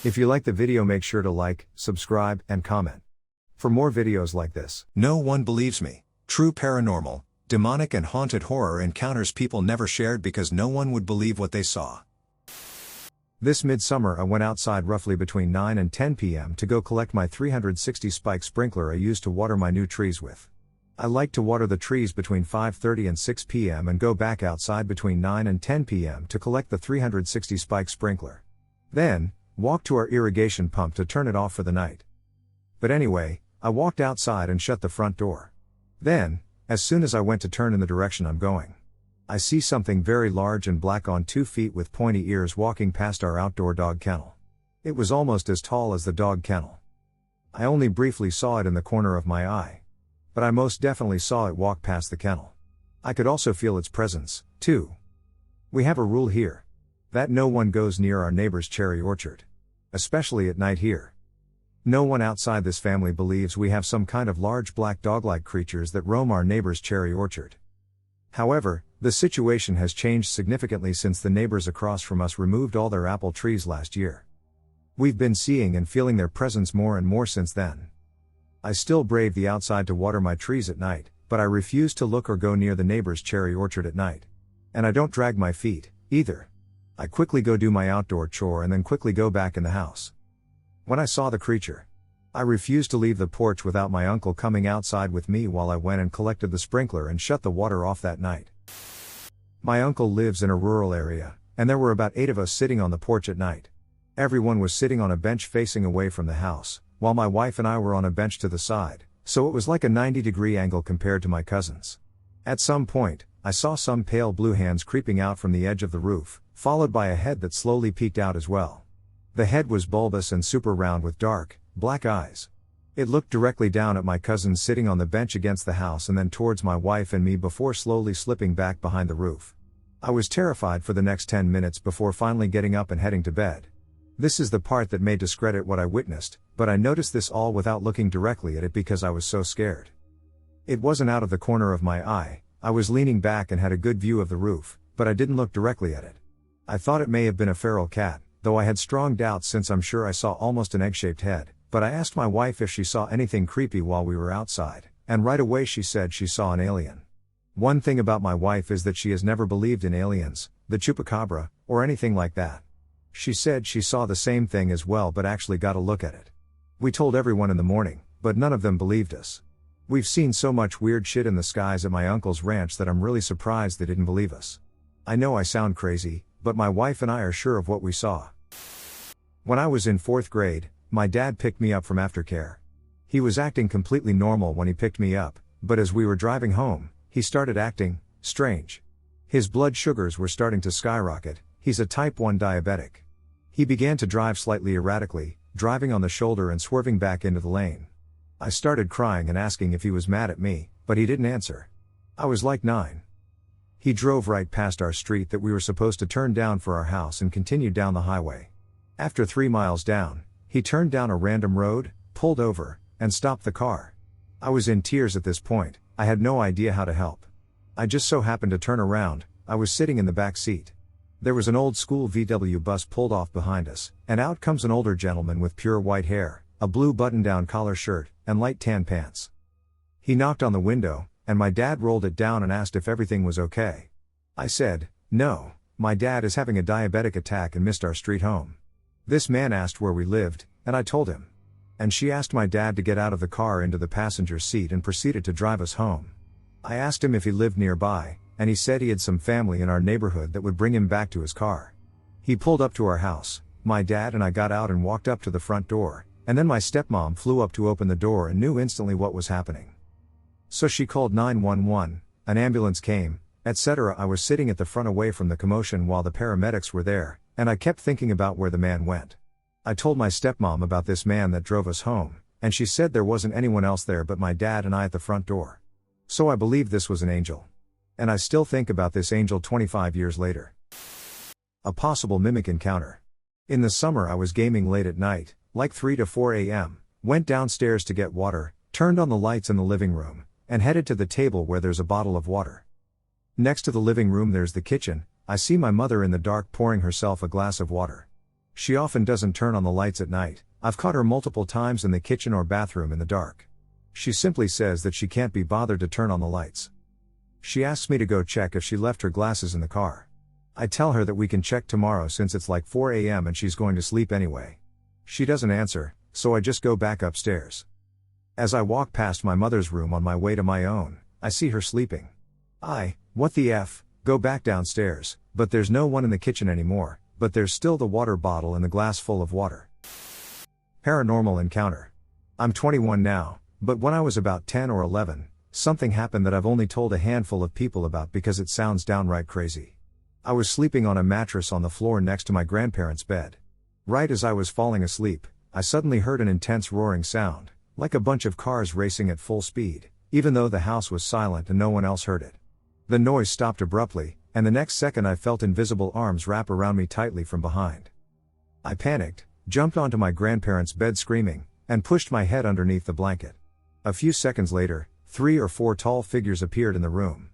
If you like the video, make sure to like, subscribe, and comment for more videos like this. No one believes me. True paranormal, demonic and haunted horror encounters people never shared because no one would believe what they saw. This midsummer I went outside roughly between 9 and 10 p.m. to go collect my 360 spike sprinkler I use to water my new trees with. I like to water the trees between 5:30 and 6 p.m. and go back outside between 9 and 10 p.m. to collect the 360 spike sprinkler. Then, walk to our irrigation pump to turn it off for the night. But anyway, I walked outside and shut the front door. Then, as soon as I went to turn in the direction I'm going, I see something very large and black on 2 feet with pointy ears walking past our outdoor dog kennel. It was almost as tall as the dog kennel. I only briefly saw it in the corner of my eye, but I most definitely saw it walk past the kennel. I could also feel its presence, too. We have a rule here that no one goes near our neighbor's cherry orchard, especially at night here. No one outside this family believes we have some kind of large black dog-like creatures that roam our neighbor's cherry orchard. However, the situation has changed significantly since the neighbors across from us removed all their apple trees last year. We've been seeing and feeling their presence more and more since then. I still brave the outside to water my trees at night, but I refuse to look or go near the neighbor's cherry orchard at night. And I don't drag my feet, either. I quickly go do my outdoor chore and then quickly go back in the house. When I saw the creature, I refused to leave the porch without my uncle coming outside with me while I went and collected the sprinkler and shut the water off that night. My uncle lives in a rural area, and there were about 8 of us sitting on the porch at night. Everyone was sitting on a bench facing away from the house, while my wife and I were on a bench to the side, so it was like a 90-degree angle compared to my cousins. At some point, I saw some pale blue hands creeping out from the edge of the roof, followed by a head that slowly peeked out as well. The head was bulbous and super round with dark, black eyes. It looked directly down at my cousins sitting on the bench against the house and then towards my wife and me before slowly slipping back behind the roof. I was terrified for the next 10 minutes before finally getting up and heading to bed. This is the part that may discredit what I witnessed, but I noticed this all without looking directly at it because I was so scared. It wasn't out of the corner of my eye. I was leaning back and had a good view of the roof, but I didn't look directly at it. I thought it may have been a feral cat, though I had strong doubts since I'm sure I saw almost an egg-shaped head. But I asked my wife if she saw anything creepy while we were outside, and right away she said she saw an alien. One thing about my wife is that she has never believed in aliens, the chupacabra, or anything like that. She said she saw the same thing as well but actually got a look at it. We told everyone in the morning, but none of them believed us. We've seen so much weird shit in the skies at my uncle's ranch that I'm really surprised they didn't believe us. I know I sound crazy, but my wife and I are sure of what we saw. When I was in 4th grade, my dad picked me up from aftercare. He was acting completely normal when he picked me up, but as we were driving home, he started acting strange. His blood sugars were starting to skyrocket. He's a type 1 diabetic. He began to drive slightly erratically, driving on the shoulder and swerving back into the lane. I started crying and asking if he was mad at me, but he didn't answer. I was like 9. He drove right past our street that we were supposed to turn down for our house and continued down the highway. After 3 miles down, he turned down a random road, pulled over, and stopped the car. I was in tears at this point. I had no idea how to help. I just so happened to turn around. I was sitting in the back seat. There was an old school VW bus pulled off behind us, and out comes an older gentleman with pure white hair, a blue button-down collar shirt, and light tan pants. He knocked on the window, and my dad rolled it down and asked if everything was okay. I said, "No, my dad is having a diabetic attack and missed our street home." This man asked where we lived, and I told him. And she asked my dad to get out of the car into the passenger seat and proceeded to drive us home. I asked him if he lived nearby, and he said he had some family in our neighborhood that would bring him back to his car. He pulled up to our house. My dad and I got out and walked up to the front door, and then my stepmom flew up to open the door and knew instantly what was happening. So she called 911, an ambulance came, etc. I was sitting at the front away from the commotion while the paramedics were there, and I kept thinking about where the man went. I told my stepmom about this man that drove us home, and she said there wasn't anyone else there but my dad and I at the front door. So I believed this was an angel. And I still think about this angel 25 years later. A possible mimic encounter. In the summer I was gaming late at night, like 3 to 4 a.m., went downstairs to get water, turned on the lights in the living room, and headed to the table where there's a bottle of water. Next to the living room there's the kitchen. I see my mother in the dark pouring herself a glass of water. She often doesn't turn on the lights at night. I've caught her multiple times in the kitchen or bathroom in the dark. She simply says that she can't be bothered to turn on the lights. She asks me to go check if she left her glasses in the car. I tell her that we can check tomorrow since it's like 4 a.m. and she's going to sleep anyway. She doesn't answer, so I just go back upstairs. As I walk past my mother's room on my way to my own, I see her sleeping. What the F, go back downstairs, but there's no one in the kitchen anymore, but there's still the water bottle and the glass full of water. Paranormal encounter. I'm 21 now, but when I was about 10 or 11, something happened that I've only told a handful of people about because it sounds downright crazy. I was sleeping on a mattress on the floor next to my grandparents' bed. Right as I was falling asleep, I suddenly heard an intense roaring sound, like a bunch of cars racing at full speed, even though the house was silent and no one else heard it. The noise stopped abruptly, and the next second I felt invisible arms wrap around me tightly from behind. I panicked, jumped onto my grandparents' bed screaming, and pushed my head underneath the blanket. A few seconds later, 3 or 4 tall figures appeared in the room.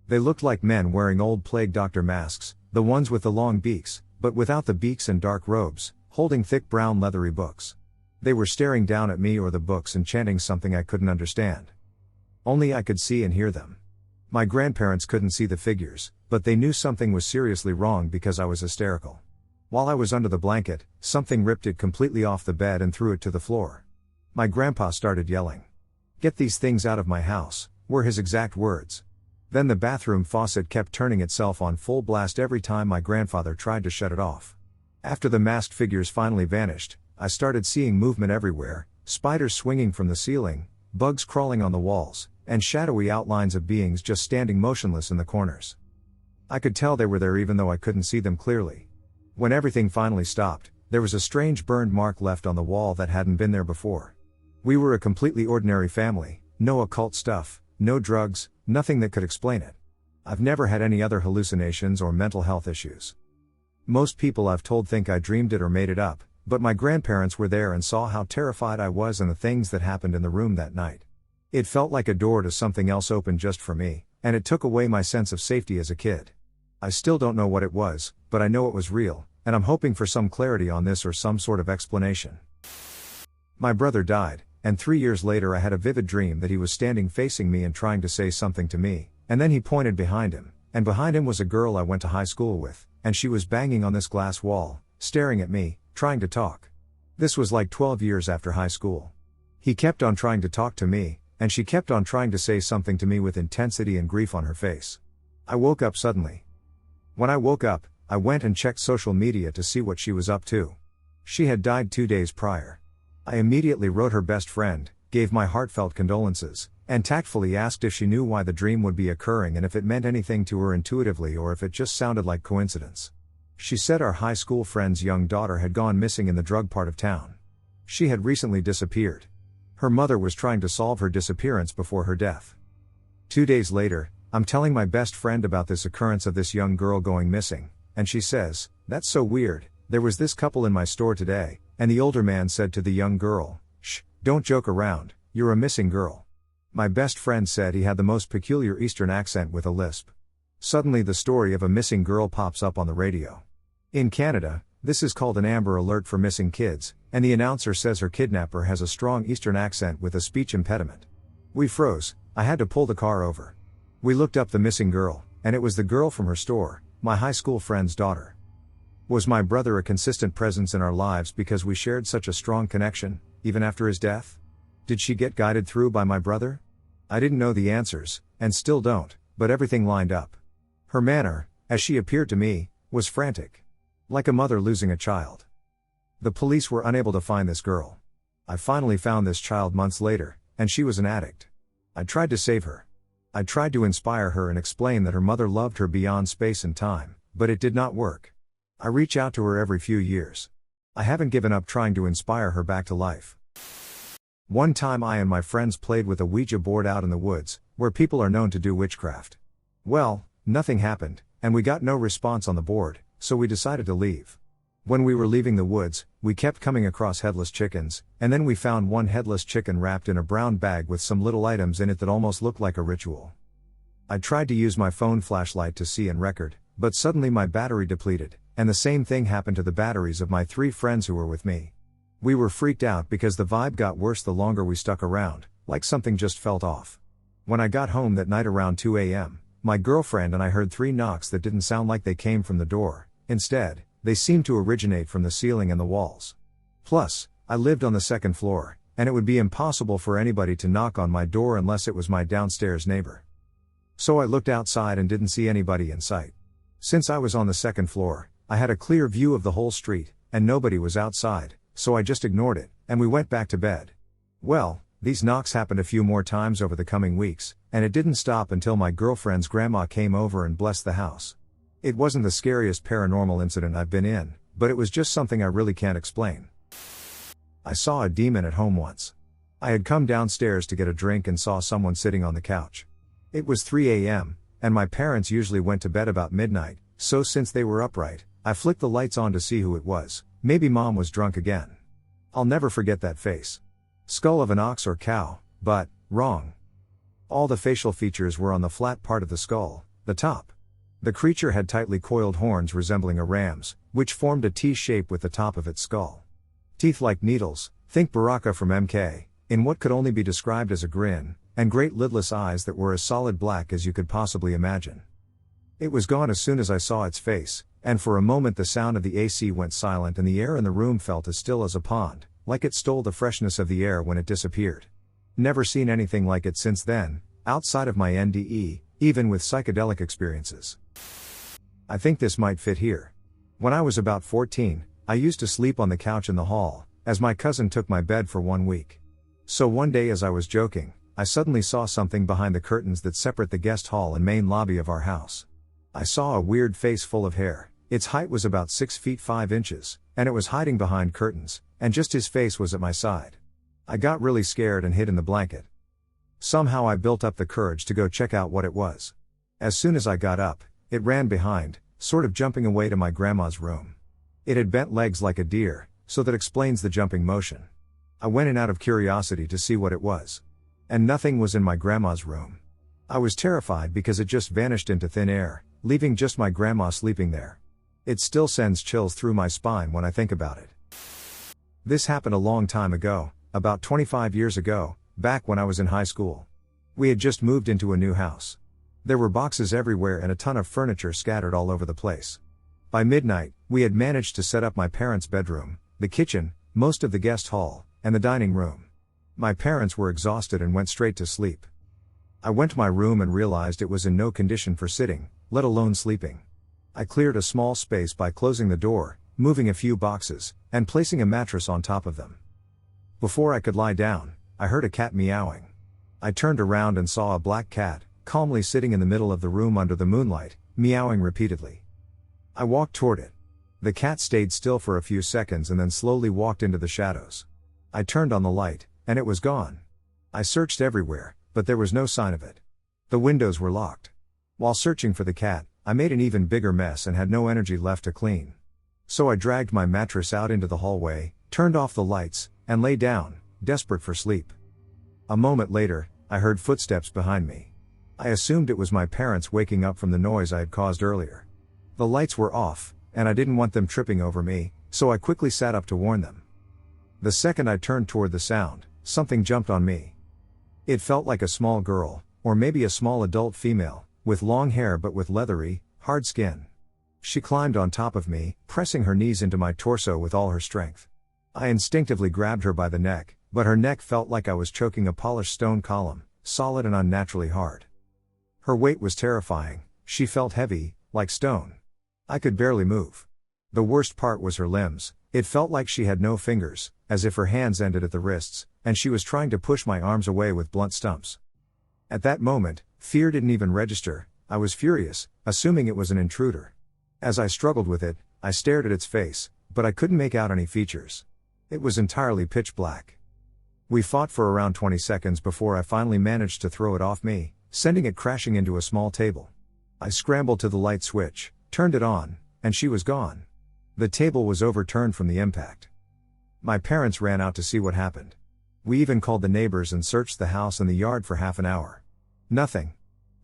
They looked like men wearing old plague doctor masks, the ones with the long beaks, but without the beaks, and dark robes, holding thick brown leathery books. They were staring down at me or the books and chanting something I couldn't understand. Only I could see and hear them. My grandparents couldn't see the figures, but they knew something was seriously wrong because I was hysterical. While I was under the blanket, something ripped it completely off the bed and threw it to the floor. My grandpa started yelling, "Get these things out of my house," were his exact words. Then the bathroom faucet kept turning itself on full blast every time my grandfather tried to shut it off. After the masked figures finally vanished, I started seeing movement everywhere, spiders swinging from the ceiling, bugs crawling on the walls, and shadowy outlines of beings just standing motionless in the corners. I could tell they were there even though I couldn't see them clearly. When everything finally stopped, there was a strange burned mark left on the wall that hadn't been there before. We were a completely ordinary family, no occult stuff, no drugs, nothing that could explain it. I've never had any other hallucinations or mental health issues. Most people I've told think I dreamed it or made it up, but my grandparents were there and saw how terrified I was and the things that happened in the room that night. It felt like a door to something else opened just for me, and it took away my sense of safety as a kid. I still don't know what it was, but I know it was real, and I'm hoping for some clarity on this or some sort of explanation. My brother died, and 3 years later I had a vivid dream that he was standing facing me and trying to say something to me, and then he pointed behind him, and behind him was a girl I went to high school with, and she was banging on this glass wall, staring at me, trying to talk. This was like 12 years after high school. He kept on trying to talk to me, and she kept on trying to say something to me with intensity and grief on her face. I woke up suddenly. When I woke up, I went and checked social media to see what she was up to. She had died 2 days prior. I immediately wrote her best friend, gave my heartfelt condolences, and tactfully asked if she knew why the dream would be occurring and if it meant anything to her intuitively or if it just sounded like coincidence. She said our high school friend's young daughter had gone missing in the drug part of town. She had recently disappeared. Her mother was trying to solve her disappearance before her death. 2 days later, I'm telling my best friend about this occurrence of this young girl going missing, and she says, "That's so weird, there was this couple in my store today, and the older man said to the young girl, 'Shh, don't joke around, you're a missing girl.'" My best friend said he had the most peculiar Eastern accent with a lisp. Suddenly the story of a missing girl pops up on the radio. In Canada, this is called an Amber Alert for missing kids, and the announcer says her kidnapper has a strong Eastern accent with a speech impediment. We froze. I had to pull the car over. We looked up the missing girl, and it was the girl from her store, my high school friend's daughter. Was my brother a consistent presence in our lives because we shared such a strong connection, even after his death? Did she get guided through by my brother? I didn't know the answers, and still don't, but everything lined up. Her manner, as she appeared to me, was frantic. Like a mother losing a child. The police were unable to find this girl. I finally found this child months later, and she was an addict. I tried to save her. I tried to inspire her and explain that her mother loved her beyond space and time, but it did not work. I reach out to her every few years. I haven't given up trying to inspire her back to life. One time I and my friends played with a Ouija board out in the woods, where people are known to do witchcraft. Well, nothing happened, and we got no response on the board, so we decided to leave. When we were leaving the woods, we kept coming across headless chickens, and then we found one headless chicken wrapped in a brown bag with some little items in it that almost looked like a ritual. I tried to use my phone flashlight to see and record, but suddenly my battery depleted, and the same thing happened to the batteries of my 3 friends who were with me. We were freaked out because the vibe got worse the longer we stuck around, like something just felt off. When I got home that night around 2 a.m., my girlfriend and I heard 3 knocks that didn't sound like they came from the door. Instead, they seemed to originate from the ceiling and the walls. Plus, I lived on the 2nd floor, and it would be impossible for anybody to knock on my door unless it was my downstairs neighbor. So I looked outside and didn't see anybody in sight. Since I was on the 2nd floor, I had a clear view of the whole street, and nobody was outside, so I just ignored it, and we went back to bed. Well, these knocks happened a few more times over the coming weeks, and it didn't stop until my girlfriend's grandma came over and blessed the house. It wasn't the scariest paranormal incident I've been in, but it was just something I really can't explain. I saw a demon at home once. I had come downstairs to get a drink and saw someone sitting on the couch. It was 3 a.m., and my parents usually went to bed about midnight, so since they were upright, I flicked the lights on to see who it was. Maybe mom was drunk again. I'll never forget that face. Skull of an ox or cow, but, wrong. All the facial features were on the flat part of the skull, the top. The creature had tightly coiled horns resembling a ram's, which formed a T shape with the top of its skull. Teeth like needles, think Baraka from MK, in what could only be described as a grin, and great lidless eyes that were as solid black as you could possibly imagine. It was gone as soon as I saw its face, and for a moment the sound of the AC went silent and the air in the room felt as still as a pond, like it stole the freshness of the air when it disappeared. Never seen anything like it since then, outside of my NDE, even with psychedelic experiences. I think this might fit here. When I was about 14, I used to sleep on the couch in the hall, as my cousin took my bed for 1 week. So one day as I was joking, I suddenly saw something behind the curtains that separate the guest hall and main lobby of our house. I saw a weird face full of hair. Its height was about 6 feet 5 inches, and it was hiding behind curtains, and just his face was at my side. I got really scared and hid in the blanket. Somehow I built up the courage to go check out what it was. As soon as I got up, it ran behind, sort of jumping away to my grandma's room. It had bent legs like a deer, so that explains the jumping motion. I went in out of curiosity to see what it was. And nothing was in my grandma's room. I was terrified because it just vanished into thin air, leaving just my grandma sleeping there. It still sends chills through my spine when I think about it. This happened a long time ago, about 25 years ago, back when I was in high school. We had just moved into a new house. There were boxes everywhere and a ton of furniture scattered all over the place. By midnight, we had managed to set up my parents' bedroom, the kitchen, most of the guest hall, and the dining room. My parents were exhausted and went straight to sleep. I went to my room and realized it was in no condition for sitting, let alone sleeping. I cleared a small space by closing the door, moving a few boxes, and placing a mattress on top of them. Before I could lie down, I heard a cat meowing. I turned around and saw a black cat, calmly sitting in the middle of the room under the moonlight, meowing repeatedly. I walked toward it. The cat stayed still for a few seconds and then slowly walked into the shadows. I turned on the light, and it was gone. I searched everywhere, but there was no sign of it. The windows were locked. While searching for the cat, I made an even bigger mess and had no energy left to clean. So I dragged my mattress out into the hallway, turned off the lights, and lay down, desperate for sleep. A moment later, I heard footsteps behind me. I assumed it was my parents waking up from the noise I had caused earlier. The lights were off, and I didn't want them tripping over me, so I quickly sat up to warn them. The second I turned toward the sound, something jumped on me. It felt like a small girl, or maybe a small adult female, with long hair but with leathery, hard skin. She climbed on top of me, pressing her knees into my torso with all her strength. I instinctively grabbed her by the neck, but her neck felt like I was choking a polished stone column, solid and unnaturally hard. Her weight was terrifying. She felt heavy, like stone. I could barely move. The worst part was her limbs. It felt like she had no fingers, as if her hands ended at the wrists, and she was trying to push my arms away with blunt stumps. At that moment, fear didn't even register. I was furious, assuming it was an intruder. As I struggled with it, I stared at its face, but I couldn't make out any features. It was entirely pitch black. We fought for around 20 seconds before I finally managed to throw it off me, sending it crashing into a small table. I scrambled to the light switch, turned it on, and she was gone. The table was overturned from the impact. My parents ran out to see what happened. We even called the neighbors and searched the house and the yard for half an hour. Nothing.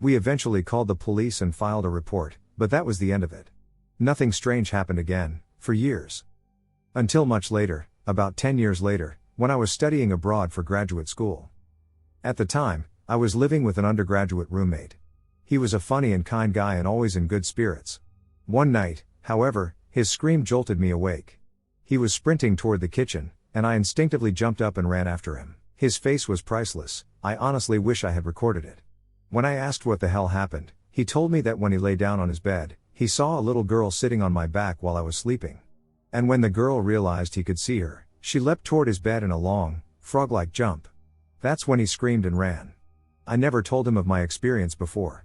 We eventually called the police and filed a report, but that was the end of it. Nothing strange happened again, for years. Until much later, about 10 years later, when I was studying abroad for graduate school. At the time, I was living with an undergraduate roommate. He was a funny and kind guy and always in good spirits. One night, however, his scream jolted me awake. He was sprinting toward the kitchen, and I instinctively jumped up and ran after him. His face was priceless. I honestly wish I had recorded it. When I asked what the hell happened, he told me that when he lay down on his bed, he saw a little girl sitting on my back while I was sleeping. And when the girl realized he could see her, she leapt toward his bed in a long, frog-like jump. That's when he screamed and ran. I never told him of my experience before.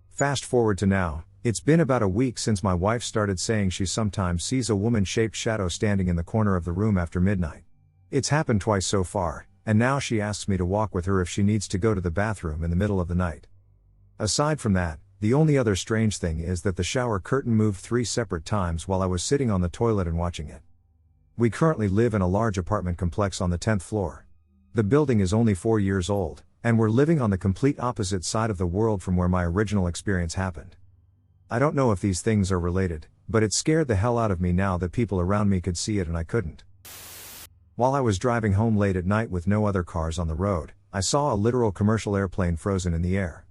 Fast forward to now, it's been about a week since my wife started saying she sometimes sees a woman-shaped shadow standing in the corner of the room after midnight. It's happened twice so far, and now she asks me to walk with her if she needs to go to the bathroom in the middle of the night. Aside from that, the only other strange thing is that the shower curtain moved 3 separate times while I was sitting on the toilet and watching it. We currently live in a large apartment complex on the 10th floor. The building is only 4 years old, and we're living on the complete opposite side of the world from where my original experience happened. I don't know if these things are related, but it scared the hell out of me now that people around me could see it and I couldn't. While I was driving home late at night with no other cars on the road, I saw a literal commercial airplane frozen in the air.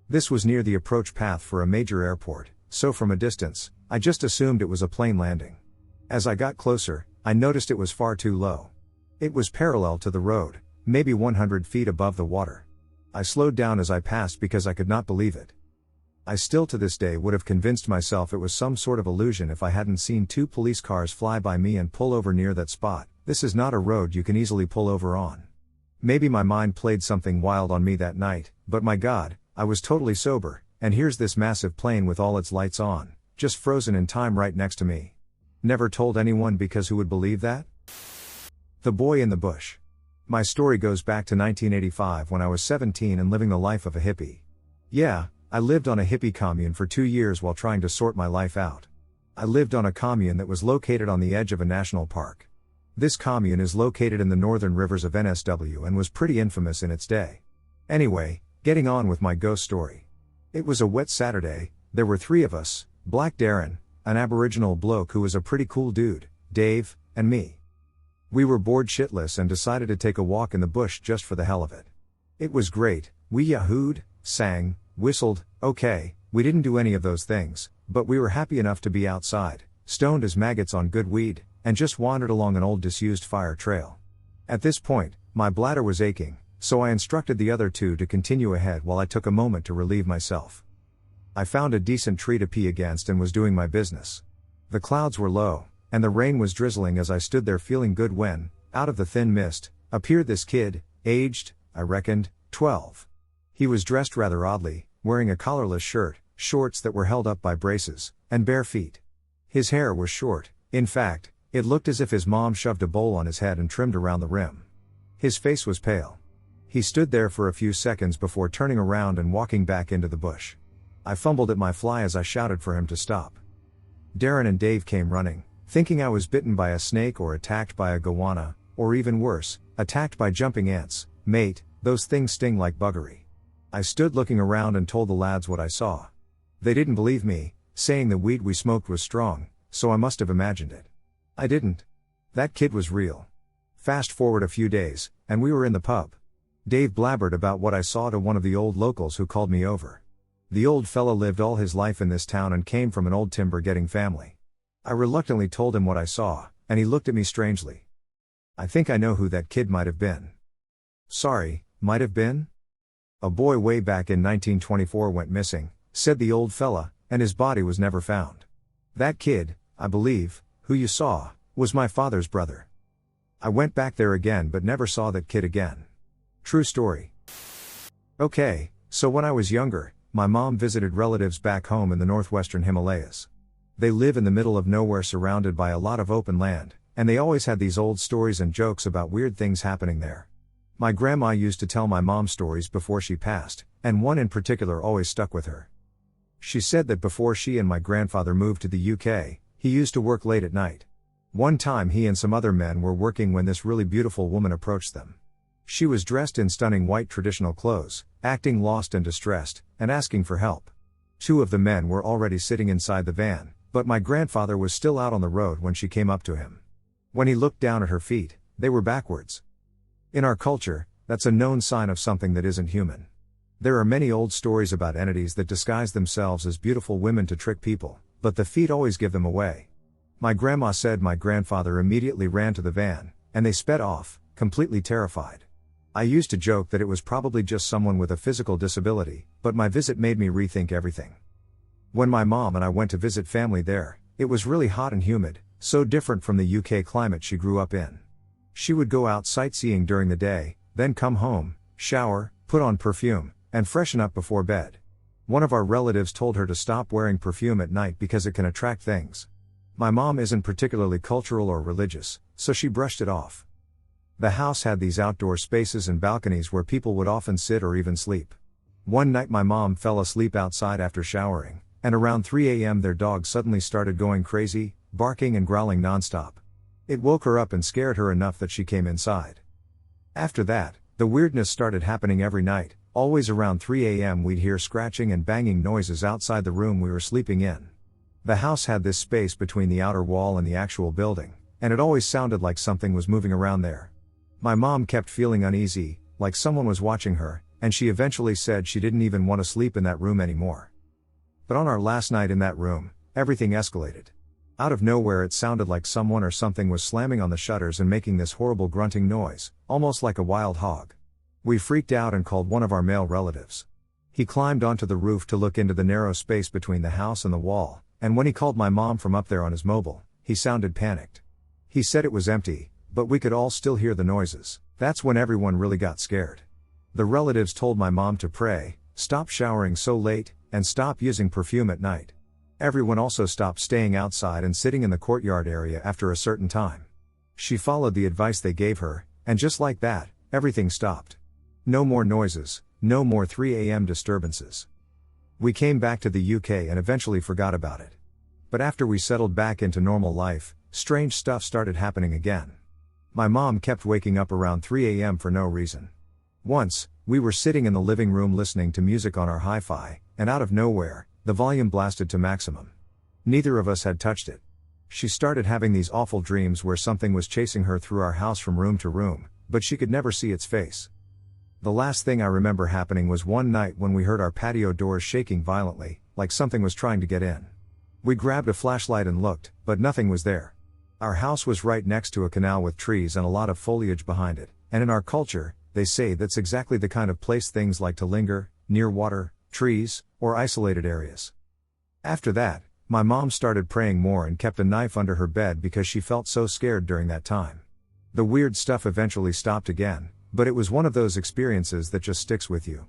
This was near the approach path for a major airport, so from a distance, I just assumed it was a plane landing. As I got closer, I noticed it was far too low. It was parallel to the road, maybe 100 feet above the water. I slowed down as I passed because I could not believe it. I still to this day would have convinced myself it was some sort of illusion if I hadn't seen 2 police cars fly by me and pull over near that spot. This is not a road you can easily pull over on. Maybe my mind played something wild on me that night, but my God, I was totally sober, and here's this massive plane with all its lights on, just frozen in time right next to me. Never told anyone because who would believe that? The boy in the bush. My story goes back to 1985 when I was 17 and living the life of a hippie. Yeah, I lived on a hippie commune for 2 years while trying to sort my life out. I lived on a commune that was located on the edge of a national park. This commune is located in the northern rivers of NSW and was pretty infamous in its day. Anyway, getting on with my ghost story. It was a wet Saturday, there were 3 of us, Black Darren, an Aboriginal bloke who was a pretty cool dude, Dave, and me. We were bored shitless and decided to take a walk in the bush just for the hell of it. It was great, we yahooed, sang, whistled, okay, we didn't do any of those things, but we were happy enough to be outside, stoned as maggots on good weed, and just wandered along an old disused fire trail. At this point, my bladder was aching, so I instructed the other 2 to continue ahead while I took a moment to relieve myself. I found a decent tree to pee against and was doing my business. The clouds were low, and the rain was drizzling as I stood there feeling good when, out of the thin mist, appeared this kid, aged, I reckoned, 12. He was dressed rather oddly, wearing a collarless shirt, shorts that were held up by braces, and bare feet. His hair was short, in fact, it looked as if his mom shoved a bowl on his head and trimmed around the rim. His face was pale. He stood there for a few seconds before turning around and walking back into the bush. I fumbled at my fly as I shouted for him to stop. Darren and Dave came running, thinking I was bitten by a snake or attacked by a goanna, or even worse, attacked by jumping ants. Mate, those things sting like buggery. I stood looking around and told the lads what I saw. They didn't believe me, saying the weed we smoked was strong, so I must have imagined it. I didn't. That kid was real. Fast forward a few days, and we were in the pub. Dave blabbered about what I saw to one of the old locals who called me over. The old fella lived all his life in this town and came from an old timber-getting family. I reluctantly told him what I saw, and he looked at me strangely. I think I know who that kid might have been. Sorry, might have been? A boy way back in 1924 went missing, said the old fella, and his body was never found. That kid, I believe, who you saw, was my father's brother. I went back there again but never saw that kid again. True story. Okay, so when I was younger, my mom visited relatives back home in the northwestern Himalayas. They live in the middle of nowhere surrounded by a lot of open land, and they always had these old stories and jokes about weird things happening there. My grandma used to tell my mom stories before she passed, and one in particular always stuck with her. She said that before she and my grandfather moved to the UK, he used to work late at night. One time he and some other men were working when this really beautiful woman approached them. She was dressed in stunning white traditional clothes, acting lost and distressed, and asking for help. 2 of the men were already sitting inside the van, but my grandfather was still out on the road when she came up to him. When he looked down at her feet, they were backwards. In our culture, that's a known sign of something that isn't human. There are many old stories about entities that disguise themselves as beautiful women to trick people, but the feet always give them away. My grandma said my grandfather immediately ran to the van, and they sped off, completely terrified. I used to joke that it was probably just someone with a physical disability, but my visit made me rethink everything. When my mom and I went to visit family there, it was really hot and humid, so different from the UK climate she grew up in. She would go out sightseeing during the day, then come home, shower, put on perfume, and freshen up before bed. One of our relatives told her to stop wearing perfume at night because it can attract things. My mom isn't particularly cultural or religious, so she brushed it off. The house had these outdoor spaces and balconies where people would often sit or even sleep. One night my mom fell asleep outside after showering, and around 3 a.m. their dog suddenly started going crazy, barking and growling nonstop. It woke her up and scared her enough that she came inside. After that, the weirdness started happening every night. Always around 3 a.m. we'd hear scratching and banging noises outside the room we were sleeping in. The house had this space between the outer wall and the actual building, and it always sounded like something was moving around there. My mom kept feeling uneasy, like someone was watching her, and she eventually said she didn't even want to sleep in that room anymore. But on our last night in that room, everything escalated. Out of nowhere it sounded like someone or something was slamming on the shutters and making this horrible grunting noise, almost like a wild hog. We freaked out and called one of our male relatives. He climbed onto the roof to look into the narrow space between the house and the wall, and when he called my mom from up there on his mobile, he sounded panicked. He said it was empty, but we could all still hear the noises. That's when everyone really got scared. The relatives told my mom to pray, stop showering so late, and stop using perfume at night. Everyone also stopped staying outside and sitting in the courtyard area after a certain time. She followed the advice they gave her, and just like that, everything stopped. No more noises, no more 3 a.m. disturbances. We came back to the UK and eventually forgot about it. But after we settled back into normal life, strange stuff started happening again. My mom kept waking up around 3 a.m. for no reason. Once, we were sitting in the living room listening to music on our hi-fi, and out of nowhere, the volume blasted to maximum. Neither of us had touched it. She started having these awful dreams where something was chasing her through our house from room to room, but she could never see its face. The last thing I remember happening was one night when we heard our patio doors shaking violently, like something was trying to get in. We grabbed a flashlight and looked, but nothing was there. Our house was right next to a canal with trees and a lot of foliage behind it, and in our culture, they say that's exactly the kind of place things like to linger, near water, trees, or isolated areas. After that, my mom started praying more and kept a knife under her bed because she felt so scared during that time. The weird stuff eventually stopped again, but it was one of those experiences that just sticks with you.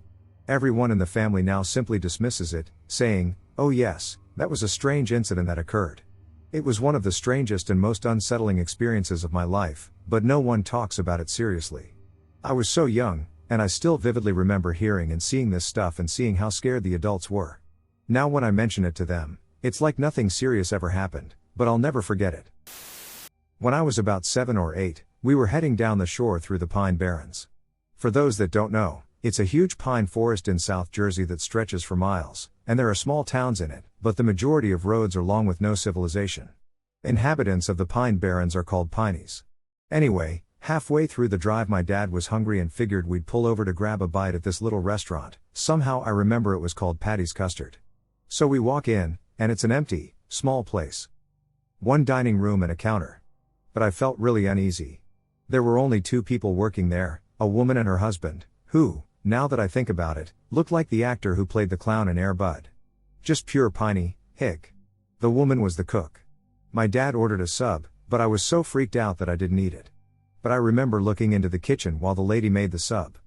Everyone in the family now simply dismisses it, saying, "Oh yes, that was a strange incident that occurred." It was one of the strangest and most unsettling experiences of my life, but no one talks about it seriously. I was so young, and I still vividly remember hearing and seeing this stuff and seeing how scared the adults were. Now when I mention it to them, it's like nothing serious ever happened, but I'll never forget it. When I was about 7 or 8, we were heading down the shore through the Pine Barrens. For those that don't know, it's a huge pine forest in South Jersey that stretches for miles, and there are small towns in it, but the majority of roads are long with no civilization. Inhabitants of the Pine Barrens are called Pineys. Anyway, halfway through the drive my dad was hungry and figured we'd pull over to grab a bite at this little restaurant. Somehow I remember it was called Patty's Custard. So we walk in, and it's an empty, small place. One dining room and a counter. But I felt really uneasy. There were only 2 people working there, a woman and her husband, who, now that I think about it, looked like the actor who played the clown in Air Bud. Just pure piney, hick. The woman was the cook. My dad ordered a sub, but I was so freaked out that I didn't eat it. But I remember looking into the kitchen while the lady made the sub.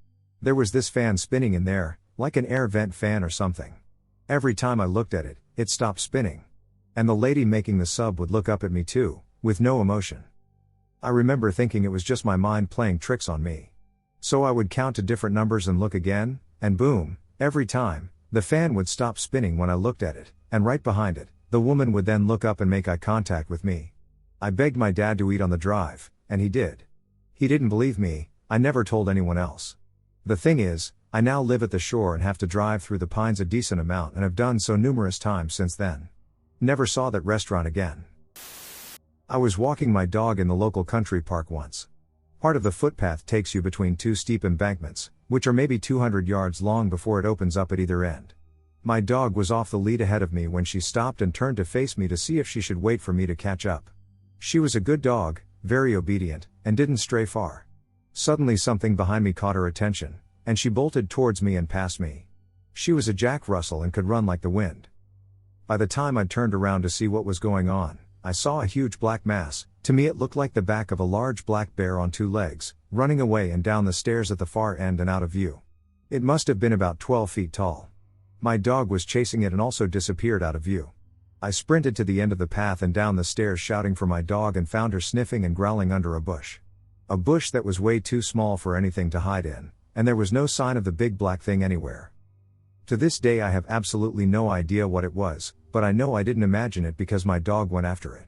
There was this fan spinning in there, like an air vent fan or something. Every time I looked at it, it stopped spinning. And the lady making the sub would look up at me too, with no emotion. I remember thinking it was just my mind playing tricks on me. So I would count to different numbers and look again, and boom, every time, the fan would stop spinning when I looked at it, and right behind it, the woman would then look up and make eye contact with me. I begged my dad to eat on the drive, and he did. He didn't believe me. I never told anyone else. The thing is, I now live at the shore and have to drive through the pines a decent amount and have done so numerous times since then. Never saw that restaurant again. I was walking my dog in the local country park once. Part of the footpath takes you between two steep embankments, which are maybe 200 yards long before it opens up at either end. My dog was off the lead ahead of me when she stopped and turned to face me to see if she should wait for me to catch up. She was a good dog, very obedient, and didn't stray far. Suddenly something behind me caught her attention, and she bolted towards me and past me. She was a Jack Russell and could run like the wind. By the time I'd turned around to see what was going on, I saw a huge black mass. To me it looked like the back of a large black bear on two legs, running away and down the stairs at the far end and out of view. It must have been about 12 feet tall. My dog was chasing it and also disappeared out of view. I sprinted to the end of the path and down the stairs shouting for my dog and found her sniffing and growling under a bush. A bush that was way too small for anything to hide in, and there was no sign of the big black thing anywhere. To this day I have absolutely no idea what it was, but I know I didn't imagine it because my dog went after it.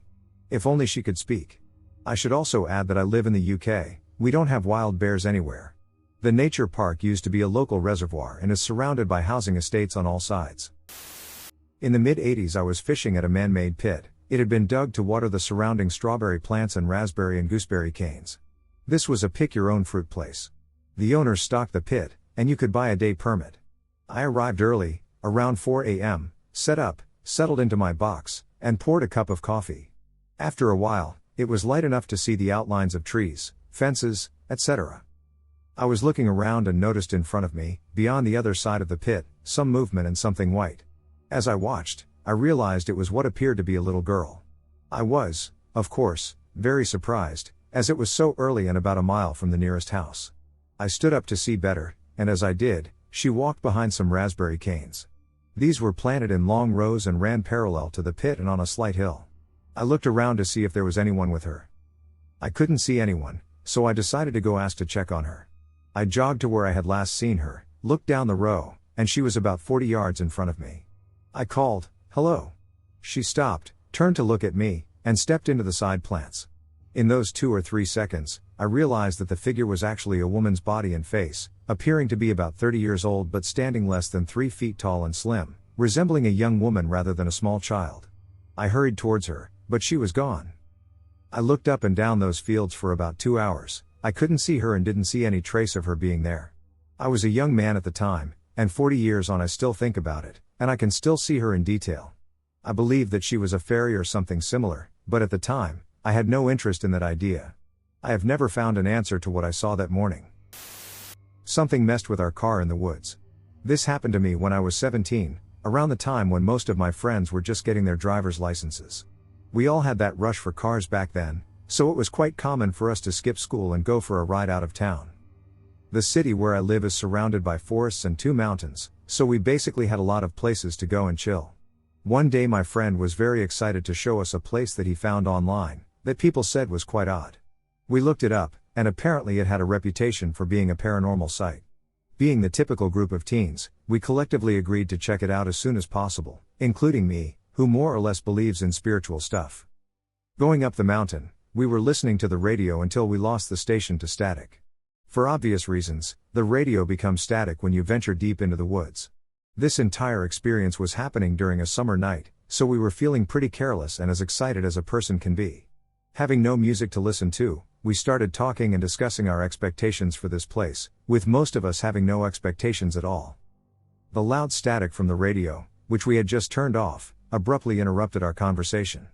If only she could speak. I should also add that I live in the UK, we don't have wild bears anywhere. The nature park used to be a local reservoir and is surrounded by housing estates on all sides. In the mid-80s I was fishing at a man-made pit. It had been dug to water the surrounding strawberry plants and raspberry and gooseberry canes. This was a pick-your-own-fruit place. The owners stocked the pit, and you could buy a day permit. I arrived early, around 4 a.m., set up, settled into my box, and poured a cup of coffee. After a while, it was light enough to see the outlines of trees, fences, etc. I was looking around and noticed in front of me, beyond the other side of the pit, some movement and something white. As I watched, I realized it was what appeared to be a little girl. I was, of course, very surprised, as it was so early and about a mile from the nearest house. I stood up to see better, and as I did, she walked behind some raspberry canes. These were planted in long rows and ran parallel to the pit and on a slight hill. I looked around to see if there was anyone with her. I couldn't see anyone, so I decided to go ask to check on her. I jogged to where I had last seen her, looked down the row, and she was about 40 yards in front of me. I called, "Hello." She stopped, turned to look at me, and stepped into the side plants. In those 2 or 3 seconds, I realized that the figure was actually a woman's body and face, appearing to be about 30 years old but standing less than 3 feet tall and slim, resembling a young woman rather than a small child. I hurried towards her, but she was gone. I looked up and down those fields for about 2 hours. I couldn't see her and didn't see any trace of her being there. I was a young man at the time, and 40 years on I still think about it, and I can still see her in detail. I believe that she was a fairy or something similar, but at the time, I had no interest in that idea. I have never found an answer to what I saw that morning. Something messed with our car in the woods. This happened to me when I was 17, around the time when most of my friends were just getting their driver's licenses. We all had that rush for cars back then, so it was quite common for us to skip school and go for a ride out of town. The city where I live is surrounded by forests and 2 mountains, so we basically had a lot of places to go and chill. One day my friend was very excited to show us a place that he found online, that people said was quite odd. We looked it up, and apparently it had a reputation for being a paranormal site. Being the typical group of teens, we collectively agreed to check it out as soon as possible, including me, who more or less believes in spiritual stuff. Going up the mountain, we were listening to the radio until we lost the station to static. For obvious reasons, the radio becomes static when you venture deep into the woods. This entire experience was happening during a summer night, so we were feeling pretty careless and as excited as a person can be. Having no music to listen to, we started talking and discussing our expectations for this place, with most of us having no expectations at all. The loud static from the radio, which we had just turned off, abruptly interrupted our conversation.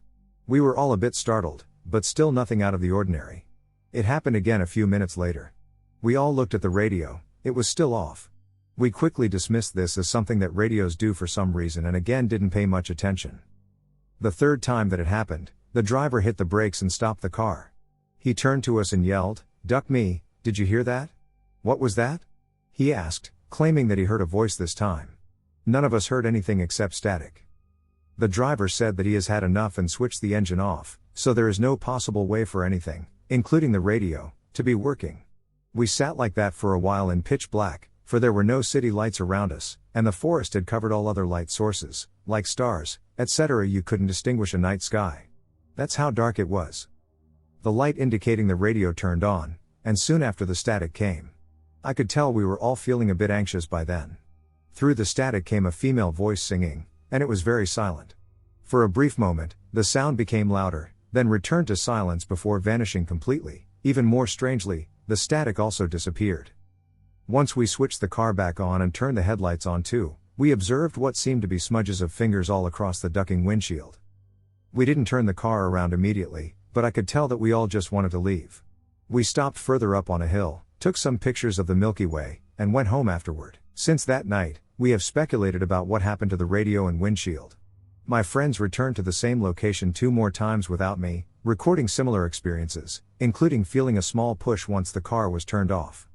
We were all a bit startled, but still nothing out of the ordinary. It happened again a few minutes later. We all looked at the radio, it was still off. We quickly dismissed this as something that radios do for some reason and again didn't pay much attention. The third time that it happened, the driver hit the brakes and stopped the car. He turned to us and yelled, "Duck me, did you hear that?" "What was that?" he asked, claiming that he heard a voice this time. None of us heard anything except static. The driver said that he has had enough and switched the engine off, so there is no possible way for anything, including the radio, to be working. We sat like that for a while in pitch black, for there were no city lights around us, and the forest had covered all other light sources, like stars, etc. You couldn't distinguish a night sky. That's how dark it was. The light indicating the radio turned on, and soon after the static came. I could tell we were all feeling a bit anxious by then. Through the static came a female voice singing, and it was very silent. For a brief moment, the sound became louder, then returned to silence before vanishing completely. Even more strangely, the static also disappeared. Once we switched the car back on and turned the headlights on too, we observed what seemed to be smudges of fingers all across the ducking windshield. We didn't turn the car around immediately, but I could tell that we all just wanted to leave. We stopped further up on a hill, took some pictures of the Milky Way, and went home afterward. Since that night, we have speculated about what happened to the radio and windshield. My friends returned to the same location 2 more times without me, recording similar experiences, including feeling a small push once the car was turned off.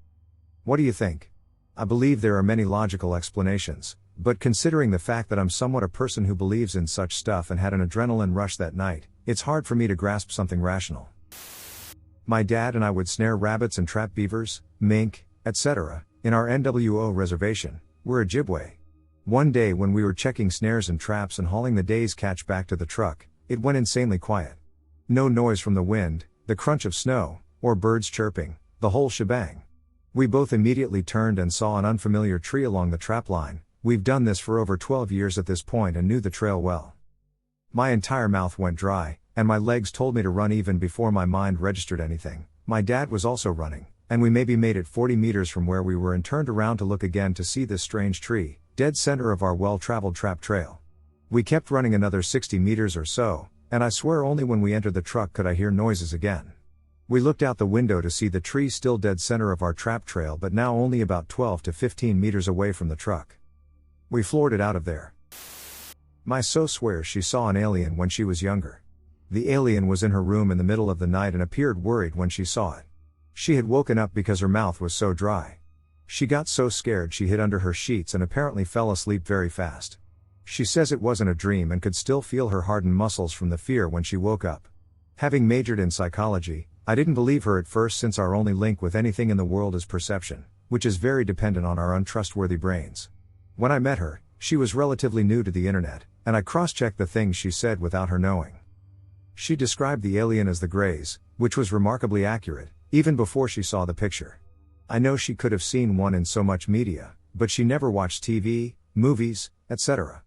What do you think? I believe there are many logical explanations, but considering the fact that I'm somewhat a person who believes in such stuff and had an adrenaline rush that night, it's hard for me to grasp something rational. My dad and I would snare rabbits and trap beavers, mink, etc., in our NWO reservation. We're Ojibwe. One day when we were checking snares and traps and hauling the day's catch back to the truck, it went insanely quiet. No noise from the wind, the crunch of snow, or birds chirping, the whole shebang. We both immediately turned and saw an unfamiliar tree along the trap line. We've done this for over 12 years at this point and knew the trail well. My entire mouth went dry, and my legs told me to run even before my mind registered anything. My dad was also running, and we maybe made it 40 meters from where we were and turned around to look again to see this strange tree, dead center of our well-traveled trap trail. We kept running another 60 meters or so, and I swear only when we entered the truck could I hear noises again. We looked out the window to see the tree still dead center of our trap trail, but now only about 12 to 15 meters away from the truck. We floored it out of there. My so swears she saw an alien when she was younger. The alien was in her room in the middle of the night and appeared worried when she saw it. She had woken up because her mouth was so dry. She got so scared she hid under her sheets and apparently fell asleep very fast. She says it wasn't a dream and could still feel her hardened muscles from the fear when she woke up. Having majored in psychology, I didn't believe her at first since our only link with anything in the world is perception, which is very dependent on our untrustworthy brains. When I met her, she was relatively new to the internet, and I cross-checked the things she said without her knowing. She described the alien as the Greys, which was remarkably accurate, even before she saw the picture. I know she could have seen one in so much media, but she never watched TV, movies, etc.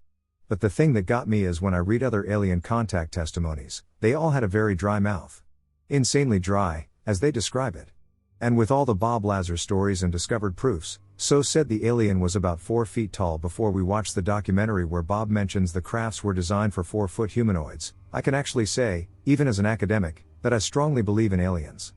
But the thing that got me is when I read other alien contact testimonies, they all had a very dry mouth. Insanely dry, as they describe it. And with all the Bob Lazar stories and discovered proofs, so said the alien was about 4 feet tall before we watched the documentary where Bob mentions the crafts were designed for 4-foot humanoids. I can actually say, even as an academic, that I strongly believe in aliens.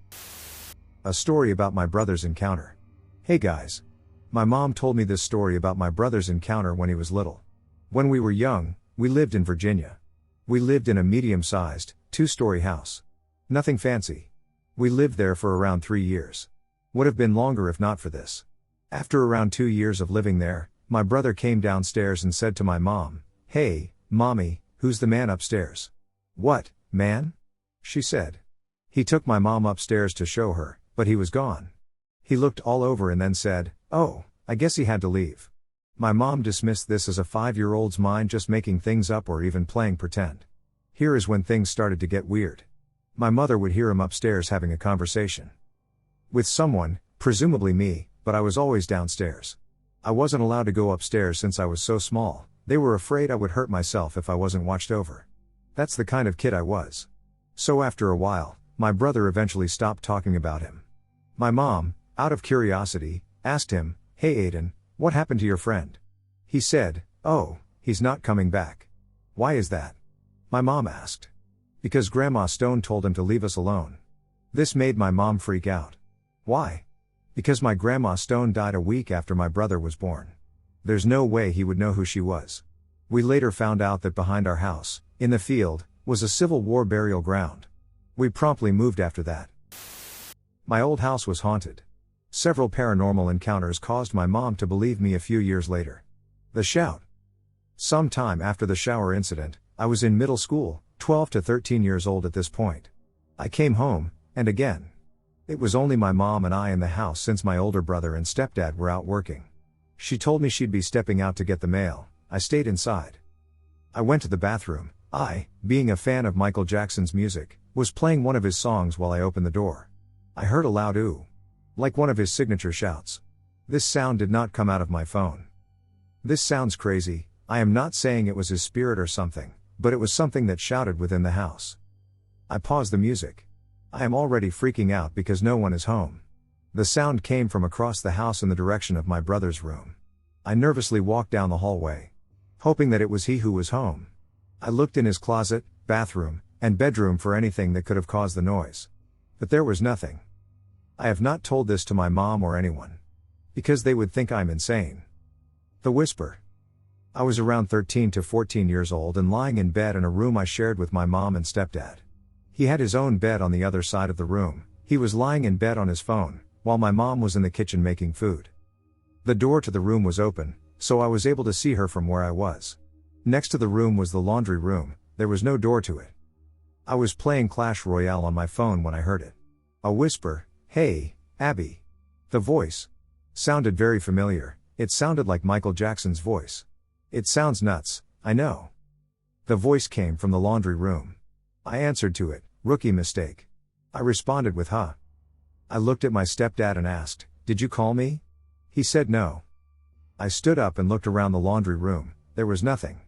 A story about my brother's encounter. Hey guys. My mom told me this story about my brother's encounter when he was little. When we were young, we lived in Virginia. We lived in a medium-sized, 2-story house. Nothing fancy. We lived there for around 3 years. Would have been longer if not for this. After around 2 years of living there, my brother came downstairs and said to my mom, "Hey, mommy, who's the man upstairs?" "What, man?" she said. He took my mom upstairs to show her, but he was gone. He looked all over and then said, "Oh, I guess he had to leave." My mom dismissed this as a 5-year-old's mind just making things up or even playing pretend. Here is when things started to get weird. My mother would hear him upstairs having a conversation with someone, presumably me, but I was always downstairs. I wasn't allowed to go upstairs since I was so small. They were afraid I would hurt myself if I wasn't watched over. That's the kind of kid I was. So after a while, my brother eventually stopped talking about him. My mom, out of curiosity, asked him, "Hey Aiden, what happened to your friend?" He said, "Oh, he's not coming back." "Why is that?" my mom asked. "Because Grandma Stone told him to leave us alone." This made my mom freak out. "Why?" "Because my Grandma Stone died a week after my brother was born. There's no way he would know who she was." We later found out that behind our house, in the field, was a Civil War burial ground. We promptly moved after that. My old house was haunted. Several paranormal encounters caused my mom to believe me a few years later. The shout. Sometime after the shower incident, I was in middle school, 12 to 13 years old at this point. I came home, and again. It was only my mom and I in the house since my older brother and stepdad were out working. She told me she'd be stepping out to get the mail. I stayed inside. I went to the bathroom. I, being a fan of Michael Jackson's music, was playing one of his songs while I opened the door. I heard a loud ooh. Like one of his signature shouts. This sound did not come out of my phone. This sounds crazy. I am not saying it was his spirit or something, but it was something that shouted within the house. I paused the music. I am already freaking out because no one is home. The sound came from across the house in the direction of my brother's room. I nervously walked down the hallway, hoping that it was he who was home. I looked in his closet, bathroom, and bedroom for anything that could have caused the noise. But there was nothing. I have not told this to my mom or anyone, because they would think I'm insane. The whisper. I was around 13 to 14 years old and lying in bed in a room I shared with my mom and stepdad. He had his own bed on the other side of the room. He was lying in bed on his phone, while my mom was in the kitchen making food. The door to the room was open, so I was able to see her from where I was. Next to the room was the laundry room. There was no door to it. I was playing Clash Royale on my phone when I heard it. A whisper, "Hey, Abby." The voice sounded very familiar. It sounded like Michael Jackson's voice. It sounds nuts, I know. The voice came from the laundry room. I answered to it, "Rookie mistake." I responded with "Huh." I looked at my stepdad and asked, "Did you call me?" He said no. I stood up and looked around the laundry room. There was nothing.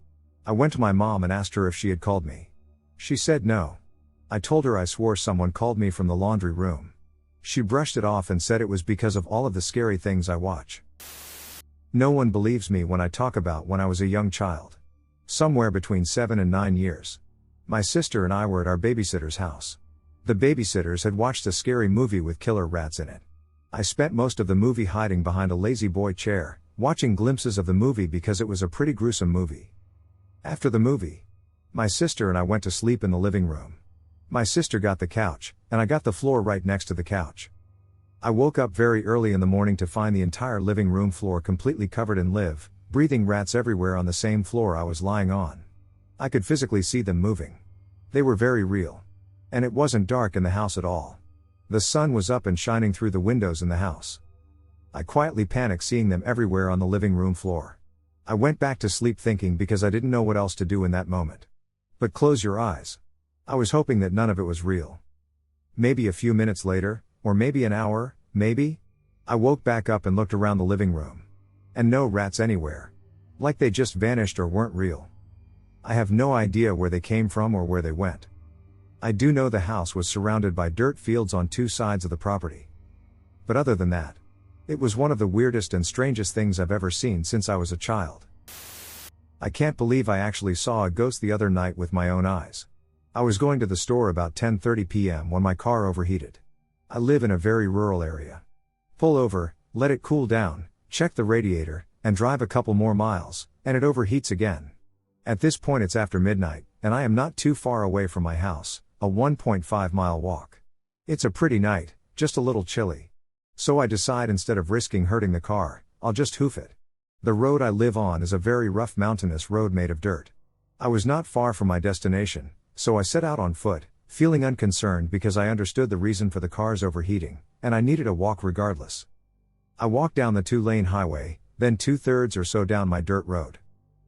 I went to my mom and asked her if she had called me. She said no. I told her I swore someone called me from the laundry room. She brushed it off and said it was because of all of the scary things I watch. No one believes me when I talk about when I was a young child. Somewhere between 7 and 9 years. My sister and I were at our babysitter's house. The babysitters had watched a scary movie with killer rats in it. I spent most of the movie hiding behind a lazy boy chair, watching glimpses of the movie because it was a pretty gruesome movie. After the movie, my sister and I went to sleep in the living room. My sister got the couch, and I got the floor right next to the couch. I woke up very early in the morning to find the entire living room floor completely covered in live, breathing rats everywhere on the same floor I was lying on. I could physically see them moving. They were very real. And it wasn't dark in the house at all. The sun was up and shining through the windows in the house. I quietly panicked seeing them everywhere on the living room floor. I went back to sleep thinking because I didn't know what else to do in that moment. But close your eyes. I was hoping that none of it was real. Maybe a few minutes later, or maybe an hour, maybe? I woke back up and looked around the living room. And no rats anywhere. Like they just vanished or weren't real. I have no idea where they came from or where they went. I do know the house was surrounded by dirt fields on 2 sides of the property. But other than that, it was one of the weirdest and strangest things I've ever seen since I was a child. I can't believe I actually saw a ghost the other night with my own eyes. I was going to the store about 10:30 p.m. when my car overheated. I live in a very rural area. Pull over, let it cool down, check the radiator, and drive a couple more miles, and it overheats again. At this point it's after midnight, and I am not too far away from my house, a 1.5-mile walk. It's a pretty night, just a little chilly. So I decide instead of risking hurting the car, I'll just hoof it. The road I live on is a very rough mountainous road made of dirt. I was not far from my destination, so I set out on foot, feeling unconcerned because I understood the reason for the car's overheating, and I needed a walk regardless. I walked down the 2-lane highway, then 2/3 or so down my dirt road.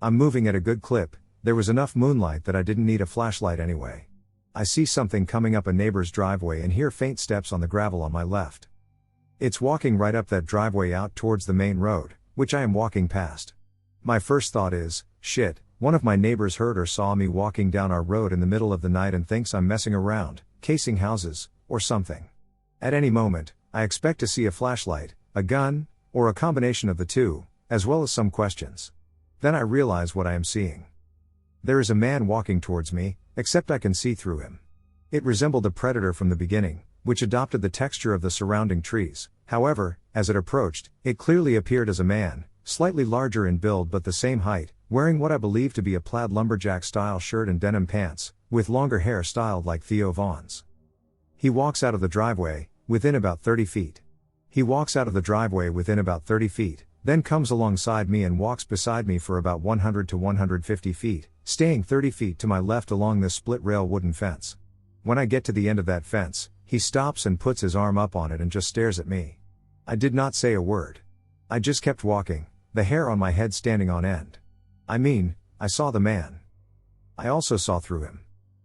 I'm moving at a good clip. There was enough moonlight that I didn't need a flashlight anyway. I see something coming up a neighbor's driveway and hear faint steps on the gravel on my left. It's walking right up that driveway out towards the main road, which I am walking past. My first thought is, shit, one of my neighbors heard or saw me walking down our road in the middle of the night and thinks I'm messing around, casing houses, or something. At any moment, I expect to see a flashlight, a gun, or a combination of the two, as well as some questions. Then I realize what I am seeing. There is a man walking towards me, except I can see through him. It resembled a predator from the beginning, which adopted the texture of the surrounding trees. However, as it approached, it clearly appeared as a man, slightly larger in build but the same height, wearing what I believe to be a plaid lumberjack-style shirt and denim pants, with longer hair styled like Theo Vaughn's. He walks out of the driveway, within about 30 feet. He walks out of the driveway within about 30 feet, then comes alongside me and walks beside me for about 100 to 150 feet, staying 30 feet to my left along this split-rail wooden fence. When I get to the end of that fence, he stops and puts his arm up on it and just stares at me. I did not say a word. I just kept walking, the hair on my head standing on end. I mean, I saw the man. I also saw through him.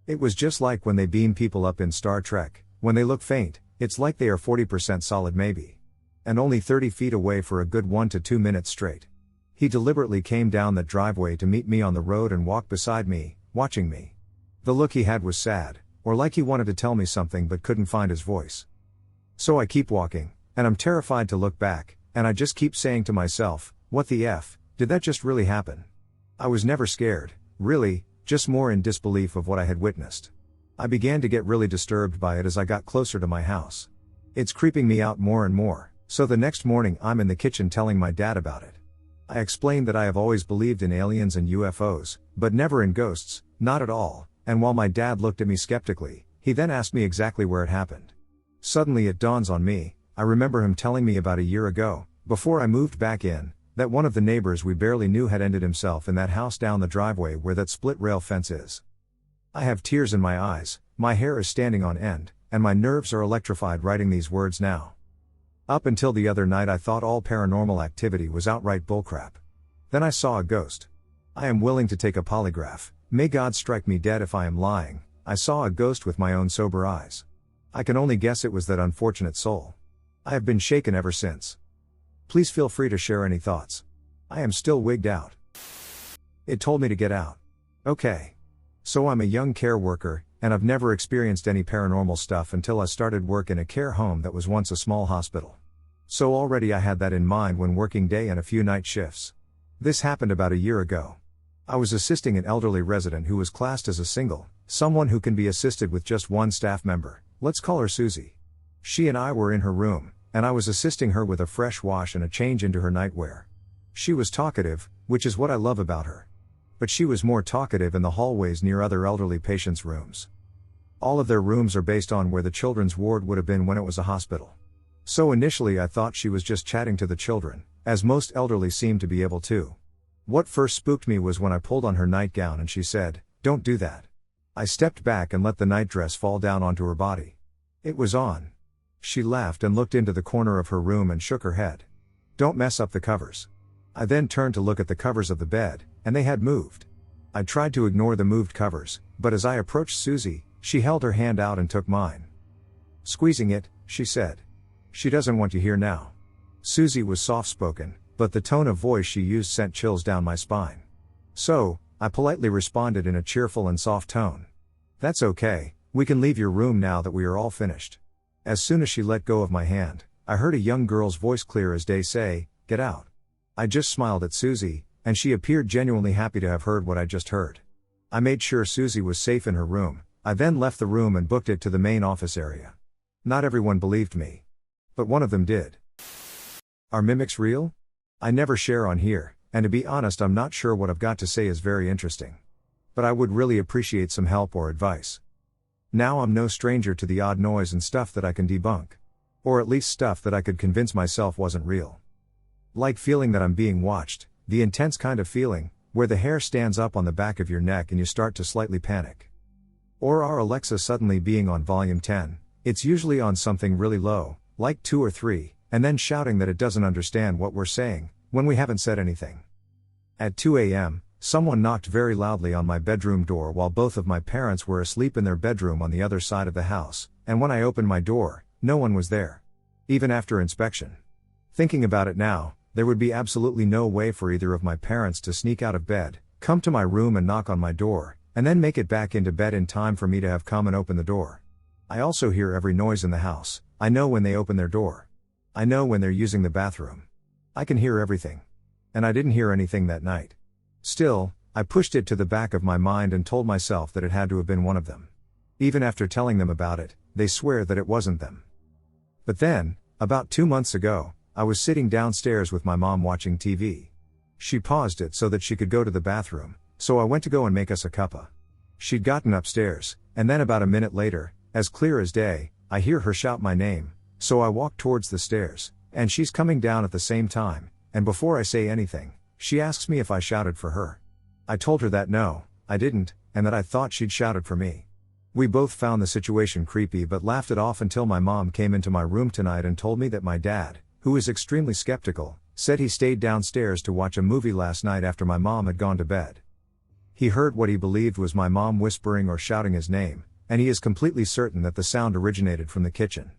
It was just like when they beam people up in Star Trek, when they look faint, it's like they are 40% solid maybe. And only 30 feet away for a good 1 to 2 minutes straight. He deliberately came down that driveway to meet me on the road and walk beside me, watching me. The look he had was sad, or like he wanted to tell me something but couldn't find his voice. So I keep walking, and I'm terrified to look back, and I just keep saying to myself, what the F, did that just really happen? I was never scared, really, just more in disbelief of what I had witnessed. I began to get really disturbed by it as I got closer to my house. It's creeping me out more and more, so the next morning I'm in the kitchen telling my dad about it. I explained that I have always believed in aliens and UFOs, but never in ghosts, not at all, and while my dad looked at me skeptically, he then asked me exactly where it happened. Suddenly it dawns on me, I remember him telling me about a year ago, before I moved back in, that one of the neighbors we barely knew had ended himself in that house down the driveway where that split rail fence is. I have tears in my eyes, my hair is standing on end, and my nerves are electrified writing these words now. Up until the other night I thought all paranormal activity was outright bullcrap. Then I saw a ghost. I am willing to take a polygraph, may God strike me dead if I am lying, I saw a ghost with my own sober eyes. I can only guess it was that unfortunate soul. I have been shaken ever since. Please feel free to share any thoughts. I am still wigged out. It told me to get out. Okay. So I'm a young care worker, and I've never experienced any paranormal stuff until I started work in a care home that was once a small hospital. So already I had that in mind when working day and a few night shifts. This happened about a year ago. I was assisting an elderly resident who was classed as a single, someone who can be assisted with just one staff member, let's call her Susie. She and I were in her room, and I was assisting her with a fresh wash and a change into her nightwear. She was talkative, which is what I love about her. But she was more talkative in the hallways near other elderly patients' rooms. All of their rooms are based on where the children's ward would have been when it was a hospital. So initially I thought she was just chatting to the children, as most elderly seem to be able to. What first spooked me was when I pulled on her nightgown and she said, "Don't do that." I stepped back and let the nightdress fall down onto her body. It was on. She laughed and looked into the corner of her room and shook her head. "Don't mess up the covers." I then turned to look at the covers of the bed, and they had moved. I tried to ignore the moved covers, but as I approached Susie, she held her hand out and took mine. Squeezing it, she said, "She doesn't want you here now." Susie was soft-spoken, but the tone of voice she used sent chills down my spine. So, I politely responded in a cheerful and soft tone. "That's okay, we can leave your room now that we are all finished." As soon as she let go of my hand, I heard a young girl's voice clear as day say, "Get out." I just smiled at Susie, and she appeared genuinely happy to have heard what I just heard. I made sure Susie was safe in her room. I then left the room and booked it to the main office area. Not everyone believed me. But one of them did. Are mimics real? I never share on here, and to be honest I'm not sure what I've got to say is very interesting. But I would really appreciate some help or advice. Now I'm no stranger to the odd noise and stuff that I can debunk. Or at least stuff that I could convince myself wasn't real. Like feeling that I'm being watched, the intense kind of feeling, where the hair stands up on the back of your neck and you start to slightly panic. Or our Alexa suddenly being on volume 10, it's usually on something really low, like 2 or 3, and then shouting that it doesn't understand what we're saying, when we haven't said anything. At 2 a.m., someone knocked very loudly on my bedroom door while both of my parents were asleep in their bedroom on the other side of the house, and when I opened my door, no one was there. Even after inspection. Thinking about it now, there would be absolutely no way for either of my parents to sneak out of bed, come to my room and knock on my door, and then make it back into bed in time for me to have come and open the door. I also hear every noise in the house. I know when they open their door. I know when they're using the bathroom. I can hear everything. And I didn't hear anything that night. Still, I pushed it to the back of my mind and told myself that it had to have been one of them. Even after telling them about it, they swear that it wasn't them. But then, about 2 months ago, I was sitting downstairs with my mom watching TV. She paused it so that she could go to the bathroom, so I went to go and make us a cuppa. She'd gotten upstairs, and then about a minute later, as clear as day, I hear her shout my name, so I walk towards the stairs, and she's coming down at the same time, and before I say anything, she asks me if I shouted for her. I told her that no, I didn't, and that I thought she'd shouted for me. We both found the situation creepy but laughed it off until my mom came into my room tonight and told me that my dad, who is extremely skeptical, said he stayed downstairs to watch a movie last night after my mom had gone to bed. He heard what he believed was my mom whispering or shouting his name, and he is completely certain that the sound originated from the kitchen.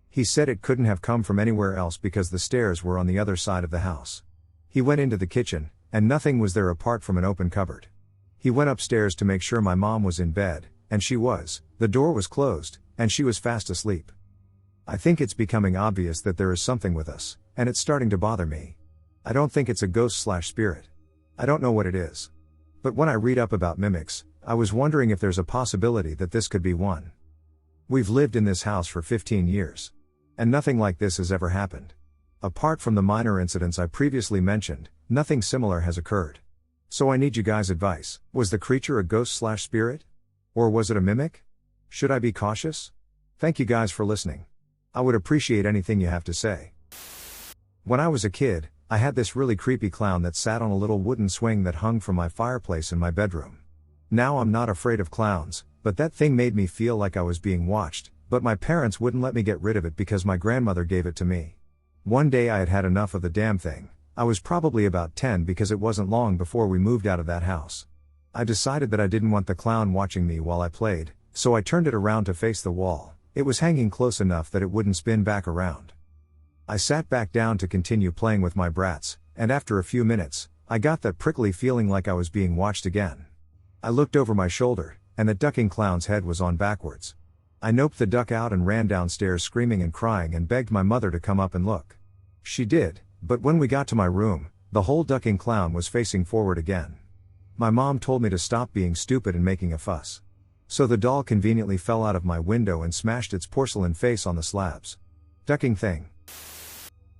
He said it couldn't have come from anywhere else because the stairs were on the other side of the house. He went into the kitchen, and nothing was there apart from an open cupboard. He went upstairs to make sure my mom was in bed, and she was. The door was closed, and she was fast asleep. I think it's becoming obvious that there is something with us, and it's starting to bother me. I don't think it's a ghost/spirit. I don't know what it is. But when I read up about mimics, I was wondering if there's a possibility that this could be one. We've lived in this house for 15 years. And nothing like this has ever happened. Apart from the minor incidents I previously mentioned, nothing similar has occurred. So I need you guys' advice. Was the creature a ghost/spirit? Or was it a mimic? Should I be cautious? Thank you guys for listening. I would appreciate anything you have to say. When I was a kid, I had this really creepy clown that sat on a little wooden swing that hung from my fireplace in my bedroom. Now I'm not afraid of clowns, but that thing made me feel like I was being watched, but my parents wouldn't let me get rid of it because my grandmother gave it to me. One day I had had enough of the damn thing. I was probably about 10 because it wasn't long before we moved out of that house. I decided that I didn't want the clown watching me while I played, so I turned it around to face the wall. It was hanging close enough that it wouldn't spin back around. I sat back down to continue playing with my brats, and after a few minutes, I got that prickly feeling like I was being watched again. I looked over my shoulder, and the ducking clown's head was on backwards. I noped the duck out and ran downstairs screaming and crying and begged my mother to come up and look. She did, but when we got to my room, the whole ducking clown was facing forward again. My mom told me to stop being stupid and making a fuss. So the doll conveniently fell out of my window and smashed its porcelain face on the slabs. Ducking thing.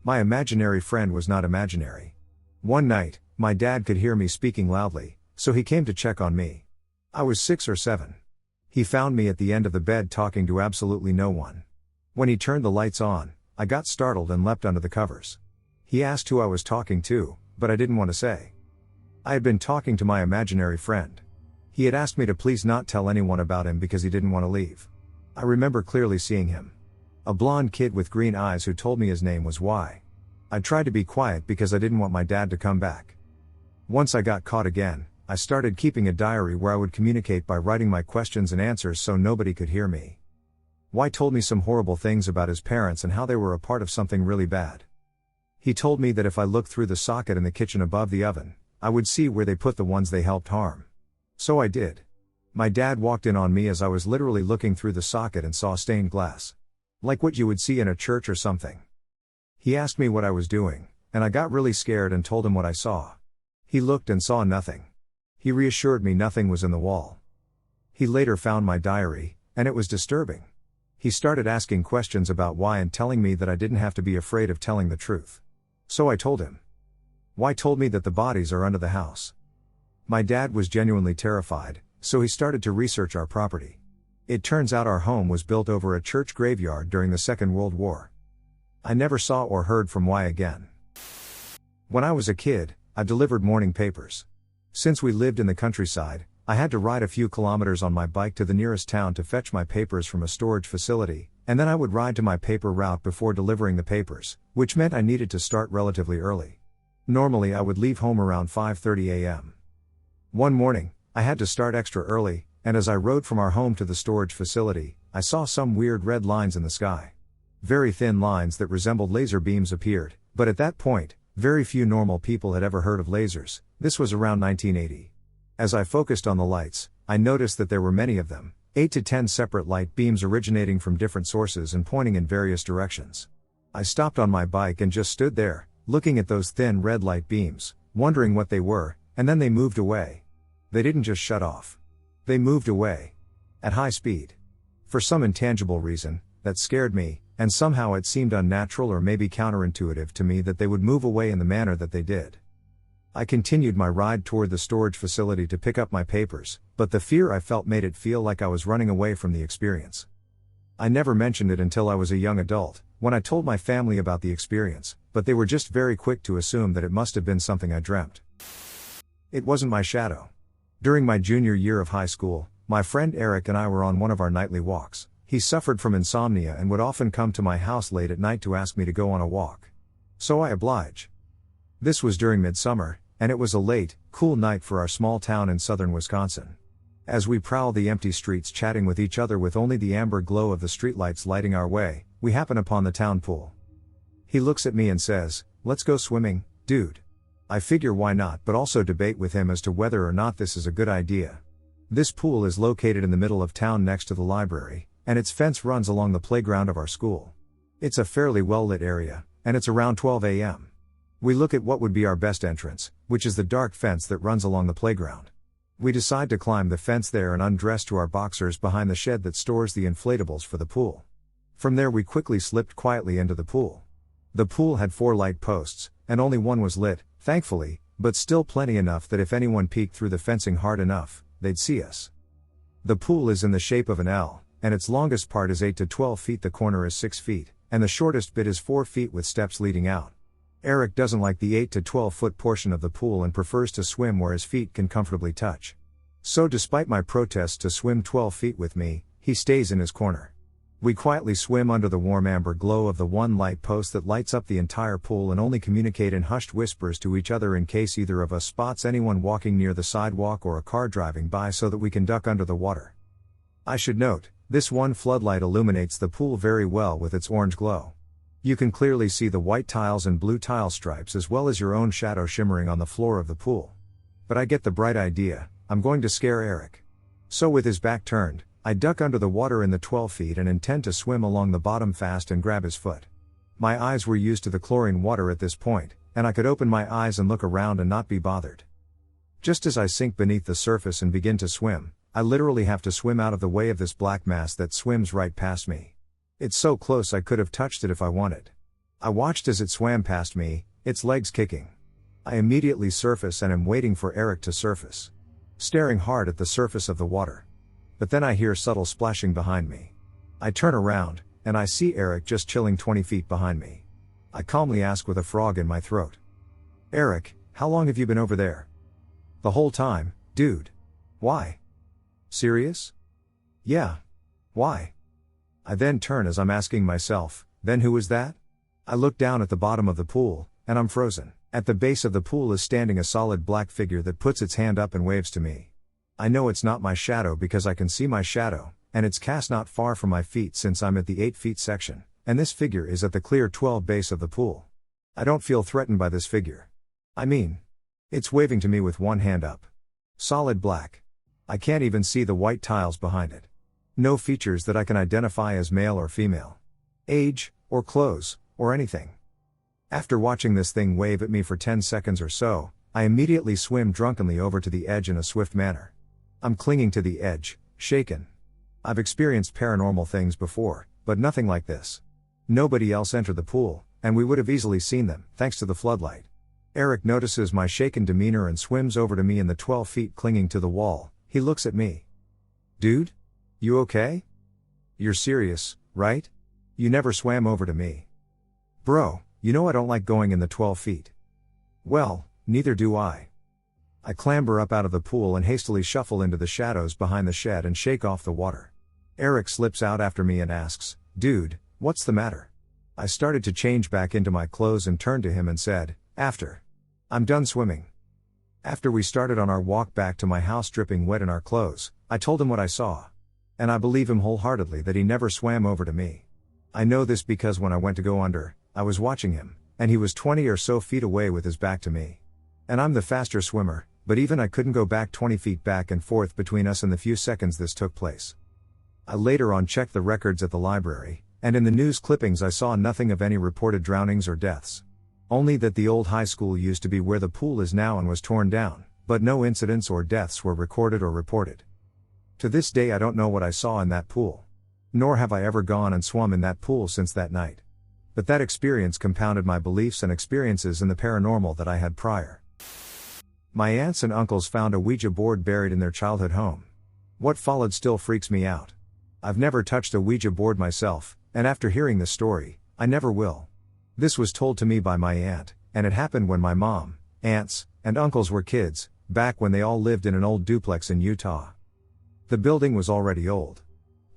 My imaginary friend was not imaginary. One night, my dad could hear me speaking loudly, so he came to check on me. I was 6 or 7. He found me at the end of the bed talking to absolutely no one. When he turned the lights on, I got startled and leapt under the covers. He asked who I was talking to, but I didn't want to say. I had been talking to my imaginary friend. He had asked me to please not tell anyone about him because he didn't want to leave. I remember clearly seeing him. A blonde kid with green eyes who told me his name was Y. I tried to be quiet because I didn't want my dad to come back. Once I got caught again, I started keeping a diary where I would communicate by writing my questions and answers so nobody could hear me. Y told me some horrible things about his parents and how they were a part of something really bad. He told me that if I looked through the socket in the kitchen above the oven, I would see where they put the ones they helped harm. So I did. My dad walked in on me as I was literally looking through the socket and saw stained glass. Like what you would see in a church or something. He asked me what I was doing, and I got really scared and told him what I saw. He looked and saw nothing. He reassured me nothing was in the wall. He later found my diary, and it was disturbing. He started asking questions about why and telling me that I didn't have to be afraid of telling the truth. So I told him. Y told me that the bodies are under the house. My dad was genuinely terrified, so he started to research our property. It turns out our home was built over a church graveyard during the Second World War. I never saw or heard from Y again. When I was a kid, I delivered morning papers. Since we lived in the countryside, I had to ride a few kilometers on my bike to the nearest town to fetch my papers from a storage facility, and then I would ride to my paper route before delivering the papers, which meant I needed to start relatively early. Normally I would leave home around 5:30 a.m. One morning, I had to start extra early, and as I rode from our home to the storage facility, I saw some weird red lines in the sky. Very thin lines that resembled laser beams appeared, but at that point, very few normal people had ever heard of lasers. This was around 1980. As I focused on the lights, I noticed that there were many of them, 8 to 10 separate light beams originating from different sources and pointing in various directions. I stopped on my bike and just stood there, looking at those thin red light beams, wondering what they were, and then they moved away. They didn't just shut off. They moved away. At high speed. For some intangible reason, that scared me, and somehow it seemed unnatural or maybe counterintuitive to me that they would move away in the manner that they did. I continued my ride toward the storage facility to pick up my papers, but the fear I felt made it feel like I was running away from the experience. I never mentioned it until I was a young adult, when I told my family about the experience, but they were just very quick to assume that it must have been something I dreamt. It wasn't my shadow. During my junior year of high school, my friend Eric and I were on one of our nightly walks. He suffered from insomnia and would often come to my house late at night to ask me to go on a walk. So I obliged. This was during midsummer, and it was a late, cool night for our small town in southern Wisconsin. As we prowled the empty streets chatting with each other with only the amber glow of the streetlights lighting our way, we happen upon the town pool. He looks at me and says, "Let's go swimming, dude." I figure why not, but also debate with him as to whether or not this is a good idea. This pool is located in the middle of town next to the library, and its fence runs along the playground of our school. It's a fairly well-lit area, and it's around 12 a.m. We look at what would be our best entrance, which is the dark fence that runs along the playground. We decide to climb the fence there and undress to our boxers behind the shed that stores the inflatables for the pool. From there we quickly slipped quietly into the pool. The pool had 4 light posts, and only one was lit, thankfully, but still plenty enough that if anyone peeked through the fencing hard enough, they'd see us. The pool is in the shape of an L, and its longest part is 8 to 12 feet, the corner is 6 feet, and the shortest bit is 4 feet with steps leading out. Eric doesn't like the 8 to 12 foot portion of the pool and prefers to swim where his feet can comfortably touch. So despite my protests to swim 12 feet with me, he stays in his corner. We quietly swim under the warm amber glow of the one light post that lights up the entire pool and only communicate in hushed whispers to each other in case either of us spots anyone walking near the sidewalk or a car driving by so that we can duck under the water. I should note, this one floodlight illuminates the pool very well with its orange glow. You can clearly see the white tiles and blue tile stripes as well as your own shadow shimmering on the floor of the pool. But I get the bright idea, I'm going to scare Eric. So with his back turned, I duck under the water in the 12 feet and intend to swim along the bottom fast and grab his foot. My eyes were used to the chlorine water at this point, and I could open my eyes and look around and not be bothered. Just as I sink beneath the surface and begin to swim, I literally have to swim out of the way of this black mass that swims right past me. It's so close I could have touched it if I wanted. I watched as it swam past me, its legs kicking. I immediately surface and am waiting for Eric to surface. Staring hard at the surface of the water. But then I hear subtle splashing behind me. I turn around, and I see Eric just chilling 20 feet behind me. I calmly ask with a frog in my throat. Eric, how long have you been over there? The whole time, dude. Why? Serious? Yeah. Why? I then turn as I'm asking myself, then who is that? I look down at the bottom of the pool, and I'm frozen. At the base of the pool is standing a solid black figure that puts its hand up and waves to me. I know it's not my shadow because I can see my shadow, and it's cast not far from my feet since I'm at the 8 feet section, and this figure is at the clear 12 base of the pool. I don't feel threatened by this figure. I mean, it's waving to me with one hand up. Solid black. I can't even see the white tiles behind it. No features that I can identify as male or female. Age, or clothes, or anything. After watching this thing wave at me for 10 seconds or so, I immediately swim drunkenly over to the edge in a swift manner. I'm clinging to the edge, shaken. I've experienced paranormal things before, but nothing like this. Nobody else entered the pool, and we would have easily seen them, thanks to the floodlight. Eric notices my shaken demeanor and swims over to me in the 12 feet clinging to the wall. He looks at me. Dude? You okay? You're serious, right? You never swam over to me. Bro, you know I don't like going in the 12 feet. Well, neither do I. I clamber up out of the pool and hastily shuffle into the shadows behind the shed and shake off the water. Eric slips out after me and asks, dude, what's the matter? I started to change back into my clothes and turned to him and said, after. I'm done swimming. After we started on our walk back to my house dripping wet in our clothes, I told him what I saw. And I believe him wholeheartedly that he never swam over to me. I know this because when I went to go under, I was watching him, and he was 20 or so feet away with his back to me. And I'm the faster swimmer, but even I couldn't go back 20 feet back and forth between us in the few seconds this took place. I later on checked the records at the library, and in the news clippings I saw nothing of any reported drownings or deaths. Only that the old high school used to be where the pool is now and was torn down, but no incidents or deaths were recorded or reported. To this day I don't know what I saw in that pool. Nor have I ever gone and swum in that pool since that night. But that experience compounded my beliefs and experiences in the paranormal that I had prior. My aunts and uncles found a Ouija board buried in their childhood home. What followed still freaks me out. I've never touched a Ouija board myself, and after hearing this story, I never will. This was told to me by my aunt, and it happened when my mom, aunts, and uncles were kids, back when they all lived in an old duplex in Utah. The building was already old.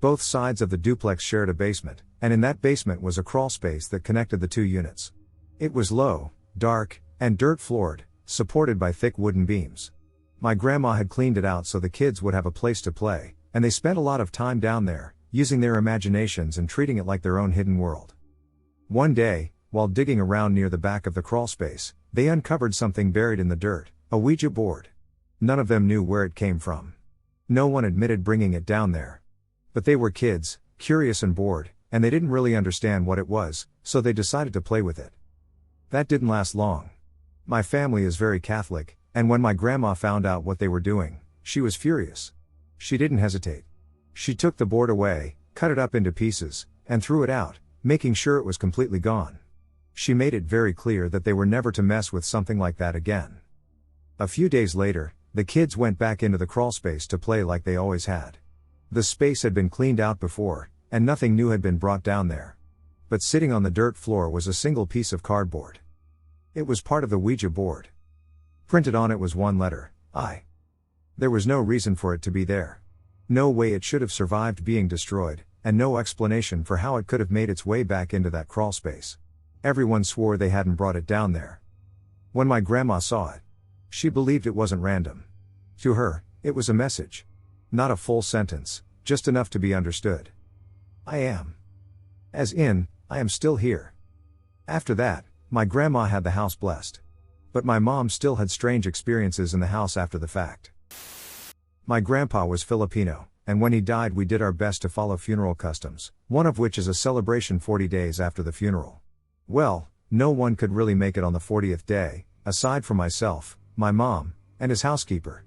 Both sides of the duplex shared a basement, and in that basement was a crawl space that connected the two units. It was low, dark, and dirt-floored, supported by thick wooden beams. My grandma had cleaned it out so the kids would have a place to play, and they spent a lot of time down there, using their imaginations and treating it like their own hidden world. One day, while digging around near the back of the crawl space, They uncovered something buried in the dirt, a Ouija board. None of them knew where it came from. No one admitted bringing it down there. But they were kids, curious and bored, and they didn't really understand what it was, so they decided to play with it. That didn't last long. My family is very Catholic, and when my grandma found out what they were doing, she was furious. She didn't hesitate. She took the board away, cut it up into pieces, and threw it out, making sure it was completely gone. She made it very clear that they were never to mess with something like that again. A few days later, the kids went back into the crawlspace to play like they always had. The space had been cleaned out before, and nothing new had been brought down there. But sitting on the dirt floor was a single piece of cardboard. It was part of the Ouija board. Printed on it was one letter, I. There was no reason for it to be there. No way it should have survived being destroyed, and no explanation for how it could have made its way back into that crawlspace. Everyone swore they hadn't brought it down there. When my grandma saw it, she believed it wasn't random. To her, it was a message. Not a full sentence, just enough to be understood. I am. As in, I am still here. After that, my grandma had the house blessed. But my mom still had strange experiences in the house after the fact. My grandpa was Filipino, and when he died we did our best to follow funeral customs, one of which is a celebration 40 days after the funeral. Well, no one could really make it on the 40th day, aside from myself, my mom, and his housekeeper.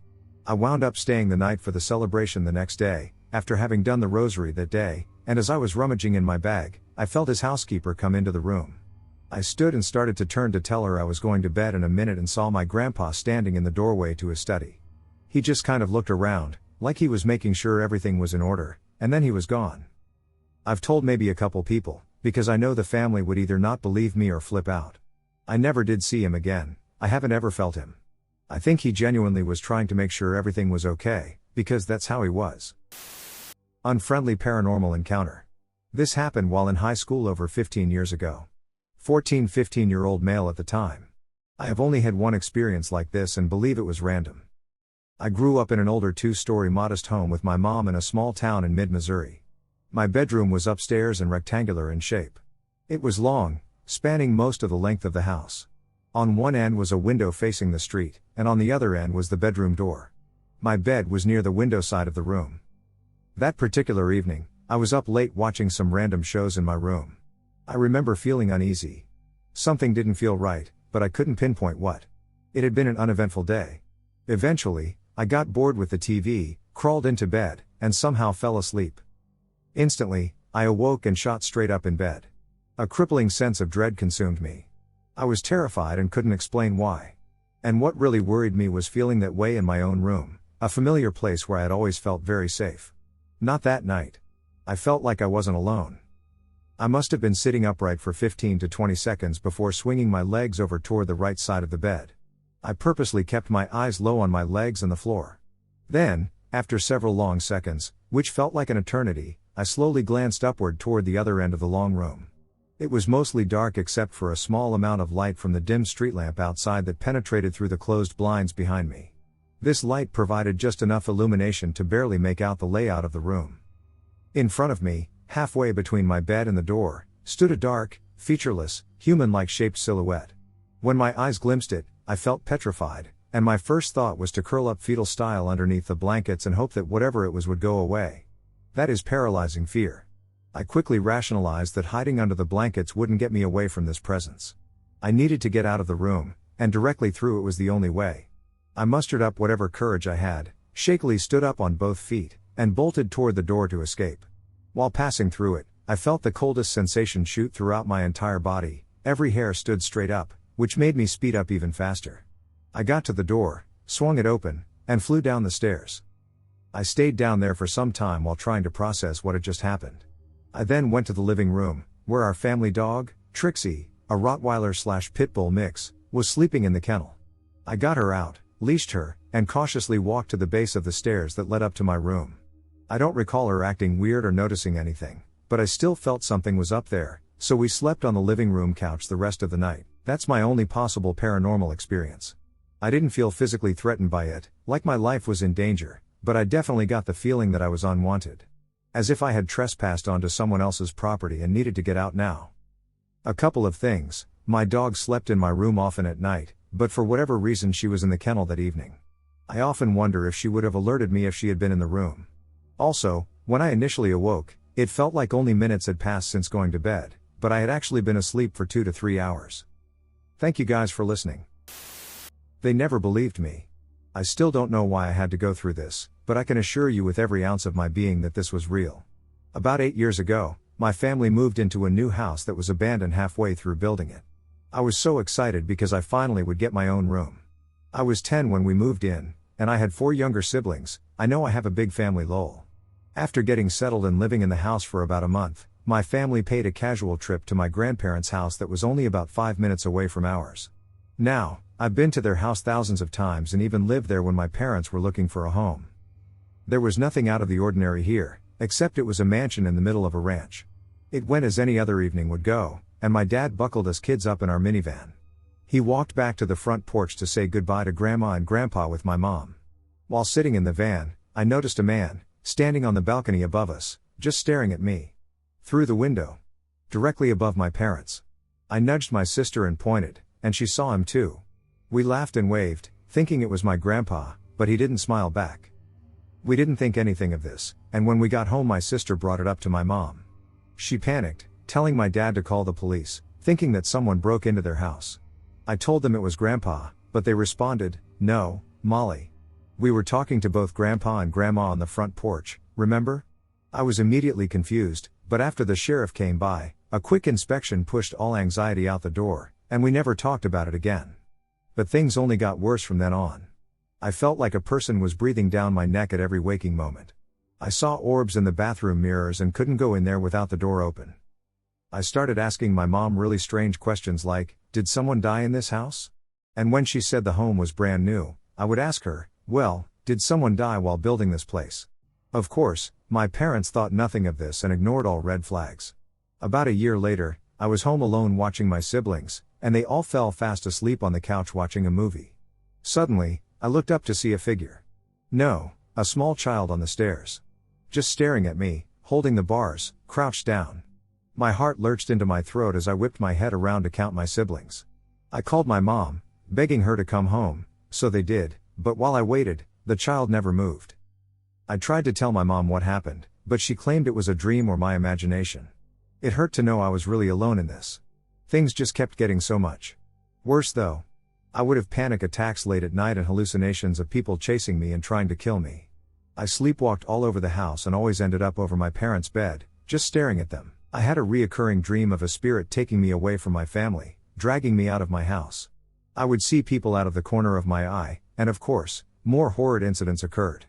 I wound up staying the night for the celebration the next day, after having done the rosary that day, and as I was rummaging in my bag, I felt his housekeeper come into the room. I stood and started to turn to tell her I was going to bed in a minute and saw my grandpa standing in the doorway to his study. He just kind of looked around, like he was making sure everything was in order, and then he was gone. I've told maybe a couple people, because I know the family would either not believe me or flip out. I never did see him again, I haven't ever felt him. I think he genuinely was trying to make sure everything was okay, because that's how he was. Unfriendly paranormal encounter. This happened while in high school over 15 years ago. 15-year-old male at the time. I have only had one experience like this and believe it was random. I grew up in an older 2-story modest home with my mom in a small town in mid-Missouri. My bedroom was upstairs and rectangular in shape. It was long, spanning most of the length of the house. On one end was a window facing the street, and on the other end was the bedroom door. My bed was near the window side of the room. That particular evening, I was up late watching some random shows in my room. I remember feeling uneasy. Something didn't feel right, but I couldn't pinpoint what. It had been an uneventful day. Eventually, I got bored with the TV, crawled into bed, and somehow fell asleep. Instantly, I awoke and shot straight up in bed. A crippling sense of dread consumed me. I was terrified and couldn't explain why. And what really worried me was feeling that way in my own room, a familiar place where I had always felt very safe. Not that night. I felt like I wasn't alone. I must have been sitting upright for 15 to 20 seconds before swinging my legs over toward the right side of the bed. I purposely kept my eyes low on my legs and the floor. Then, after several long seconds, which felt like an eternity, I slowly glanced upward toward the other end of the long room. It was mostly dark except for a small amount of light from the dim street lamp outside that penetrated through the closed blinds behind me. This light provided just enough illumination to barely make out the layout of the room. In front of me, halfway between my bed and the door, stood a dark, featureless, human-like shaped silhouette. When my eyes glimpsed it, I felt petrified, and my first thought was to curl up fetal style underneath the blankets and hope that whatever it was would go away. That is paralyzing fear. I quickly rationalized that hiding under the blankets wouldn't get me away from this presence. I needed to get out of the room, and directly through it was the only way. I mustered up whatever courage I had, shakily stood up on both feet, and bolted toward the door to escape. While passing through it, I felt the coldest sensation shoot throughout my entire body, every hair stood straight up, which made me speed up even faster. I got to the door, swung it open, and flew down the stairs. I stayed down there for some time while trying to process what had just happened. I then went to the living room, where our family dog, Trixie, a Rottweiler/Pit Bull mix, was sleeping in the kennel. I got her out, leashed her, and cautiously walked to the base of the stairs that led up to my room. I don't recall her acting weird or noticing anything, but I still felt something was up there, so we slept on the living room couch the rest of the night. That's my only possible paranormal experience. I didn't feel physically threatened by it, like my life was in danger, but I definitely got the feeling that I was unwanted. As if I had trespassed onto someone else's property and needed to get out now. A couple of things. My dog slept in my room often at night, but for whatever reason she was in the kennel that evening. I often wonder if she would have alerted me if she had been in the room. Also, when I initially awoke, it felt like only minutes had passed since going to bed, but I had actually been asleep for 2 to 3 hours. Thank you guys for listening. They never believed me. I still don't know why I had to go through this, but I can assure you with every ounce of my being that this was real. About 8 years ago, my family moved into a new house that was abandoned halfway through building it. I was so excited because I finally would get my own room. I was 10 when we moved in, and I had 4 younger siblings. I know I have a big family lol. After getting settled and living in the house for about a month, my family paid a casual trip to my grandparents' house that was only about 5 minutes away from ours. Now, I've been to their house thousands of times and even lived there when my parents were looking for a home. There was nothing out of the ordinary here, except it was a mansion in the middle of a ranch. It went as any other evening would go, and my dad buckled us kids up in our minivan. He walked back to the front porch to say goodbye to Grandma and Grandpa with my mom. While sitting in the van, I noticed a man, standing on the balcony above us, just staring at me. Through the window. Directly above my parents. I nudged my sister and pointed, and she saw him too. We laughed and waved, thinking it was my grandpa, but he didn't smile back. We didn't think anything of this, and when we got home my sister brought it up to my mom. She panicked, telling my dad to call the police, thinking that someone broke into their house. I told them it was Grandpa, but they responded, "No, Molly. We were talking to both Grandpa and Grandma on the front porch, remember?" I was immediately confused, but after the sheriff came by, a quick inspection pushed all anxiety out the door, and we never talked about it again. But things only got worse from then on. I felt like a person was breathing down my neck at every waking moment. I saw orbs in the bathroom mirrors and couldn't go in there without the door open. I started asking my mom really strange questions like, "Did someone die in this house?" And when she said the home was brand new, I would ask her, "Well, did someone die while building this place?" Of course, my parents thought nothing of this and ignored all red flags. About a year later, I was home alone watching my siblings, and they all fell fast asleep on the couch watching a movie. Suddenly, I looked up to see a figure. No, a small child on the stairs. Just staring at me, holding the bars, crouched down. My heart lurched into my throat as I whipped my head around to count my siblings. I called my mom, begging her to come home, so they did, but while I waited, the child never moved. I tried to tell my mom what happened, but she claimed it was a dream or my imagination. It hurt to know I was really alone in this. Things just kept getting so much worse though. I would have panic attacks late at night and hallucinations of people chasing me and trying to kill me. I sleepwalked all over the house and always ended up over my parents' bed, just staring at them. I had a reoccurring dream of a spirit taking me away from my family, dragging me out of my house. I would see people out of the corner of my eye, and of course, more horrid incidents occurred.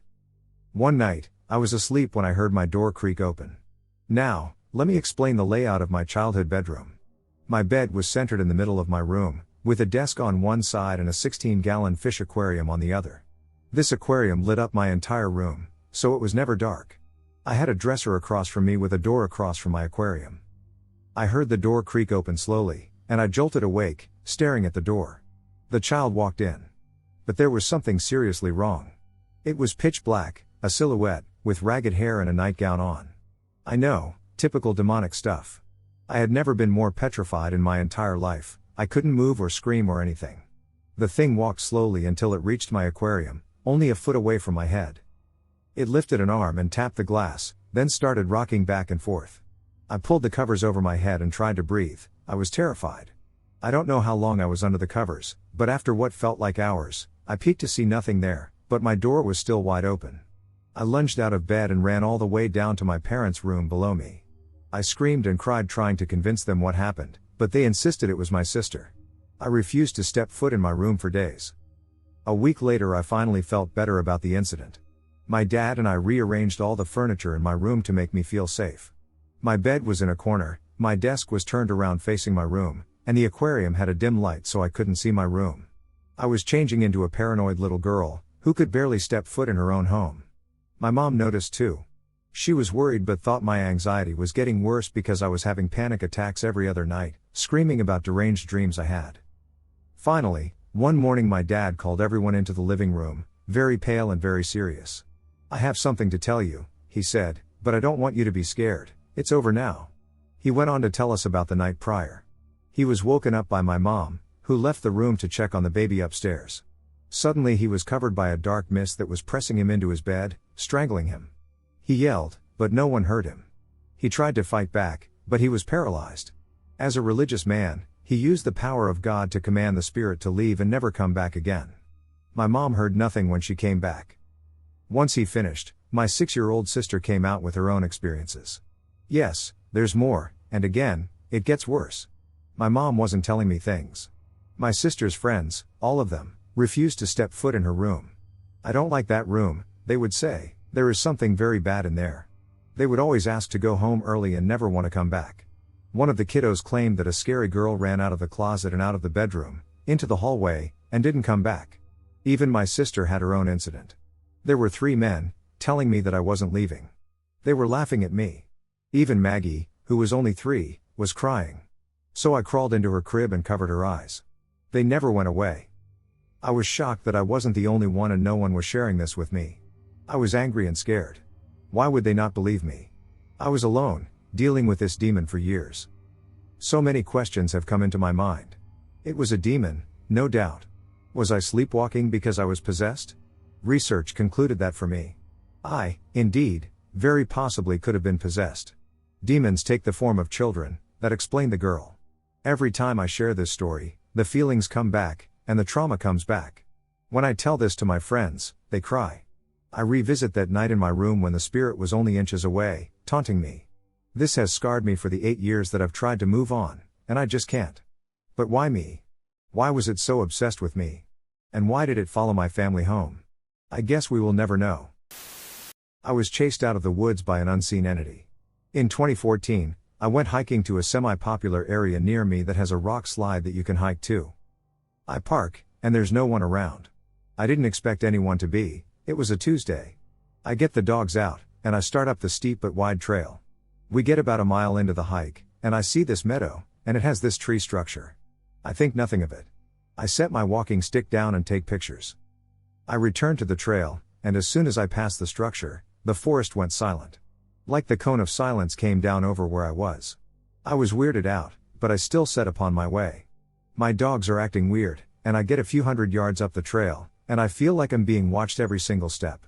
One night, I was asleep when I heard my door creak open. Now, let me explain the layout of my childhood bedroom. My bed was centered in the middle of my room, with a desk on one side and a 16-gallon fish aquarium on the other. This aquarium lit up my entire room, so it was never dark. I had a dresser across from me with a door across from my aquarium. I heard the door creak open slowly, and I jolted awake, staring at the door. The child walked in. But there was something seriously wrong. It was pitch black, a silhouette, with ragged hair and a nightgown on. I know, typical demonic stuff. I had never been more petrified in my entire life. I couldn't move or scream or anything. The thing walked slowly until it reached my aquarium, only a foot away from my head. It lifted an arm and tapped the glass, then started rocking back and forth. I pulled the covers over my head and tried to breathe. I was terrified. I don't know how long I was under the covers, but after what felt like hours, I peeked to see nothing there, but my door was still wide open. I lunged out of bed and ran all the way down to my parents' room below me. I screamed and cried trying to convince them what happened, but they insisted it was my sister. I refused to step foot in my room for days. A week later I finally felt better about the incident. My dad and I rearranged all the furniture in my room to make me feel safe. My bed was in a corner, my desk was turned around facing my room, and the aquarium had a dim light so I couldn't see my room. I was changing into a paranoid little girl, who could barely step foot in her own home. My mom noticed too. She was worried but thought my anxiety was getting worse because I was having panic attacks every other night, screaming about deranged dreams I had. Finally, one morning my dad called everyone into the living room, very pale and very serious. "I have something to tell you," he said, "but I don't want you to be scared, it's over now." He went on to tell us about the night prior. He was woken up by my mom, who left the room to check on the baby upstairs. Suddenly he was covered by a dark mist that was pressing him into his bed, strangling him. He yelled, but no one heard him. He tried to fight back, but he was paralyzed. As a religious man, he used the power of God to command the spirit to leave and never come back again. My mom heard nothing when she came back. Once he finished, my 6-year-old sister came out with her own experiences. Yes, there's more, and again, it gets worse. My mom wasn't telling me things. My sister's friends, all of them, refused to step foot in her room. I don't like that room, they would say, there is something very bad in there. They would always ask to go home early and never want to come back. One of the kiddos claimed that a scary girl ran out of the closet and out of the bedroom, into the hallway, and didn't come back. Even my sister had her own incident. There were 3 men, telling me that I wasn't leaving. They were laughing at me. Even Maggie, who was only 3, was crying. So I crawled into her crib and covered her eyes. They never went away. I was shocked that I wasn't the only one and no one was sharing this with me. I was angry and scared. Why would they not believe me? I was alone, dealing with this demon for years. So many questions have come into my mind. It was a demon, no doubt. Was I sleepwalking because I was possessed? Research concluded that for me. I, indeed, very possibly could have been possessed. Demons take the form of children, that explained the girl. Every time I share this story, the feelings come back, and the trauma comes back. When I tell this to my friends, they cry. I revisit that night in my room when the spirit was only inches away, taunting me. This has scarred me for the 8 years that I've tried to move on, and I just can't. But why me? Why was it so obsessed with me? And why did it follow my family home? I guess we will never know. I was chased out of the woods by an unseen entity. In 2014, I went hiking to a semi-popular area near me that has a rock slide that you can hike to. I park, and there's no one around. I didn't expect anyone to be, it was a Tuesday. I get the dogs out, and I start up the steep but wide trail. We get about a mile into the hike, and I see this meadow, and it has this tree structure. I think nothing of it. I set my walking stick down and take pictures. I return to the trail, and as soon as I pass the structure, the forest went silent. Like the cone of silence came down over where I was. I was weirded out, but I still set upon my way. My dogs are acting weird, and I get a few hundred yards up the trail, and I feel like I'm being watched every single step.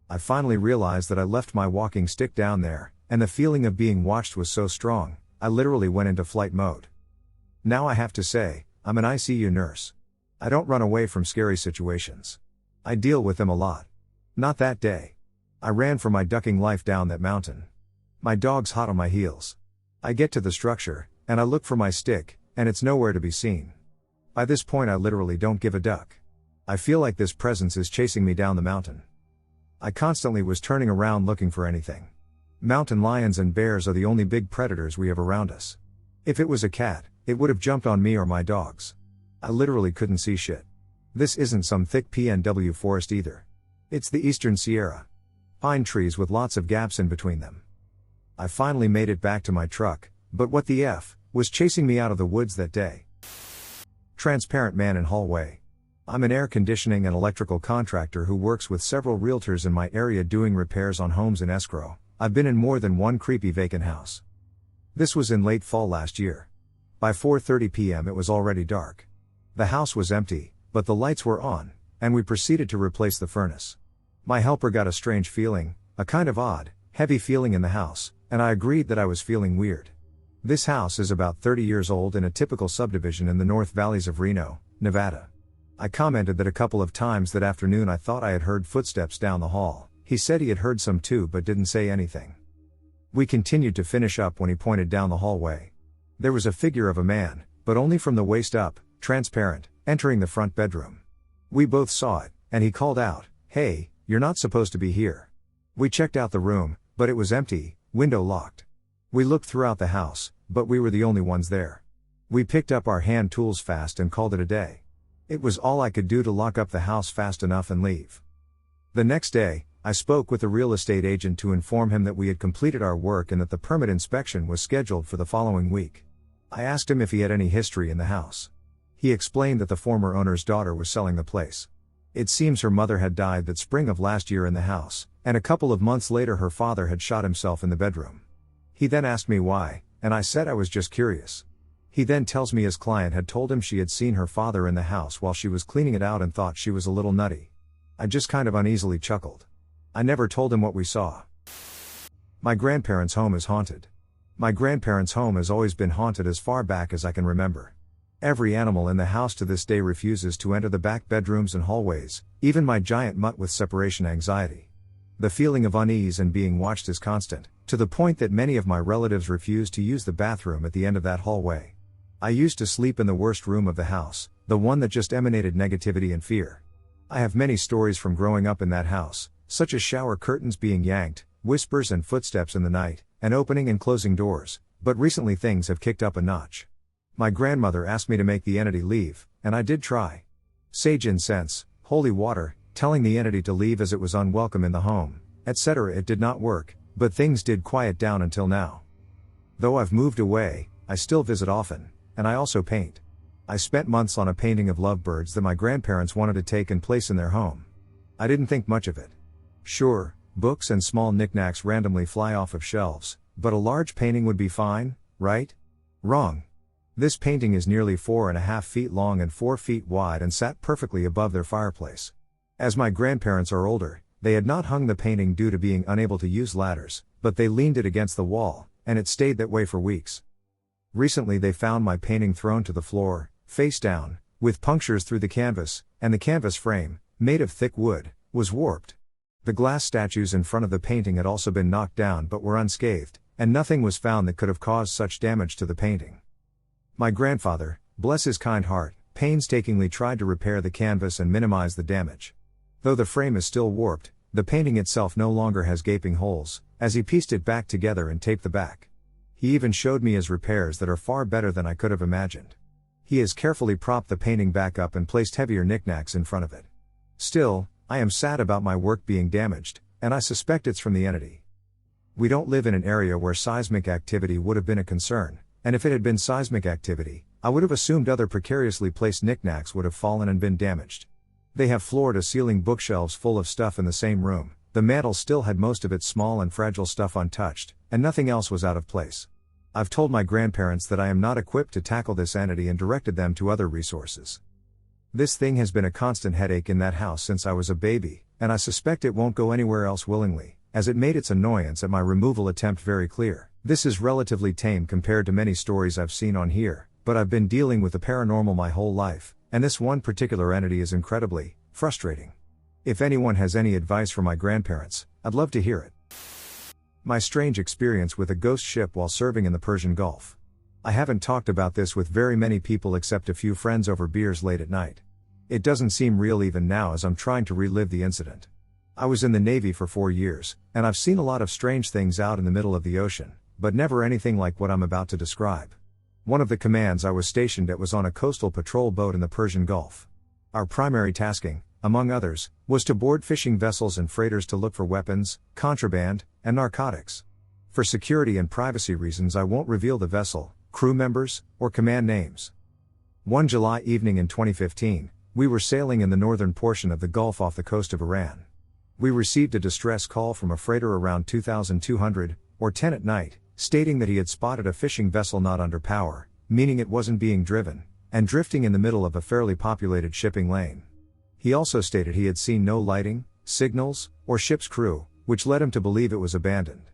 I finally realized that I left my walking stick down there, and the feeling of being watched was so strong, I literally went into flight mode. Now I have to say, I'm an ICU nurse. I don't run away from scary situations. I deal with them a lot. Not that day. I ran for my ducking life down that mountain. My dog's hot on my heels. I get to the structure, and I look for my stick, and it's nowhere to be seen. By this point I literally don't give a duck. I feel like this presence is chasing me down the mountain. I constantly was turning around looking for anything. Mountain lions and bears are the only big predators we have around us. If it was a cat, it would have jumped on me or my dogs. I literally couldn't see shit. This isn't some thick PNW forest either. It's the Eastern Sierra. Pine trees with lots of gaps in between them. I finally made it back to my truck, but what the F was chasing me out of the woods that day? Transparent man in hallway. I'm an air conditioning and electrical contractor who works with several realtors in my area doing repairs on homes in escrow. I've been in more than one creepy vacant house. This was in late fall last year. By 4:30 p.m. it was already dark. The house was empty, but the lights were on, and we proceeded to replace the furnace. My helper got a strange feeling, a kind of odd, heavy feeling in the house, and I agreed that I was feeling weird. This house is about 30 years old in a typical subdivision in the North Valleys of Reno, Nevada. I commented that a couple of times that afternoon I thought I had heard footsteps down the hall. He said he had heard some too but didn't say anything. We continued to finish up when he pointed down the hallway. There was a figure of a man, but only from the waist up, transparent, entering the front bedroom. We both saw it, and he called out, "Hey, you're not supposed to be here." We checked out the room, but it was empty, window locked. We looked throughout the house, but we were the only ones there. We picked up our hand tools fast and called it a day. It was all I could do to lock up the house fast enough and leave. The next day, I spoke with the real estate agent to inform him that we had completed our work and that the permit inspection was scheduled for the following week. I asked him if he had any history in the house. He explained that the former owner's daughter was selling the place. It seems her mother had died that spring of last year in the house, and a couple of months later her father had shot himself in the bedroom. He then asked me why, and I said I was just curious. He then tells me his client had told him she had seen her father in the house while she was cleaning it out and thought she was a little nutty. I just kind of uneasily chuckled. I never told him what we saw. My grandparents' home is haunted. My grandparents' home has always been haunted as far back as I can remember. Every animal in the house to this day refuses to enter the back bedrooms and hallways, even my giant mutt with separation anxiety. The feeling of unease and being watched is constant, to the point that many of my relatives refuse to use the bathroom at the end of that hallway. I used to sleep in the worst room of the house, the one that just emanated negativity and fear. I have many stories from growing up in that house, such as shower curtains being yanked, whispers and footsteps in the night, and opening and closing doors, but recently things have kicked up a notch. My grandmother asked me to make the entity leave, and I did try. Sage incense, holy water, telling the entity to leave as it was unwelcome in the home, etc. It did not work, but things did quiet down until now. Though I've moved away, I still visit often, and I also paint. I spent months on a painting of lovebirds that my grandparents wanted to take and place in their home. I didn't think much of it. Sure, books and small knickknacks randomly fly off of shelves, but a large painting would be fine, right? Wrong. This painting is nearly 4.5 feet long and 4 feet wide and sat perfectly above their fireplace. As my grandparents are older, they had not hung the painting due to being unable to use ladders, but they leaned it against the wall, and it stayed that way for weeks. Recently they found my painting thrown to the floor, face down, with punctures through the canvas, and the canvas frame, made of thick wood, was warped. The glass statues in front of the painting had also been knocked down but were unscathed, and nothing was found that could have caused such damage to the painting. My grandfather, bless his kind heart, painstakingly tried to repair the canvas and minimize the damage. Though the frame is still warped, the painting itself no longer has gaping holes, as he pieced it back together and taped the back. He even showed me his repairs that are far better than I could have imagined. He has carefully propped the painting back up and placed heavier knickknacks in front of it. Still, I am sad about my work being damaged, and I suspect it's from the entity. We don't live in an area where seismic activity would have been a concern, and if it had been seismic activity, I would have assumed other precariously placed knickknacks would have fallen and been damaged. They have floor-to-ceiling bookshelves full of stuff in the same room. The mantel still had most of its small and fragile stuff untouched, and nothing else was out of place. I've told my grandparents that I am not equipped to tackle this entity and directed them to other resources. This thing has been a constant headache in that house since I was a baby, and I suspect it won't go anywhere else willingly, as it made its annoyance at my removal attempt very clear. This is relatively tame compared to many stories I've seen on here, but I've been dealing with the paranormal my whole life, and this one particular entity is incredibly frustrating. If anyone has any advice for my grandparents, I'd love to hear it. My strange experience with a ghost ship while serving in the Persian Gulf. I haven't talked about this with very many people except a few friends over beers late at night. It doesn't seem real even now as I'm trying to relive the incident. I was in the Navy for 4 years, and I've seen a lot of strange things out in the middle of the ocean, but never anything like what I'm about to describe. One of the commands I was stationed at was on a coastal patrol boat in the Persian Gulf. Our primary tasking, among others, was to board fishing vessels and freighters to look for weapons, contraband, and narcotics. For security and privacy reasons I won't reveal the vessel, crew members, or command names. One July evening in 2015, we were sailing in the northern portion of the Gulf off the coast of Iran. We received a distress call from a freighter around 2200, or 10 at night, stating that he had spotted a fishing vessel not under power, meaning it wasn't being driven, and drifting in the middle of a fairly populated shipping lane. He also stated he had seen no lighting, signals, or ship's crew, which led him to believe it was abandoned.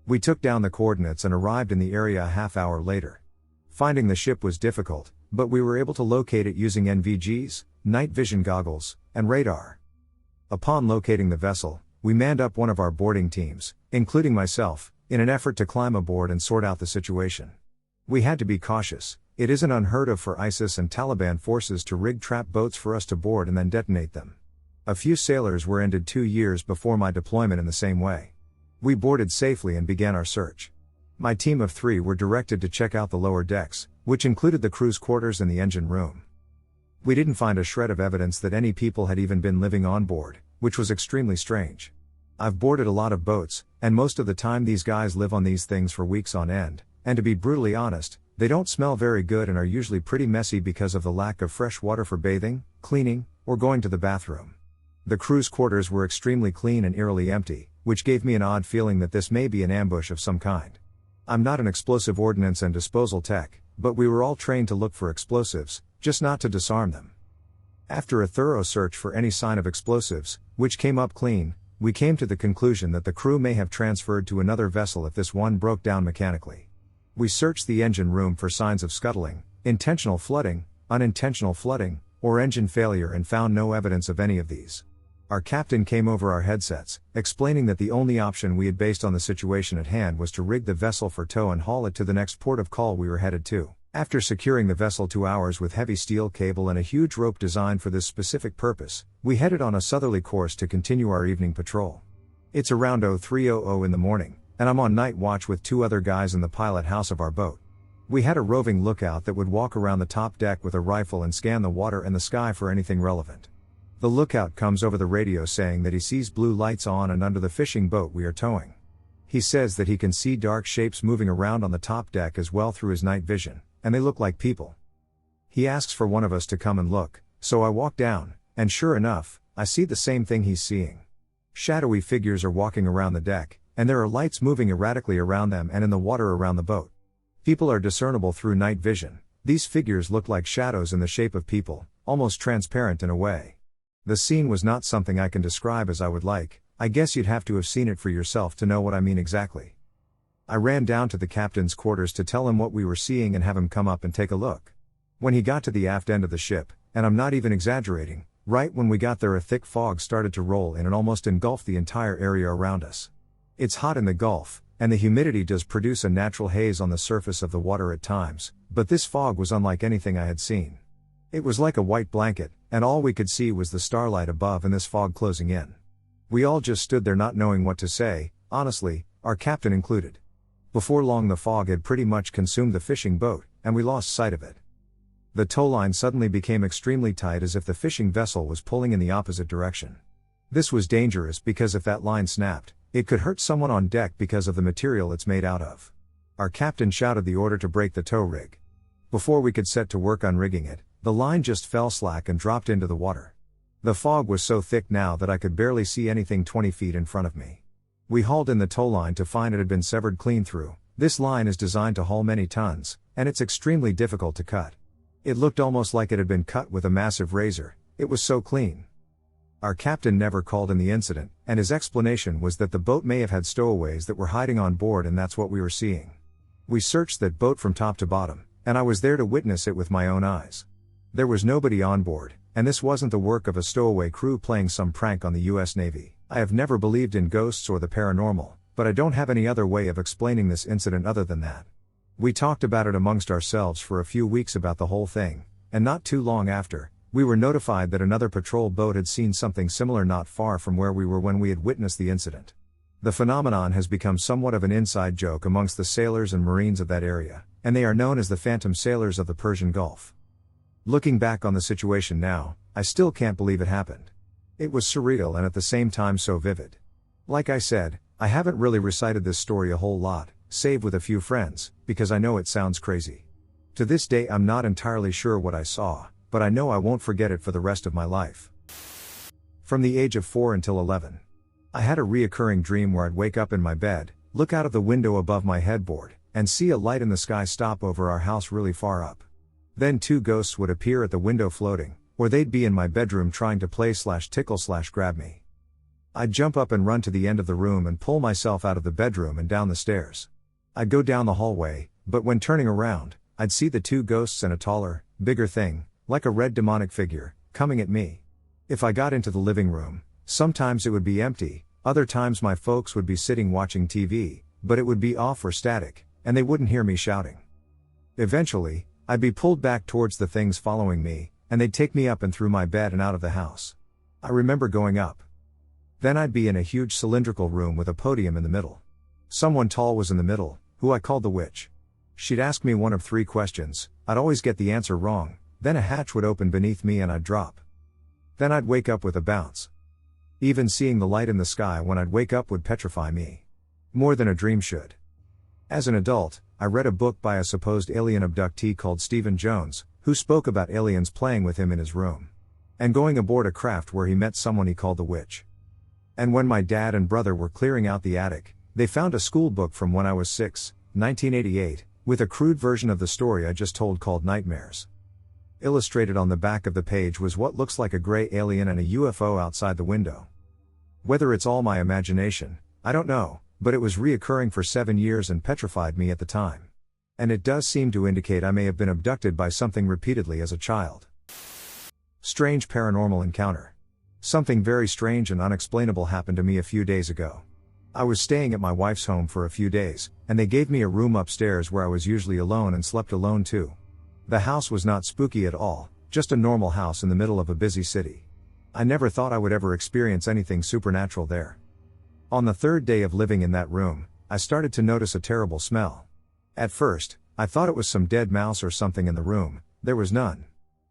We took down the coordinates and arrived in the area a half hour later. Finding the ship was difficult, but we were able to locate it using NVGs, night vision goggles, and radar. Upon locating the vessel, we manned up one of our boarding teams, including myself, in an effort to climb aboard and sort out the situation. We had to be cautious. It isn't unheard of for ISIS and Taliban forces to rig trap boats for us to board and then detonate them. A few sailors were ended 2 years before my deployment in the same way. We boarded safely and began our search. My team of 3 were directed to check out the lower decks, which included the crew's quarters and the engine room. We didn't find a shred of evidence that any people had even been living on board, which was extremely strange. I've boarded a lot of boats, and most of the time these guys live on these things for weeks on end, and to be brutally honest, they don't smell very good and are usually pretty messy because of the lack of fresh water for bathing, cleaning, or going to the bathroom. The crew's quarters were extremely clean and eerily empty, which gave me an odd feeling that this may be an ambush of some kind. I'm not an explosive ordnance and disposal tech, but we were all trained to look for explosives, just not to disarm them. After a thorough search for any sign of explosives, which came up clean, we came to the conclusion that the crew may have transferred to another vessel if this one broke down mechanically. We searched the engine room for signs of scuttling, intentional flooding, unintentional flooding, or engine failure and found no evidence of any of these. Our captain came over our headsets, explaining that the only option we had based on the situation at hand was to rig the vessel for tow and haul it to the next port of call we were headed to. After securing the vessel 2 hours with heavy steel cable and a huge rope designed for this specific purpose, we headed on a southerly course to continue our evening patrol. It's around 03:00 in the morning, and I'm on night watch with 2 other guys in the pilot house of our boat. We had a roving lookout that would walk around the top deck with a rifle and scan the water and the sky for anything relevant. The lookout comes over the radio saying that he sees blue lights on and under the fishing boat we are towing. He says that he can see dark shapes moving around on the top deck as well through his night vision, and they look like people. He asks for one of us to come and look, so I walk down, and sure enough, I see the same thing he's seeing. Shadowy figures are walking around the deck, and there are lights moving erratically around them and in the water around the boat. People are discernible through night vision. These figures look like shadows in the shape of people, almost transparent in a way. The scene was not something I can describe as I would like. I guess you'd have to have seen it for yourself to know what I mean exactly. I ran down to the captain's quarters to tell him what we were seeing and have him come up and take a look. When he got to the aft end of the ship, and I'm not even exaggerating, right when we got there a thick fog started to roll in and almost engulfed the entire area around us. It's hot in the Gulf, and the humidity does produce a natural haze on the surface of the water at times, but this fog was unlike anything I had seen. It was like a white blanket, and all we could see was the starlight above and this fog closing in. We all just stood there not knowing what to say, honestly, our captain included. Before long the fog had pretty much consumed the fishing boat, and we lost sight of it. The tow line suddenly became extremely tight as if the fishing vessel was pulling in the opposite direction. This was dangerous because if that line snapped, it could hurt someone on deck because of the material it's made out of. Our captain shouted the order to break the tow rig. Before we could set to work unrigging it, the line just fell slack and dropped into the water. The fog was so thick now that I could barely see anything 20 feet in front of me. We hauled in the tow line to find it had been severed clean through. This line is designed to haul many tons, and it's extremely difficult to cut. It looked almost like it had been cut with a massive razor, it was so clean. Our captain never called in the incident, and his explanation was that the boat may have had stowaways that were hiding on board and that's what we were seeing. We searched that boat from top to bottom, and I was there to witness it with my own eyes. There was nobody on board, and this wasn't the work of a stowaway crew playing some prank on the US Navy. I have never believed in ghosts or the paranormal, but I don't have any other way of explaining this incident other than that. We talked about it amongst ourselves for a few weeks about the whole thing, and not too long after, we were notified that another patrol boat had seen something similar not far from where we were when we had witnessed the incident. The phenomenon has become somewhat of an inside joke amongst the sailors and Marines of that area, and they are known as the Phantom Sailors of the Persian Gulf. Looking back on the situation now, I still can't believe it happened. It was surreal and at the same time so vivid. Like I said, I haven't really recited this story a whole lot, save with a few friends, because I know it sounds crazy. To this day I'm not entirely sure what I saw, but I know I won't forget it for the rest of my life. From the age of 4 until 11. I had a reoccurring dream where I'd wake up in my bed, look out of the window above my headboard, and see a light in the sky stop over our house really far up. Then 2 ghosts would appear at the window floating, or they'd be in my bedroom trying to play/tickle/grab me. I'd jump up and run to the end of the room and pull myself out of the bedroom and down the stairs. I'd go down the hallway, but when turning around, I'd see the 2 ghosts and a taller, bigger thing, like a red demonic figure, coming at me. If I got into the living room, sometimes it would be empty, other times my folks would be sitting watching TV, but it would be off or static, and they wouldn't hear me shouting. Eventually, I'd be pulled back towards the things following me, and they'd take me up and through my bed and out of the house. I remember going up. Then I'd be in a huge cylindrical room with a podium in the middle. Someone tall was in the middle, who I called the witch. She'd ask me one of 3 questions, I'd always get the answer wrong, then a hatch would open beneath me and I'd drop. Then I'd wake up with a bounce. Even seeing the light in the sky when I'd wake up would petrify me. More than a dream should. As an adult, I read a book by a supposed alien abductee called Stephen Jones, who spoke about aliens playing with him in his room. And going aboard a craft where he met someone he called the witch. And when my dad and brother were clearing out the attic, they found a school book from when I was 6, 1988, with a crude version of the story I just told called Nightmares. Illustrated on the back of the page was what looks like a gray alien and a UFO outside the window. Whether it's all my imagination, I don't know, but it was reoccurring for 7 years and petrified me at the time. And it does seem to indicate I may have been abducted by something repeatedly as a child. Strange paranormal encounter. Something very strange and unexplainable happened to me a few days ago. I was staying at my wife's home for a few days, and they gave me a room upstairs where I was usually alone and slept alone too. The house was not spooky at all, just a normal house in the middle of a busy city. I never thought I would ever experience anything supernatural there. On the third day of living in that room, I started to notice a terrible smell. At first, I thought it was some dead mouse or something in the room. There was none.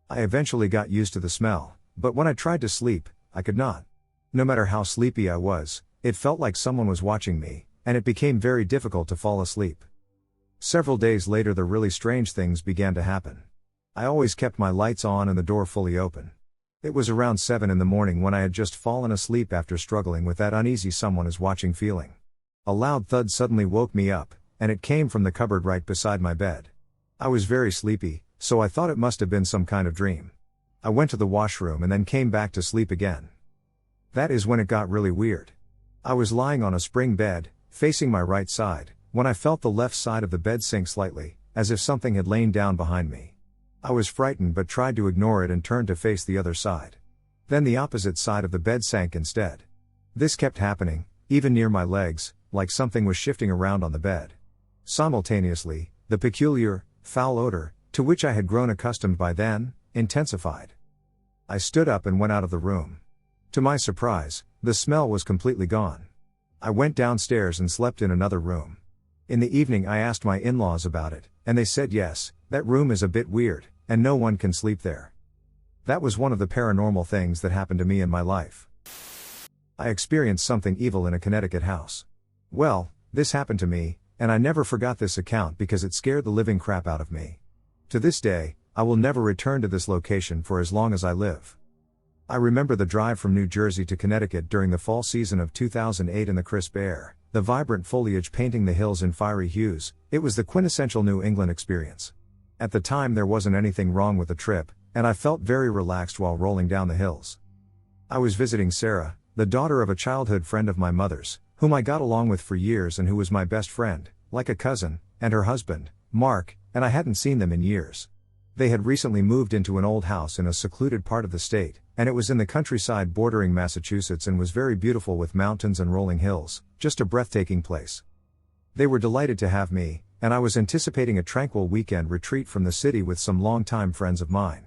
I eventually got used to the smell, but when I tried to sleep, I could not. No matter how sleepy I was, it felt like someone was watching me, and it became very difficult to fall asleep. Several days later, the really strange things began to happen. I always kept my lights on and the door fully open. It was around 7 in the morning when I had just fallen asleep after struggling with that uneasy someone is watching feeling. A loud thud suddenly woke me up, and it came from the cupboard right beside my bed. I was very sleepy, so I thought it must have been some kind of dream. I went to the washroom and then came back to sleep again. That is when it got really weird. I was lying on a spring bed, facing my right side, when I felt the left side of the bed sink slightly, as if something had lain down behind me. I was frightened but tried to ignore it and turned to face the other side. Then the opposite side of the bed sank instead. This kept happening, even near my legs, like something was shifting around on the bed. Simultaneously, the peculiar, foul odor, to which I had grown accustomed by then, intensified. I stood up and went out of the room. To my surprise, the smell was completely gone. I went downstairs and slept in another room. In the evening I asked my in-laws about it, and they said yes, that room is a bit weird, and no one can sleep there. That was one of the paranormal things that happened to me in my life. I experienced something evil in a Connecticut house. Well, this happened to me, and I never forgot this account because it scared the living crap out of me. To this day, I will never return to this location for as long as I live. I remember the drive from New Jersey to Connecticut during the fall season of 2008 in the crisp air, the vibrant foliage painting the hills in fiery hues. It was the quintessential New England experience. At the time there wasn't anything wrong with the trip, and I felt very relaxed while rolling down the hills. I was visiting Sarah, the daughter of a childhood friend of my mother's, whom I got along with for years and who was my best friend, like a cousin, and her husband, Mark, and I hadn't seen them in years. They had recently moved into an old house in a secluded part of the state, and it was in the countryside bordering Massachusetts and was very beautiful with mountains and rolling hills, just a breathtaking place. They were delighted to have me, and I was anticipating a tranquil weekend retreat from the city with some longtime friends of mine.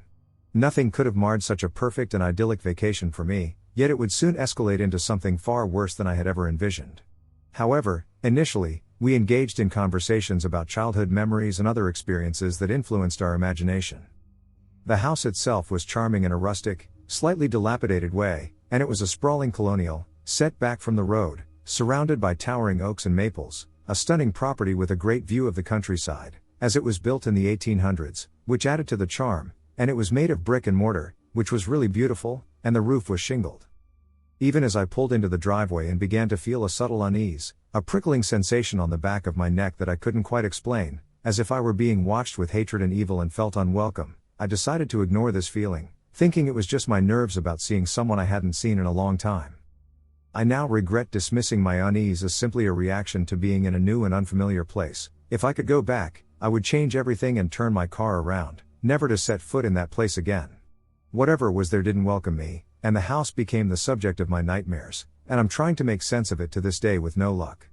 Nothing could have marred such a perfect and idyllic vacation for me, yet it would soon escalate into something far worse than I had ever envisioned. However, initially, we engaged in conversations about childhood memories and other experiences that influenced our imagination. The house itself was charming in a rustic, slightly dilapidated way, and it was a sprawling colonial, set back from the road, surrounded by towering oaks and maples, a stunning property with a great view of the countryside, as it was built in the 1800s, which added to the charm, and it was made of brick and mortar, which was really beautiful, and the roof was shingled. Even as I pulled into the driveway and began to feel a subtle unease, a prickling sensation on the back of my neck that I couldn't quite explain, as if I were being watched with hatred and evil and felt unwelcome, I decided to ignore this feeling, thinking it was just my nerves about seeing someone I hadn't seen in a long time. I now regret dismissing my unease as simply a reaction to being in a new and unfamiliar place. If I could go back, I would change everything and turn my car around, never to set foot in that place again. Whatever was there didn't welcome me, and the house became the subject of my nightmares, and I'm trying to make sense of it to this day with no luck.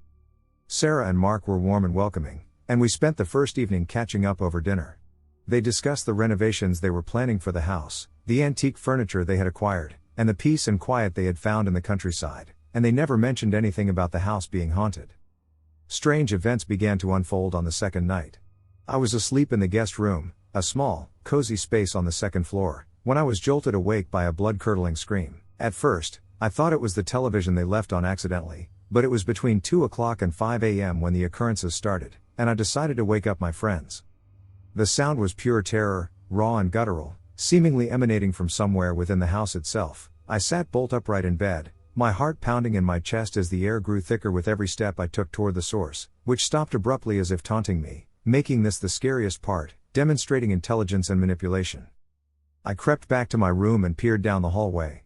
Sarah and Mark were warm and welcoming, and we spent the first evening catching up over dinner. They discussed the renovations they were planning for the house, the antique furniture they had acquired, and the peace and quiet they had found in the countryside, and they never mentioned anything about the house being haunted. Strange events began to unfold on the second night. I was asleep in the guest room, a small, cozy space on the second floor, when I was jolted awake by a blood-curdling scream. At first, I thought it was the television they left on accidentally, but it was between 2 o'clock and 5 a.m. when the occurrences started, and I decided to wake up my friends. The sound was pure terror, raw and guttural, seemingly emanating from somewhere within the house itself. I sat bolt upright in bed, my heart pounding in my chest as the air grew thicker with every step I took toward the source, which stopped abruptly as if taunting me, making this the scariest part, demonstrating intelligence and manipulation. I crept back to my room and peered down the hallway.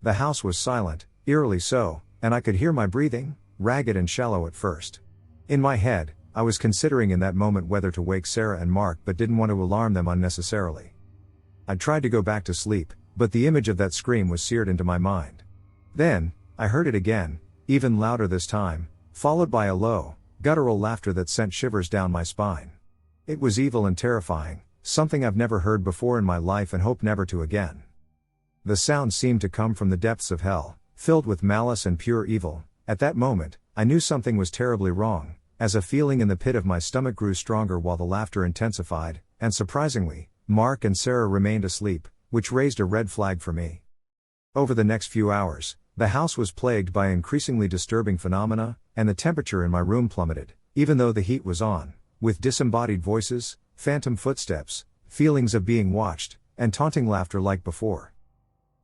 The house was silent, eerily so, and I could hear my breathing, ragged and shallow at first. In my head, I was considering in that moment whether to wake Sarah and Mark but didn't want to alarm them unnecessarily. I tried to go back to sleep, but the image of that scream was seared into my mind. Then, I heard it again, even louder this time, followed by a low, guttural laughter that sent shivers down my spine. It was evil and terrifying, something I've never heard before in my life and hope never to again. The sound seemed to come from the depths of hell, filled with malice and pure evil. At that moment, I knew something was terribly wrong, as a feeling in the pit of my stomach grew stronger while the laughter intensified, and surprisingly, Mark and Sarah remained asleep, which raised a red flag for me. Over the next few hours, the house was plagued by increasingly disturbing phenomena, and the temperature in my room plummeted, even though the heat was on, with disembodied voices, phantom footsteps, feelings of being watched, and taunting laughter like before.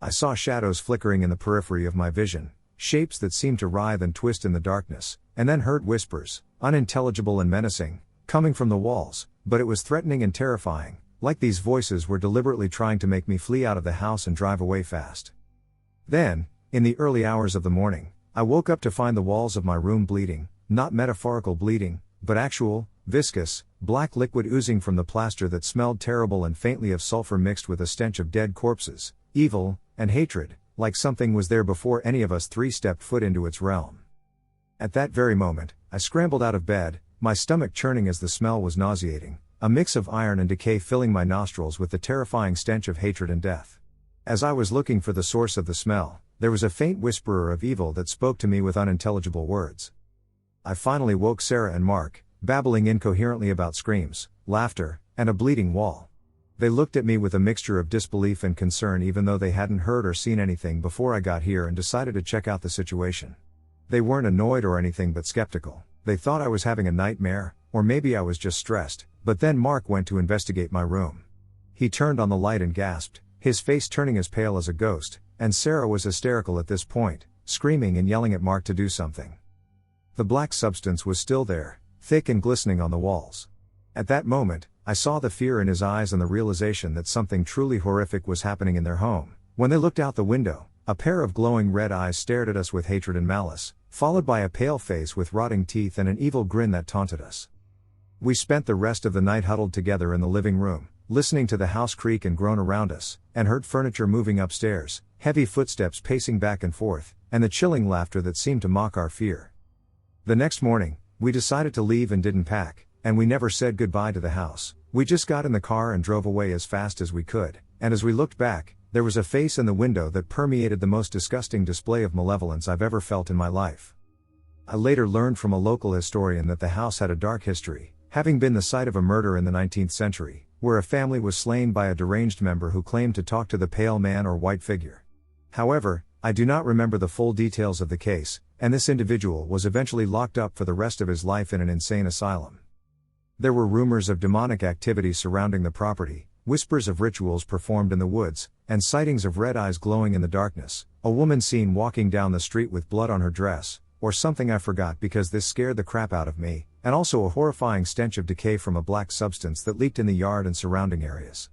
I saw shadows flickering in the periphery of my vision, shapes that seemed to writhe and twist in the darkness, and then heard whispers, unintelligible and menacing, coming from the walls, but it was threatening and terrifying, like these voices were deliberately trying to make me flee out of the house and drive away fast. Then, in the early hours of the morning, I woke up to find the walls of my room bleeding, not metaphorical bleeding, but actual, viscous, black liquid oozing from the plaster that smelled terrible and faintly of sulfur mixed with a stench of dead corpses, evil, and hatred, like something was there before any of us three stepped foot into its realm. At that very moment, I scrambled out of bed, my stomach churning as the smell was nauseating, a mix of iron and decay filling my nostrils with the terrifying stench of hatred and death. As I was looking for the source of the smell, there was a faint whisperer of evil that spoke to me with unintelligible words. I finally woke Sarah and Mark, babbling incoherently about screams, laughter, and a bleeding wall. They looked at me with a mixture of disbelief and concern even though they hadn't heard or seen anything before I got here and decided to check out the situation. They weren't annoyed or anything but skeptical. They thought I was having a nightmare, or maybe I was just stressed, but then Mark went to investigate my room. He turned on the light and gasped, his face turning as pale as a ghost, and Sarah was hysterical at this point, screaming and yelling at Mark to do something. The black substance was still there, thick and glistening on the walls. At that moment, I saw the fear in his eyes and the realization that something truly horrific was happening in their home. When they looked out the window, a pair of glowing red eyes stared at us with hatred and malice, followed by a pale face with rotting teeth and an evil grin that taunted us. We spent the rest of the night huddled together in the living room, listening to the house creak and groan around us, and heard furniture moving upstairs, heavy footsteps pacing back and forth, and the chilling laughter that seemed to mock our fear. The next morning, we decided to leave and didn't pack, and we never said goodbye to the house. We just got in the car and drove away as fast as we could, and as we looked back, there was a face in the window that permeated the most disgusting display of malevolence I've ever felt in my life. I later learned from a local historian that the house had a dark history, having been the site of a murder in the 19th century, where a family was slain by a deranged member who claimed to talk to the pale man or white figure. However, I do not remember the full details of the case, and this individual was eventually locked up for the rest of his life in an insane asylum. There were rumors of demonic activity surrounding the property, whispers of rituals performed in the woods, and sightings of red eyes glowing in the darkness, a woman seen walking down the street with blood on her dress, or something I forgot because this scared the crap out of me, and also a horrifying stench of decay from a black substance that leaked in the yard and surrounding areas.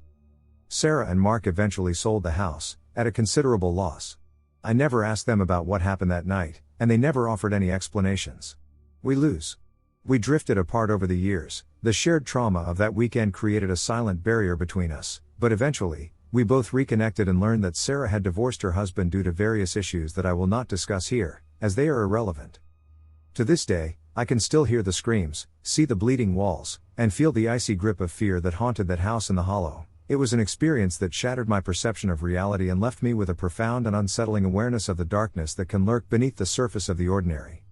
Sarah and Mark eventually sold the house, at a considerable loss. I never asked them about what happened that night, and they never offered any explanations. We drifted apart over the years. The shared trauma of that weekend created a silent barrier between us, but eventually, we both reconnected and learned that Sarah had divorced her husband due to various issues that I will not discuss here, as they are irrelevant. To this day, I can still hear the screams, see the bleeding walls, and feel the icy grip of fear that haunted that house in the hollow. It was an experience that shattered my perception of reality and left me with a profound and unsettling awareness of the darkness that can lurk beneath the surface of the ordinary.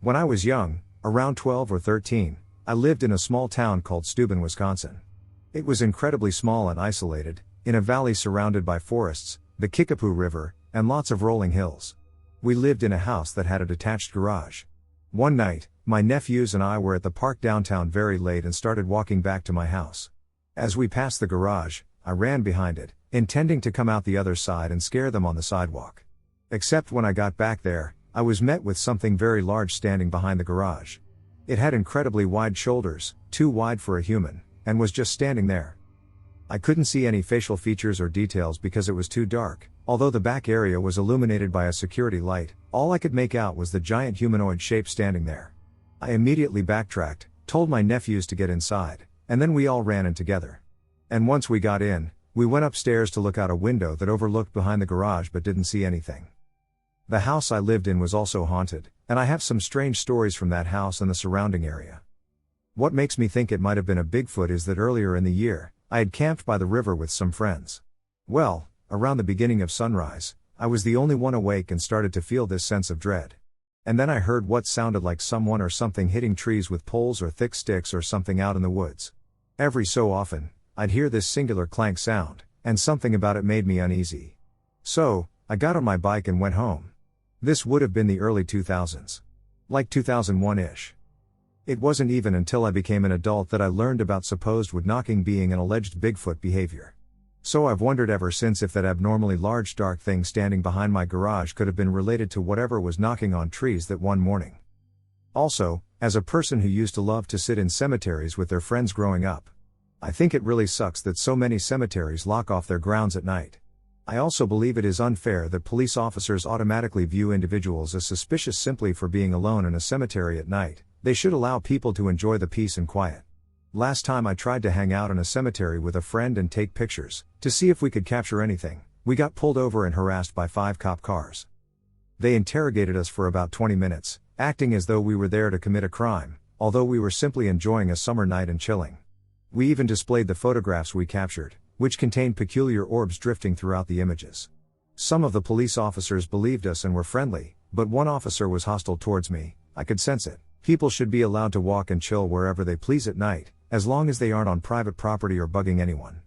When I was young, around 12 or 13, I lived in a small town called Steuben, Wisconsin. It was incredibly small and isolated, in a valley surrounded by forests, the Kickapoo River, and lots of rolling hills. We lived in a house that had a detached garage. One night, my nephews and I were at the park downtown very late and started walking back to my house. As we passed the garage, I ran behind it, intending to come out the other side and scare them on the sidewalk. Except when I got back there, I was met with something very large standing behind the garage. It had incredibly wide shoulders, too wide for a human, and was just standing there. I couldn't see any facial features or details because it was too dark. Although the back area was illuminated by a security light, all I could make out was the giant humanoid shape standing there. I immediately backtracked, told my nephews to get inside, and then we all ran in together. And once we got in, we went upstairs to look out a window that overlooked behind the garage but didn't see anything. The house I lived in was also haunted, and I have some strange stories from that house and the surrounding area. What makes me think it might have been a Bigfoot is that earlier in the year, I had camped by the river with some friends. Well, around the beginning of sunrise, I was the only one awake and started to feel this sense of dread. And then I heard what sounded like someone or something hitting trees with poles or thick sticks or something out in the woods. Every so often, I'd hear this singular clank sound, and something about it made me uneasy. So, I got on my bike and went home. This would have been the early 2000s. Like 2001-ish. It wasn't even until I became an adult that I learned about supposed wood-knocking being an alleged Bigfoot behavior. So I've wondered ever since if that abnormally large dark thing standing behind my garage could have been related to whatever was knocking on trees that one morning. Also, as a person who used to love to sit in cemeteries with their friends growing up, I think it really sucks that so many cemeteries lock off their grounds at night. I also believe it is unfair that police officers automatically view individuals as suspicious simply for being alone in a cemetery at night. They should allow people to enjoy the peace and quiet. Last time I tried to hang out in a cemetery with a friend and take pictures, to see if we could capture anything, we got pulled over and harassed by 5 cop cars. They interrogated us for about 20 minutes, acting as though we were there to commit a crime, although we were simply enjoying a summer night and chilling. We even displayed the photographs we captured, which contained peculiar orbs drifting throughout the images. Some of the police officers believed us and were friendly, but one officer was hostile towards me. I could sense it. People should be allowed to walk and chill wherever they please at night, as long as they aren't on private property or bugging anyone.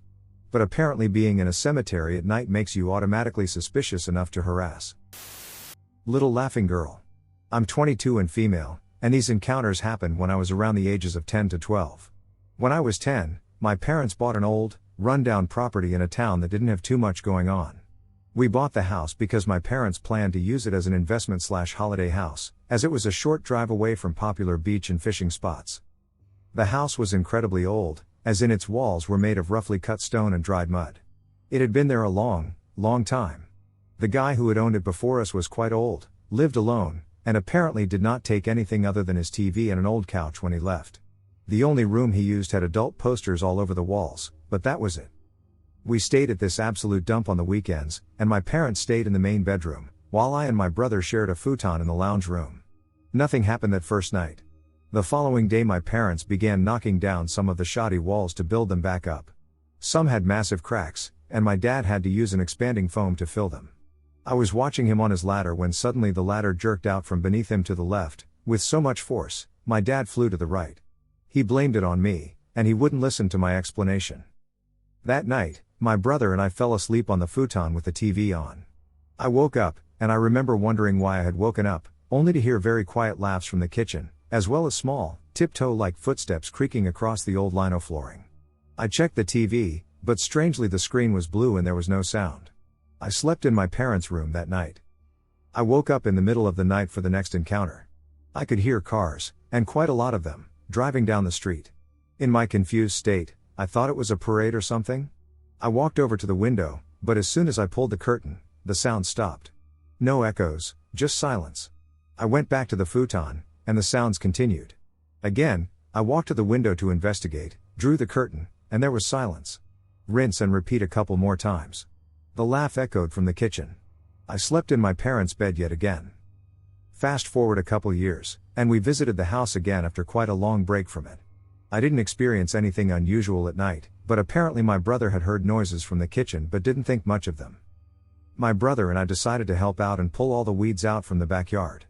But apparently being in a cemetery at night makes you automatically suspicious enough to harass. Little Laughing Girl. I'm 22 and female, and these encounters happened when I was around the ages of 10 to 12. When I was 10, my parents bought an old, run-down property in a town that didn't have too much going on. We bought the house because my parents planned to use it as an investment/holiday house, as it was a short drive away from popular beach and fishing spots. The house was incredibly old, as in its walls were made of roughly cut stone and dried mud. It had been there a long, long time. The guy who had owned it before us was quite old, lived alone, and apparently did not take anything other than his TV and an old couch when he left. The only room he used had adult posters all over the walls, but that was it. We stayed at this absolute dump on the weekends, and my parents stayed in the main bedroom, while I and my brother shared a futon in the lounge room. Nothing happened that first night. The following day my parents began knocking down some of the shoddy walls to build them back up. Some had massive cracks, and my dad had to use an expanding foam to fill them. I was watching him on his ladder when suddenly the ladder jerked out from beneath him to the left, with so much force, my dad flew to the right. He blamed it on me, and he wouldn't listen to my explanation. That night, my brother and I fell asleep on the futon with the TV on. I woke up, and I remember wondering why I had woken up, only to hear very quiet laughs from the kitchen, as well as small, tiptoe-like footsteps creaking across the old lino flooring. I checked the TV, but strangely the screen was blue and there was no sound. I slept in my parents' room that night. I woke up in the middle of the night for the next encounter. I could hear cars, and quite a lot of them, driving down the street. In my confused state, I thought it was a parade or something. I walked over to the window, but as soon as I pulled the curtain, the sound stopped. No echoes, just silence. I went back to the futon, and the sounds continued. Again, I walked to the window to investigate, drew the curtain, and there was silence. Rinse and repeat a couple more times. The laugh echoed from the kitchen. I slept in my parents' bed yet again. Fast forward a couple years, and we visited the house again after quite a long break from it. I didn't experience anything unusual at night, but apparently my brother had heard noises from the kitchen but didn't think much of them. My brother and I decided to help out and pull all the weeds out from the backyard.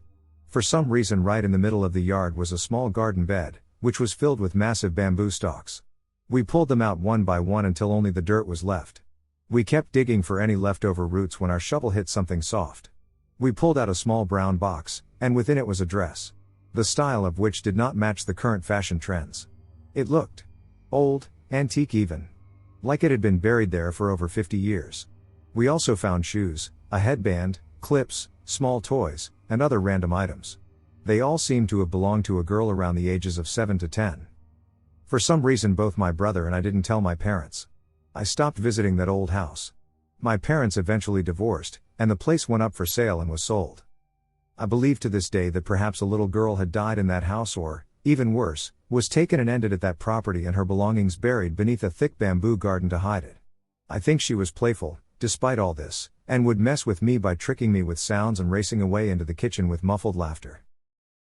For some reason right in the middle of the yard was a small garden bed, which was filled with massive bamboo stalks. We pulled them out one by one until only the dirt was left. We kept digging for any leftover roots when our shovel hit something soft. We pulled out a small brown box, and within it was a dress. The style of which did not match the current fashion trends. It looked old, antique even. Like it had been buried there for over 50 years. We also found shoes, a headband, clips, small toys, and other random items. They all seemed to have belonged to a girl around the ages of 7 to 10. For some reason both my brother and I didn't tell my parents. I stopped visiting that old house. My parents eventually divorced, and the place went up for sale and was sold. I believe to this day that perhaps a little girl had died in that house or, even worse, was taken and ended at that property and her belongings buried beneath a thick bamboo garden to hide it. I think she was playful, despite all this, and would mess with me by tricking me with sounds and racing away into the kitchen with muffled laughter.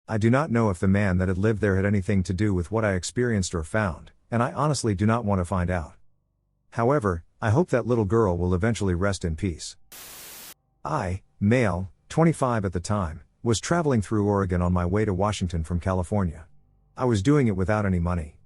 I do not know if the man that had lived there had anything to do with what I experienced or found, and I honestly do not want to find out. However, I hope that little girl will eventually rest in peace. I, male, 25 at the time, was traveling through Oregon on my way to Washington from California. I was doing it without any money.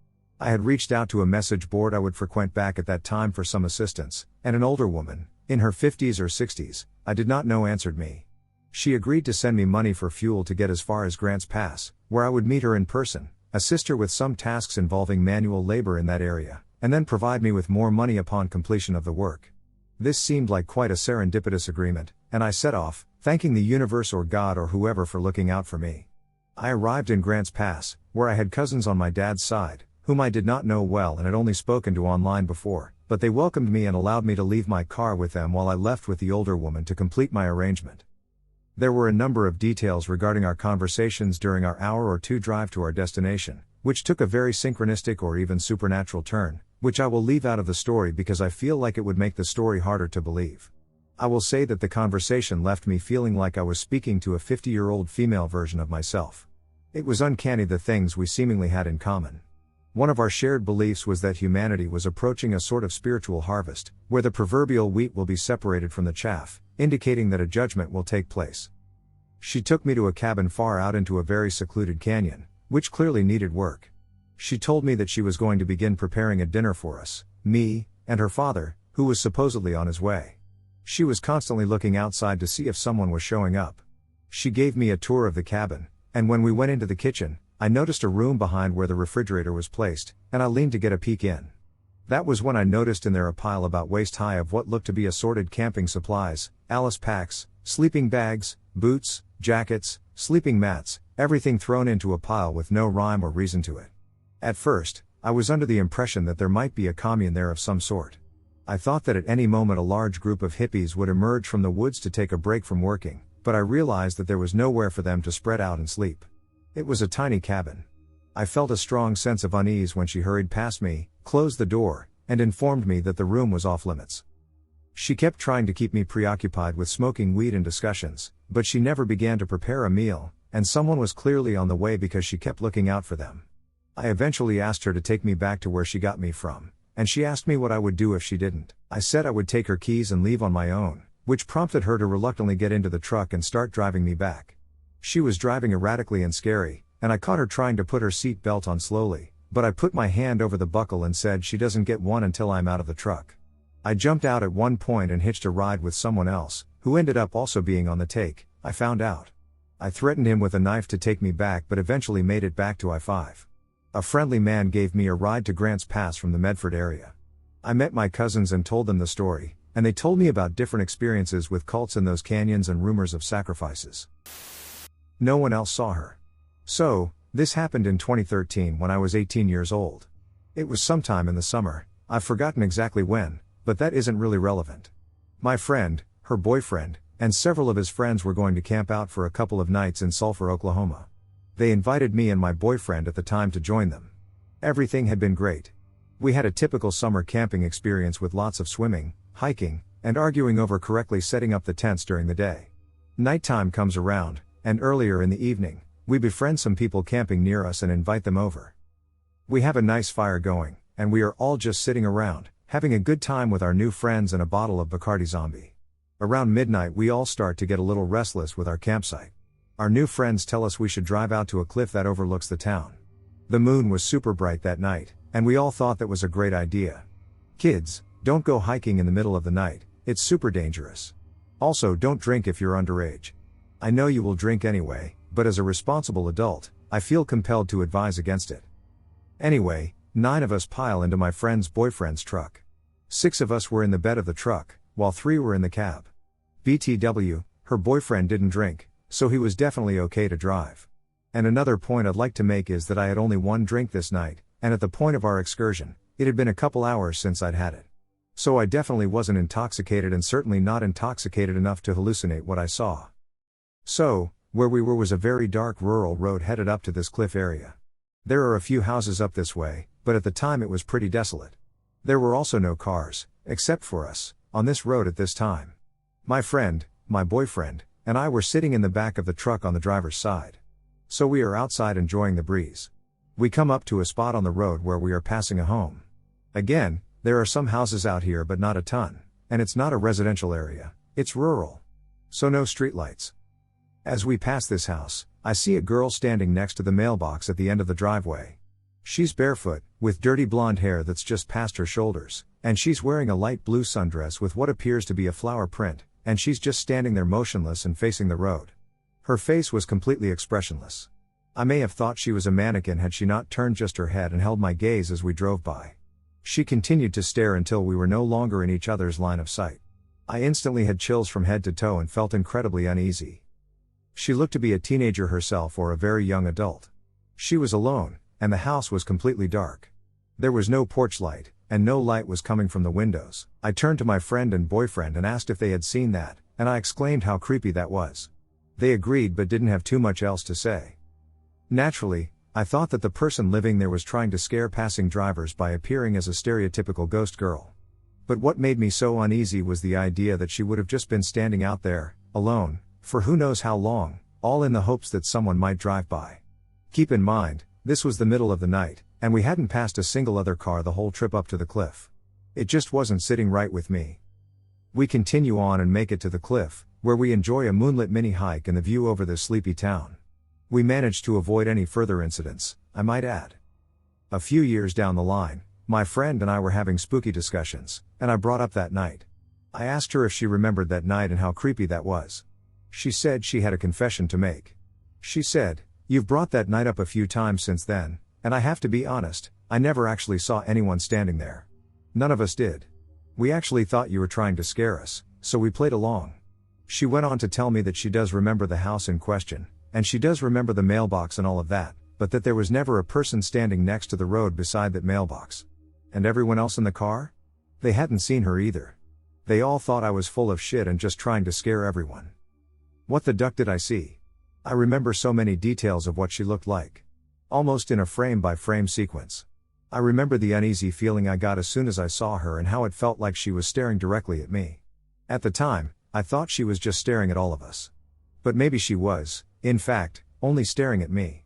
I had reached out to a message board I would frequent back at that time for some assistance, and an older woman, in her 50s or 60s, I did not know, answered me. She agreed to send me money for fuel to get as far as Grants Pass, where I would meet her in person, assist her with some tasks involving manual labor in that area, and then provide me with more money upon completion of the work. This seemed like quite a serendipitous agreement, and I set off, thanking the universe or God or whoever for looking out for me. I arrived in Grants Pass, where I had cousins on my dad's side, whom I did not know well and had only spoken to online before, but they welcomed me and allowed me to leave my car with them while I left with the older woman to complete my arrangement. There were a number of details regarding our conversations during our hour or two drive to our destination, which took a very synchronistic or even supernatural turn, which I will leave out of the story because I feel like it would make the story harder to believe. I will say that the conversation left me feeling like I was speaking to a 50-year-old female version of myself. It was uncanny the things we seemingly had in common. One of our shared beliefs was that humanity was approaching a sort of spiritual harvest, where the proverbial wheat will be separated from the chaff, indicating that a judgment will take place. She took me to a cabin far out into a very secluded canyon, which clearly needed work. She told me that she was going to begin preparing a dinner for us, me, and her father, who was supposedly on his way. She was constantly looking outside to see if someone was showing up. She gave me a tour of the cabin, and when we went into the kitchen, I noticed a room behind where the refrigerator was placed, and I leaned to get a peek in. That was when I noticed in there a pile about waist high of what looked to be assorted camping supplies, Alice packs, sleeping bags, boots, jackets, sleeping mats, everything thrown into a pile with no rhyme or reason to it. At first, I was under the impression that there might be a commune there of some sort. I thought that at any moment a large group of hippies would emerge from the woods to take a break from working, but I realized that there was nowhere for them to spread out and sleep. It was a tiny cabin. I felt a strong sense of unease when she hurried past me, closed the door, and informed me that the room was off limits. She kept trying to keep me preoccupied with smoking weed and discussions, but she never began to prepare a meal, and someone was clearly on the way because she kept looking out for them. I eventually asked her to take me back to where she got me from, and she asked me what I would do if she didn't. I said I would take her keys and leave on my own, which prompted her to reluctantly get into the truck and start driving me back. She was driving erratically and scary, and I caught her trying to put her seat belt on slowly, but I put my hand over the buckle and said she doesn't get one until I'm out of the truck. I jumped out at one point and hitched a ride with someone else, who ended up also being on the take, I found out. I threatened him with a knife to take me back but eventually made it back to I-5. A friendly man gave me a ride to Grants Pass from the Medford area. I met my cousins and told them the story, and they told me about different experiences with cults in those canyons and rumors of sacrifices. No one else saw her. So, this happened in 2013 when I was 18 years old. It was sometime in the summer, I've forgotten exactly when, but that isn't really relevant. My friend, her boyfriend, and several of his friends were going to camp out for a couple of nights in Sulphur, Oklahoma. They invited me and my boyfriend at the time to join them. Everything had been great. We had a typical summer camping experience with lots of swimming, hiking, and arguing over correctly setting up the tents during the day. Nighttime comes around, and earlier in the evening, we befriend some people camping near us and invite them over. We have a nice fire going, and we are all just sitting around, having a good time with our new friends and a bottle of Bacardi Zombie. Around midnight we all start to get a little restless with our campsite. Our new friends tell us we should drive out to a cliff that overlooks the town. The moon was super bright that night, and we all thought that was a great idea. Kids, don't go hiking in the middle of the night, it's super dangerous. Also, don't drink if you're underage. I know you will drink anyway, but as a responsible adult, I feel compelled to advise against it. Anyway, 9 of us pile into my friend's boyfriend's truck. 6 of us were in the bed of the truck, while 3 were in the cab. BTW, her boyfriend didn't drink, so he was definitely okay to drive. And another point I'd like to make is that I had only one drink this night, and at the point of our excursion, it had been a couple hours since I'd had it. So I definitely wasn't intoxicated and certainly not intoxicated enough to hallucinate what I saw. So, where we were was a very dark rural road headed up to this cliff area. There are a few houses up this way, but at the time it was pretty desolate. There were also no cars, except for us, on this road at this time. My friend, my boyfriend, and I were sitting in the back of the truck on the driver's side. So we are outside enjoying the breeze. We come up to a spot on the road where we are passing a home. Again, there are some houses out here but not a ton, and it's not a residential area, it's rural. So no streetlights. As we pass this house, I see a girl standing next to the mailbox at the end of the driveway. She's barefoot, with dirty blonde hair that's just past her shoulders, and she's wearing a light blue sundress with what appears to be a flower print, and she's just standing there motionless and facing the road. Her face was completely expressionless. I may have thought she was a mannequin had she not turned just her head and held my gaze as we drove by. She continued to stare until we were no longer in each other's line of sight. I instantly had chills from head to toe and felt incredibly uneasy. She looked to be a teenager herself or a very young adult. She was alone, and the house was completely dark. There was no porch light, and no light was coming from the windows. I turned to my friend and boyfriend and asked if they had seen that, and I exclaimed how creepy that was. They agreed but didn't have too much else to say. Naturally, I thought that the person living there was trying to scare passing drivers by appearing as a stereotypical ghost girl. But what made me so uneasy was the idea that she would have just been standing out there, alone, for who knows how long, all in the hopes that someone might drive by. Keep in mind, this was the middle of the night, and we hadn't passed a single other car the whole trip up to the cliff. It just wasn't sitting right with me. We continue on and make it to the cliff, where we enjoy a moonlit mini hike and the view over this sleepy town. We managed to avoid any further incidents, I might add. A few years down the line, my friend and I were having spooky discussions, and I brought up that night. I asked her if she remembered that night and how creepy that was. She said she had a confession to make. She said, "You've brought that night up a few times since then, and I have to be honest, I never actually saw anyone standing there. None of us did. We actually thought you were trying to scare us, so we played along." She went on to tell me that she does remember the house in question, and she does remember the mailbox and all of that, but that there was never a person standing next to the road beside that mailbox. And everyone else in the car? They hadn't seen her either. They all thought I was full of shit and just trying to scare everyone. What the duck did I see? I remember so many details of what she looked like. Almost in a frame-by-frame sequence. I remember the uneasy feeling I got as soon as I saw her and how it felt like she was staring directly at me. At the time, I thought she was just staring at all of us. But maybe she was, in fact, only staring at me.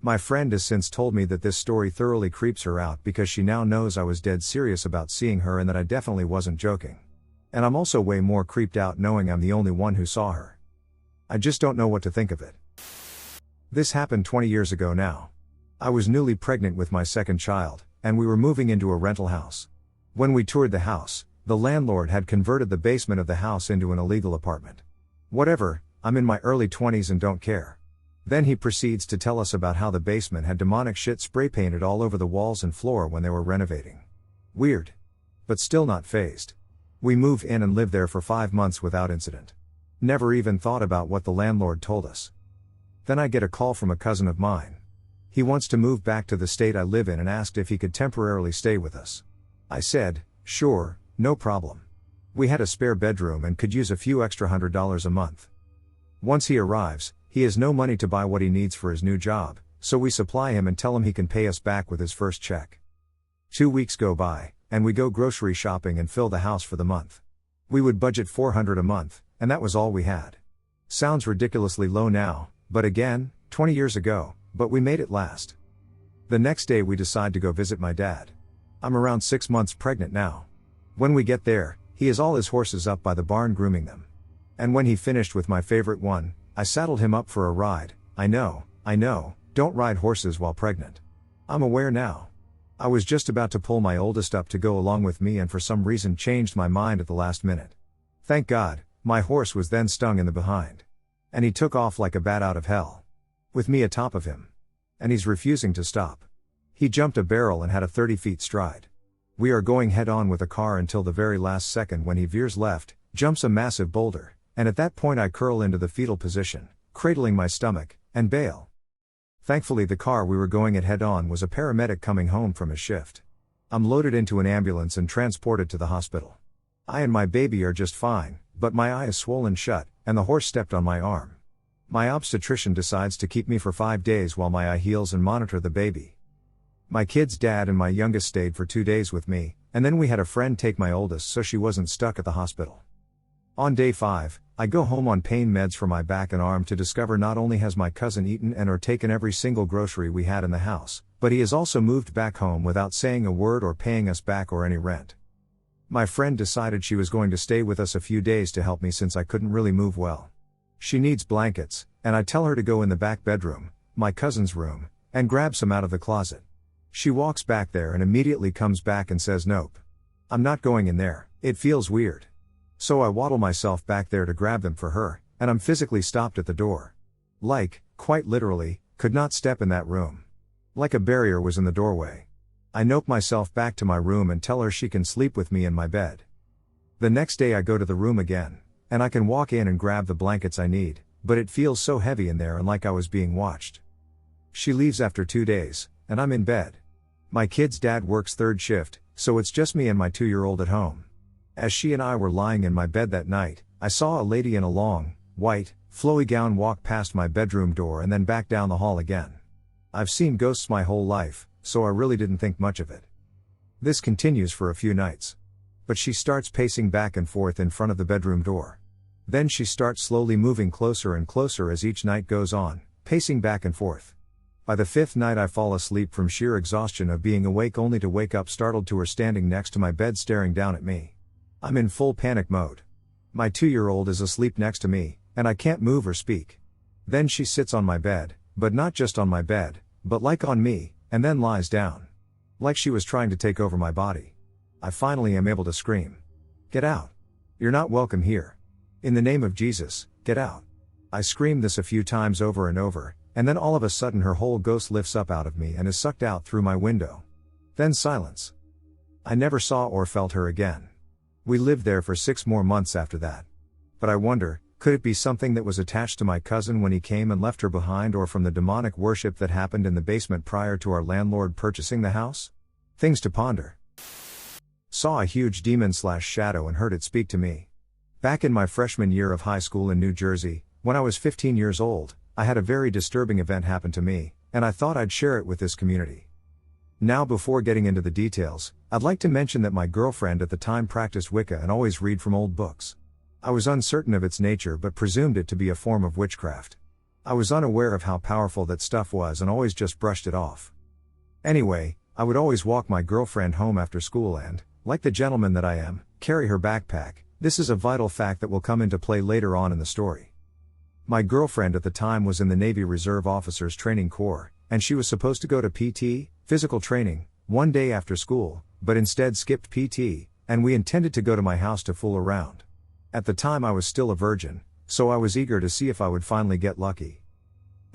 My friend has since told me that this story thoroughly creeps her out because she now knows I was dead serious about seeing her and that I definitely wasn't joking. And I'm also way more creeped out knowing I'm the only one who saw her. I just don't know what to think of it. This happened 20 years ago now. I was newly pregnant with my second child, and we were moving into a rental house. When we toured the house, the landlord had converted the basement of the house into an illegal apartment. Whatever, I'm in my early 20s and don't care. Then he proceeds to tell us about how the basement had demonic shit spray painted all over the walls and floor when they were renovating. Weird. But still not fazed. We move in and live there for 5 months without incident. Never even thought about what the landlord told us. Then I get a call from a cousin of mine. He wants to move back to the state I live in and asked if he could temporarily stay with us. I said, sure, no problem. We had a spare bedroom and could use a few extra $100 a month. Once he arrives, he has no money to buy what he needs for his new job, so we supply him and tell him he can pay us back with his first check. 2 weeks go by, and we go grocery shopping and fill the house for the month. We would budget $400 a month, and that was all we had. Sounds ridiculously low now, but again, 20 years ago, but we made it last. The next day we decide to go visit my dad. I'm around 6 months pregnant now. When we get there, he has all his horses up by the barn grooming them. And when he finished with my favorite one, I saddled him up for a ride. I know, don't ride horses while pregnant. I'm aware now. I was just about to pull my oldest up to go along with me and for some reason changed my mind at the last minute. Thank God, my horse was then stung in the behind. And he took off like a bat out of hell. With me atop of him. And he's refusing to stop. He jumped a barrel and had a 30-foot stride. We are going head on with the car until the very last second when he veers left, jumps a massive boulder, and at that point I curl into the fetal position, cradling my stomach, and bail. Thankfully, the car we were going at head-on was a paramedic coming home from his shift. I'm loaded into an ambulance and transported to the hospital. I and my baby are just fine, but my eye is swollen shut, and the horse stepped on my arm. My obstetrician decides to keep me for 5 days while my eye heals and monitor the baby. My kid's dad and my youngest stayed for 2 days with me, and then we had a friend take my oldest so she wasn't stuck at the hospital. On day 5, I go home on pain meds for my back and arm to discover not only has my cousin eaten and or taken every single grocery we had in the house, but he has also moved back home without saying a word or paying us back or any rent. My friend decided she was going to stay with us a few days to help me since I couldn't really move well. She needs blankets, and I tell her to go in the back bedroom, my cousin's room, and grab some out of the closet. She walks back there and immediately comes back and says nope. I'm not going in there, it feels weird. So I waddle myself back there to grab them for her, and I'm physically stopped at the door. Quite literally, could not step in that room. Like a barrier was in the doorway. I nope myself back to my room and tell her she can sleep with me in my bed. The next day I go to the room again, and I can walk in and grab the blankets I need, but it feels so heavy in there and like I was being watched. She leaves after 2 days, and I'm in bed. My kid's dad works third shift, so it's just me and my 2-year-old at home. As she and I were lying in my bed that night, I saw a lady in a long, white, flowy gown walk past my bedroom door and then back down the hall again. I've seen ghosts my whole life, so I really didn't think much of it. This continues for a few nights. But she starts pacing back and forth in front of the bedroom door. Then she starts slowly moving closer and closer as each night goes on, pacing back and forth. By the 5th night I fall asleep from sheer exhaustion of being awake only to wake up startled to her standing next to my bed staring down at me. I'm in full panic mode. My 2-year-old is asleep next to me, and I can't move or speak. Then she sits on my bed, but not just on my bed, but like on me, and then lies down. Like she was trying to take over my body. I finally am able to scream. Get out. You're not welcome here. In the name of Jesus, get out. I screamed this a few times over and over, and then all of a sudden her whole ghost lifts up out of me and is sucked out through my window. Then silence. I never saw or felt her again. We lived there for 6 more months after that. But I wonder, could it be something that was attached to my cousin when he came and left her behind, or from the demonic worship that happened in the basement prior to our landlord purchasing the house? Things to ponder. Saw a huge demon/shadow and heard it speak to me. Back in my freshman year of high school in New Jersey, when I was 15 years old, I had a very disturbing event happen to me, and I thought I'd share it with this community. Now, before getting into the details, I'd like to mention that my girlfriend at the time practiced Wicca and always read from old books. I was uncertain of its nature but presumed it to be a form of witchcraft. I was unaware of how powerful that stuff was and always just brushed it off. Anyway, I would always walk my girlfriend home after school and, like the gentleman that I am, carry her backpack. This is a vital fact that will come into play later on in the story. My girlfriend at the time was in the Navy Reserve Officers Training Corps, and she was supposed to go to PT, physical training, one day after school, but instead skipped PT, and we intended to go to my house to fool around. At the time I was still a virgin, so I was eager to see if I would finally get lucky.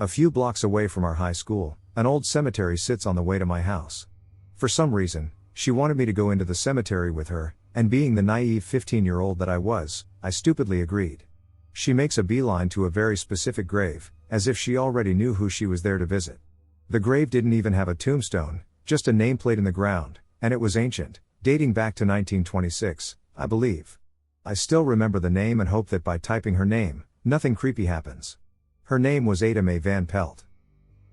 A few blocks away from our high school, an old cemetery sits on the way to my house. For some reason, she wanted me to go into the cemetery with her, and being the naive 15-year-old that I was, I stupidly agreed. She makes a beeline to a very specific grave, as if she already knew who she was there to visit. The grave didn't even have a tombstone, just a nameplate in the ground, and it was ancient, dating back to 1926, I believe. I still remember the name and hope that by typing her name, nothing creepy happens. Her name was Ada Mae Van Pelt.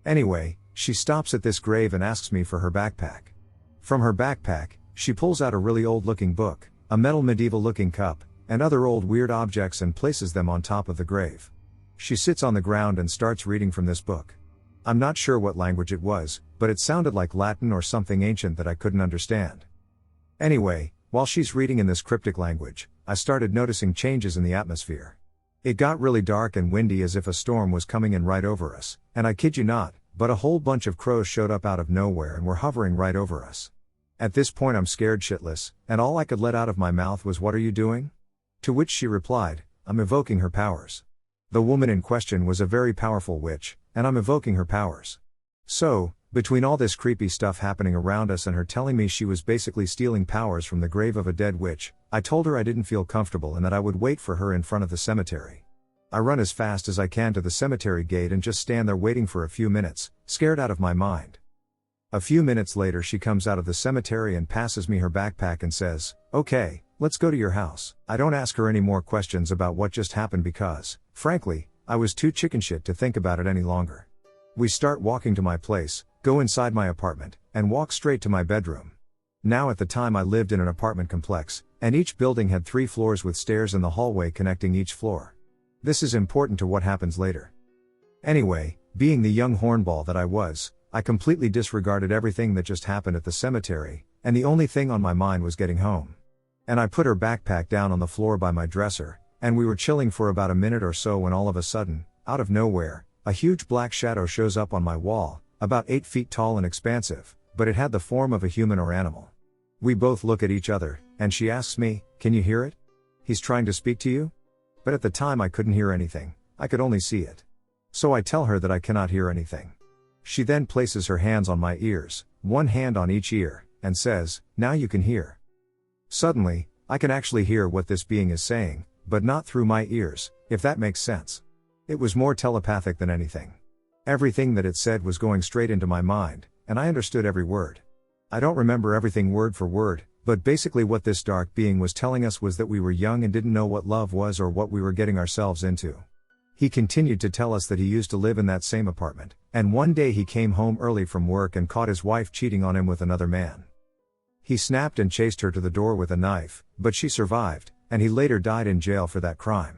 Anyway, she stops at this grave and asks me for her backpack. From her backpack, she pulls out a really old-looking book, a metal medieval-looking cup, and other old weird objects and places them on top of the grave. She sits on the ground and starts reading from this book. I'm not sure what language it was, but it sounded like Latin or something ancient that I couldn't understand. Anyway, while she's reading in this cryptic language, I started noticing changes in the atmosphere. It got really dark and windy as if a storm was coming in right over us, and I kid you not, but a whole bunch of crows showed up out of nowhere and were hovering right over us. At this point I'm scared shitless, and all I could let out of my mouth was, "What are you doing?" To which she replied, "I'm evoking her powers." The woman in question was a very powerful witch, and I'm evoking her powers. So, between all this creepy stuff happening around us and her telling me she was basically stealing powers from the grave of a dead witch, I told her I didn't feel comfortable and that I would wait for her in front of the cemetery. I run as fast as I can to the cemetery gate and just stand there waiting for a few minutes, scared out of my mind. A few minutes later she comes out of the cemetery and passes me her backpack and says, "Okay, let's go to your house." I don't ask her any more questions about what just happened because, frankly, I was too chicken shit to think about it any longer. We start walking to my place, go inside my apartment, and walk straight to my bedroom. Now at the time I lived in an apartment complex, and each building had 3 floors with stairs in the hallway connecting each floor. This is important to what happens later. Anyway, being the young hornball that I was, I completely disregarded everything that just happened at the cemetery, and the only thing on my mind was getting home. And I put her backpack down on the floor by my dresser, and we were chilling for about a minute or so when all of a sudden, out of nowhere, a huge black shadow shows up on my wall, about 8 feet tall and expansive, but it had the form of a human or animal. We both look at each other, and she asks me, "Can you hear it? He's trying to speak to you?" But at the time I couldn't hear anything, I could only see it. So I tell her that I cannot hear anything. She then places her hands on my ears, one hand on each ear, and says, "Now you can hear." Suddenly, I can actually hear what this being is saying, but not through my ears, if that makes sense. It was more telepathic than anything. Everything that it said was going straight into my mind, and I understood every word. I don't remember everything word for word, but basically what this dark being was telling us was that we were young and didn't know what love was or what we were getting ourselves into. He continued to tell us that he used to live in that same apartment, and one day he came home early from work and caught his wife cheating on him with another man. He snapped and chased her to the door with a knife, but she survived, and he later died in jail for that crime.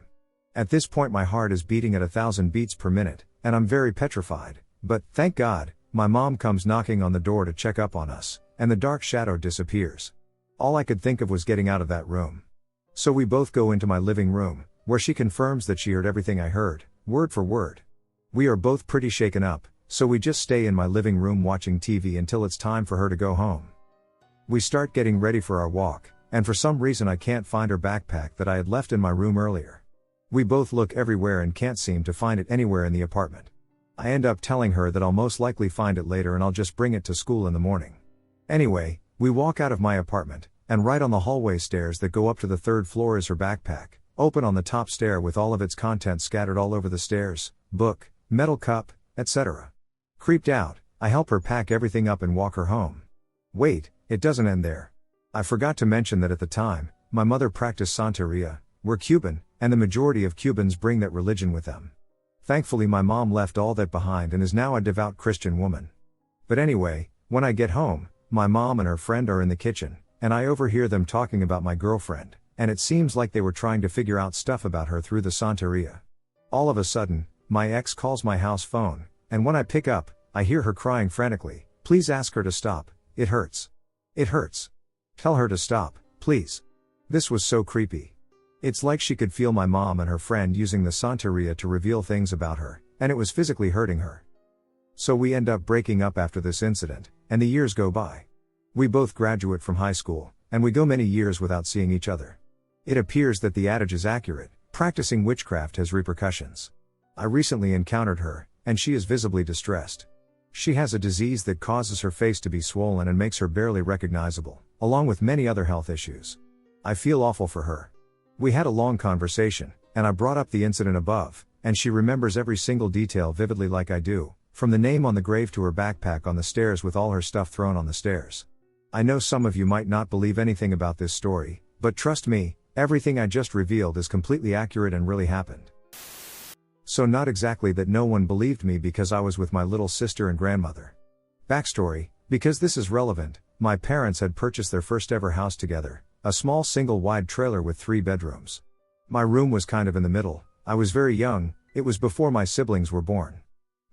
At this point my heart is beating at 1,000 beats per minute, and I'm very petrified, but, thank God, my mom comes knocking on the door to check up on us, and the dark shadow disappears. All I could think of was getting out of that room. So we both go into my living room, where she confirms that she heard everything I heard, word for word. We are both pretty shaken up, so we just stay in my living room watching TV until it's time for her to go home. We start getting ready for our walk, and for some reason I can't find her backpack that I had left in my room earlier. We both look everywhere and can't seem to find it anywhere in the apartment. I end up telling her that I'll most likely find it later and I'll just bring it to school in the morning. Anyway, we walk out of my apartment, and right on the hallway stairs that go up to the 3rd floor is her backpack, open on the top stair with all of its contents scattered all over the stairs, book, metal cup, etc. Creeped out, I help her pack everything up and walk her home. Wait, it doesn't end there. I forgot to mention that at the time, my mother practiced Santeria. We're Cuban, and the majority of Cubans bring that religion with them. Thankfully my mom left all that behind and is now a devout Christian woman. But anyway, when I get home, my mom and her friend are in the kitchen, and I overhear them talking about my girlfriend, and it seems like they were trying to figure out stuff about her through the Santeria. All of a sudden, my ex calls my house phone, and when I pick up, I hear her crying frantically, "Please ask her to stop, it hurts. It hurts. Tell her to stop, please." This was so creepy. It's like she could feel my mom and her friend using the Santeria to reveal things about her, and it was physically hurting her. So we end up breaking up after this incident, and the years go by. We both graduate from high school, and we go many years without seeing each other. It appears that the adage is accurate, practicing witchcraft has repercussions. I recently encountered her, and she is visibly distressed. She has a disease that causes her face to be swollen and makes her barely recognizable, along with many other health issues. I feel awful for her. We had a long conversation, and I brought up the incident above, and she remembers every single detail vividly like I do, from the name on the grave to her backpack on the stairs with all her stuff thrown on the stairs. I know some of you might not believe anything about this story, but trust me, everything I just revealed is completely accurate and really happened. So not exactly that no one believed me because I was with my little sister and grandmother. Backstory, because this is relevant, my parents had purchased their first ever house together, a small single wide trailer with 3 bedrooms. My room was kind of in the middle, I was very young, it was before my siblings were born.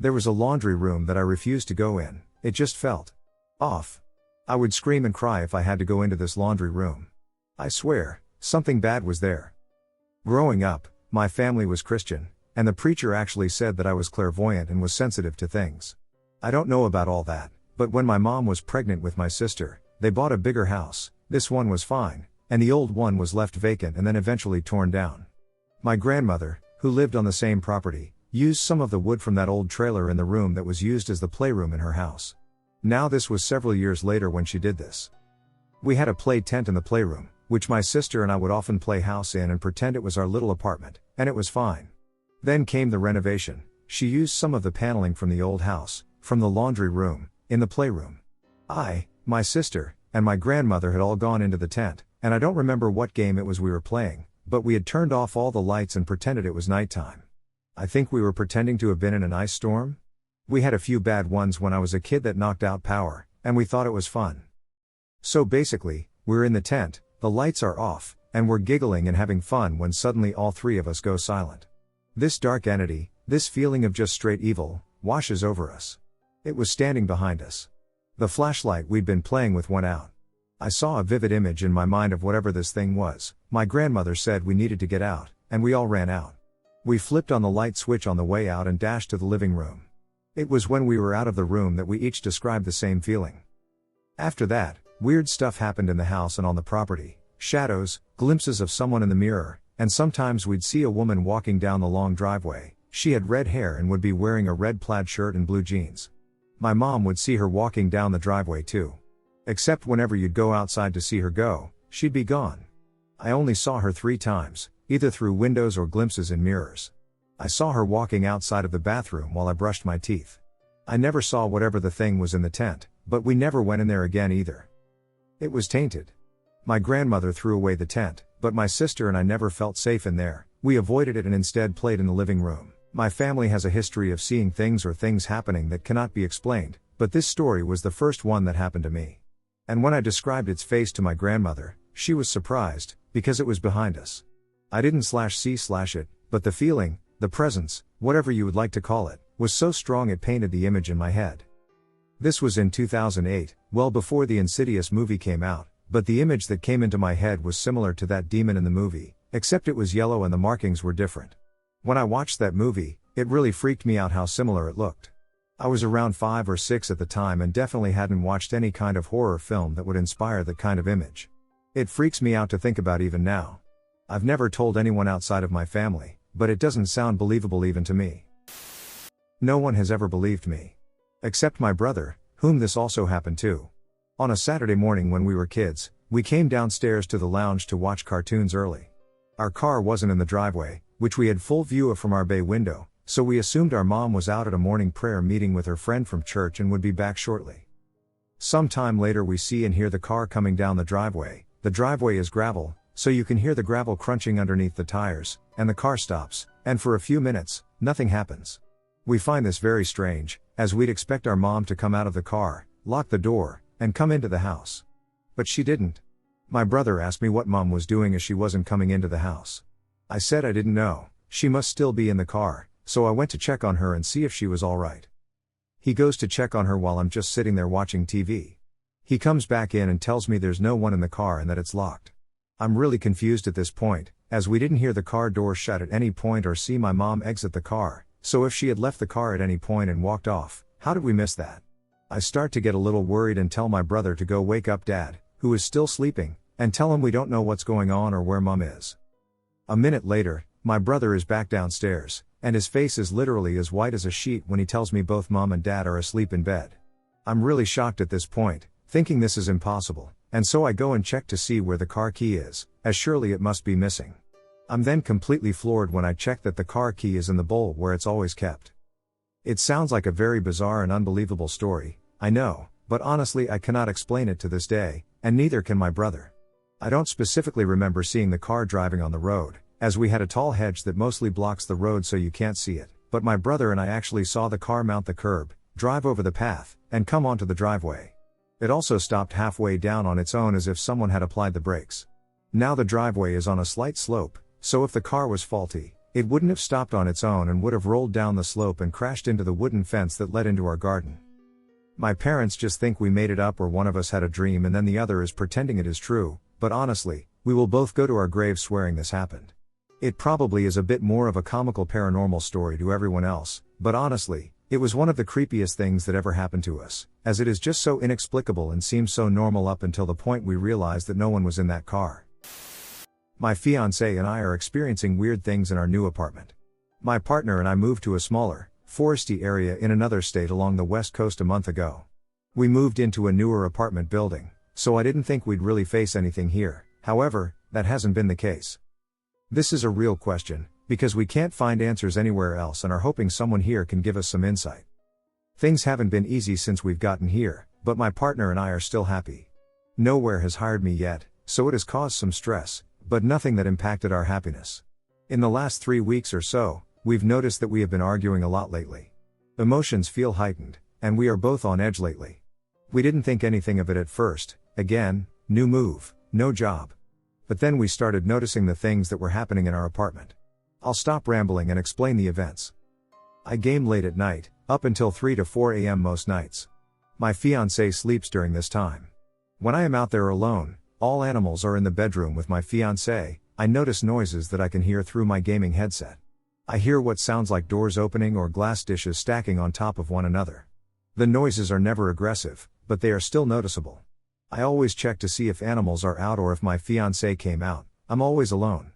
There was a laundry room that I refused to go in, it just felt off. I would scream and cry if I had to go into this laundry room. I swear, something bad was there. Growing up, my family was Christian, and the preacher actually said that I was clairvoyant and was sensitive to things. I don't know about all that, but when my mom was pregnant with my sister, they bought a bigger house, this one was fine, and the old one was left vacant and then eventually torn down. My grandmother, who lived on the same property, used some of the wood from that old trailer in the room that was used as the playroom in her house. Now this was several years later when she did this. We had a play tent in the playroom, which my sister and I would often play house in and pretend it was our little apartment, and it was fine. Then came the renovation. She used some of the paneling from the old house, from the laundry room, in the playroom. I, my sister, and my grandmother had all gone into the tent, and I don't remember what game it was we were playing, but we had turned off all the lights and pretended it was nighttime. I think we were pretending to have been in an ice storm. We had a few bad ones when I was a kid that knocked out power, and we thought it was fun. So basically, we're in the tent, the lights are off, and we're giggling and having fun when suddenly all three of us go silent. This dark entity, this feeling of just straight evil, washes over us. It was standing behind us. The flashlight we'd been playing with went out. I saw a vivid image in my mind of whatever this thing was. My grandmother said we needed to get out, and we all ran out. We flipped on the light switch on the way out and dashed to the living room. It was when we were out of the room that we each described the same feeling. After that, weird stuff happened in the house and on the property. Shadows, glimpses of someone in the mirror, and sometimes we'd see a woman walking down the long driveway. She had red hair and would be wearing a red plaid shirt and blue jeans. My mom would see her walking down the driveway too. Except whenever you'd go outside to see her go, she'd be gone. I only saw her 3 times, either through windows or glimpses in mirrors. I saw her walking outside of the bathroom while I brushed my teeth. I never saw whatever the thing was in the tent, but we never went in there again either. It was tainted. My grandmother threw away the tent, but my sister and I never felt safe in there. We avoided it and instead played in the living room. My family has a history of seeing things or things happening that cannot be explained, but this story was the first one that happened to me. And when I described its face to my grandmother, she was surprised, because it was behind us. I didn't /it, but the feeling, the presence, whatever you would like to call it, was so strong it painted the image in my head. This was in 2008, well before the Insidious movie came out, but the image that came into my head was similar to that demon in the movie, except it was yellow and the markings were different. When I watched that movie, it really freaked me out how similar it looked. I was around 5 or 6 at the time and definitely hadn't watched any kind of horror film that would inspire that kind of image. It freaks me out to think about even now. I've never told anyone outside of my family, but it doesn't sound believable even to me. No one has ever believed me. Except my brother, whom this also happened to. On a Saturday morning when we were kids, we came downstairs to the lounge to watch cartoons early. Our car wasn't in the driveway, which we had full view of from our bay window, so we assumed our mom was out at a morning prayer meeting with her friend from church and would be back shortly. Some time later we see and hear the car coming down the driveway. The driveway is gravel, so you can hear the gravel crunching underneath the tires, and the car stops, and for a few minutes, nothing happens. We find this very strange, as we'd expect our mom to come out of the car, lock the door, and come into the house. But she didn't. My brother asked me what mom was doing as she wasn't coming into the house. I said I didn't know, she must still be in the car, so I went to check on her and see if she was alright. He goes to check on her while I'm just sitting there watching TV. He comes back in and tells me there's no one in the car and that it's locked. I'm really confused at this point, as we didn't hear the car door shut at any point or see my mom exit the car, so if she had left the car at any point and walked off, how did we miss that? I start to get a little worried and tell my brother to go wake up Dad, who is still sleeping, and tell him we don't know what's going on or where Mom is. A minute later, my brother is back downstairs, and his face is literally as white as a sheet when he tells me both Mom and Dad are asleep in bed. I'm really shocked at this point, thinking this is impossible, and so I go and check to see where the car key is, as surely it must be missing. I'm then completely floored when I check that the car key is in the bowl where it's always kept. It sounds like a very bizarre and unbelievable story, I know, but honestly I cannot explain it to this day, and neither can my brother. I don't specifically remember seeing the car driving on the road, as we had a tall hedge that mostly blocks the road so you can't see it, but my brother and I actually saw the car mount the curb, drive over the path, and come onto the driveway. It also stopped halfway down on its own as if someone had applied the brakes. Now the driveway is on a slight slope, so if the car was faulty, it wouldn't have stopped on its own and would have rolled down the slope and crashed into the wooden fence that led into our garden. My parents just think we made it up or one of us had a dream and then the other is pretending it is true, but honestly, we will both go to our graves swearing this happened. It probably is a bit more of a comical paranormal story to everyone else, but honestly, it was one of the creepiest things that ever happened to us, as it is just so inexplicable and seems so normal up until the point we realized that no one was in that car. My fiancé and I are experiencing weird things in our new apartment. My partner and I moved to a smaller, foresty area in another state along the west coast a month ago. We moved into a newer apartment building, so I didn't think we'd really face anything here, however, that hasn't been the case. This is a real question, Because we can't find answers anywhere else and are hoping someone here can give us some insight. Things haven't been easy since we've gotten here, but my partner and I are still happy. Nowhere has hired me yet, so it has caused some stress, but nothing that impacted our happiness. In the last 3 weeks or so, we've noticed that we have been arguing a lot lately. Emotions feel heightened, and we are both on edge lately. We didn't think anything of it at first, again, new move, no job. But then we started noticing the things that were happening in our apartment. I'll stop rambling and explain the events. I game late at night, up until 3 to 4 a.m. most nights. My fiancé sleeps during this time. When I am out there alone, all animals are in the bedroom with my fiancé. I notice noises that I can hear through my gaming headset. I hear what sounds like doors opening or glass dishes stacking on top of one another. The noises are never aggressive, but they are still noticeable. I always check to see if animals are out or if my fiancé came out. I'm always alone.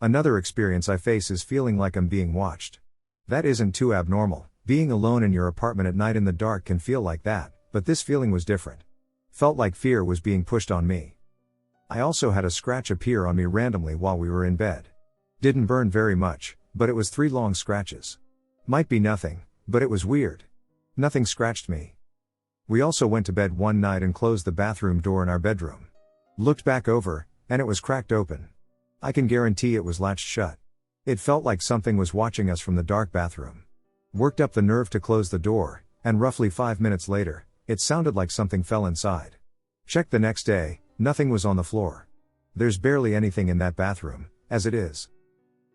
Another experience I face is feeling like I'm being watched. That isn't too abnormal. Being alone in your apartment at night in the dark can feel like that, but this feeling was different. Felt like fear was being pushed on me. I also had a scratch appear on me randomly while we were in bed. Didn't burn very much, but it was 3 long scratches. Might be nothing, but it was weird. Nothing scratched me. We also went to bed one night and closed the bathroom door in our bedroom. Looked back over, and it was cracked open. I can guarantee it was latched shut. It felt like something was watching us from the dark bathroom. Worked up the nerve to close the door, and roughly 5 minutes later, it sounded like something fell inside. Checked the next day, nothing was on the floor. There's barely anything in that bathroom, as it is.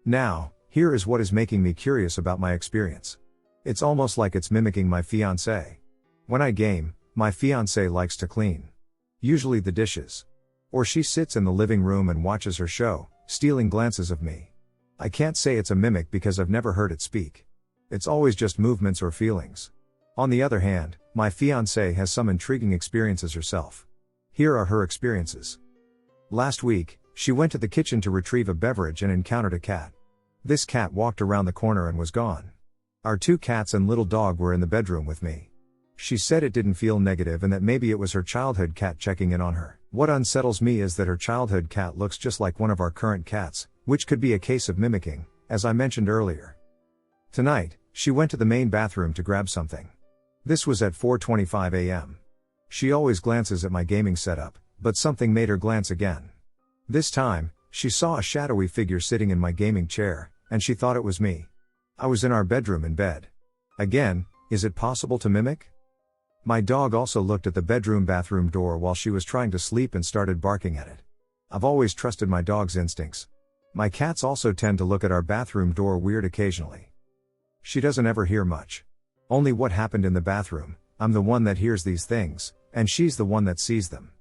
Now, here is what is making me curious about my experience. It's almost like it's mimicking my fiancé. When I game, my fiancé likes to clean. Usually the dishes. Or she sits in the living room and watches her show, stealing glances of me. I can't say it's a mimic because I've never heard it speak. It's always just movements or feelings. On the other hand, my fiancé has some intriguing experiences herself. Here are her experiences. Last week, she went to the kitchen to retrieve a beverage and encountered a cat. This cat walked around the corner and was gone. Our 2 cats and little dog were in the bedroom with me. She said it didn't feel negative and that maybe it was her childhood cat checking in on her. What unsettles me is that her childhood cat looks just like one of our current cats, which could be a case of mimicking, as I mentioned earlier. Tonight, she went to the main bathroom to grab something. This was at 4:25 a.m. She always glances at my gaming setup, but something made her glance again. This time, she saw a shadowy figure sitting in my gaming chair, and she thought it was me. I was in our bedroom in bed. Again, is it possible to mimic? My dog also looked at the bathroom door while she was trying to sleep and started barking at it. I've always trusted my dog's instincts. My cats also tend to look at our bathroom door weird occasionally. She doesn't ever hear much. Only what happened in the bathroom. I'm the one that hears these things, and she's the one that sees them.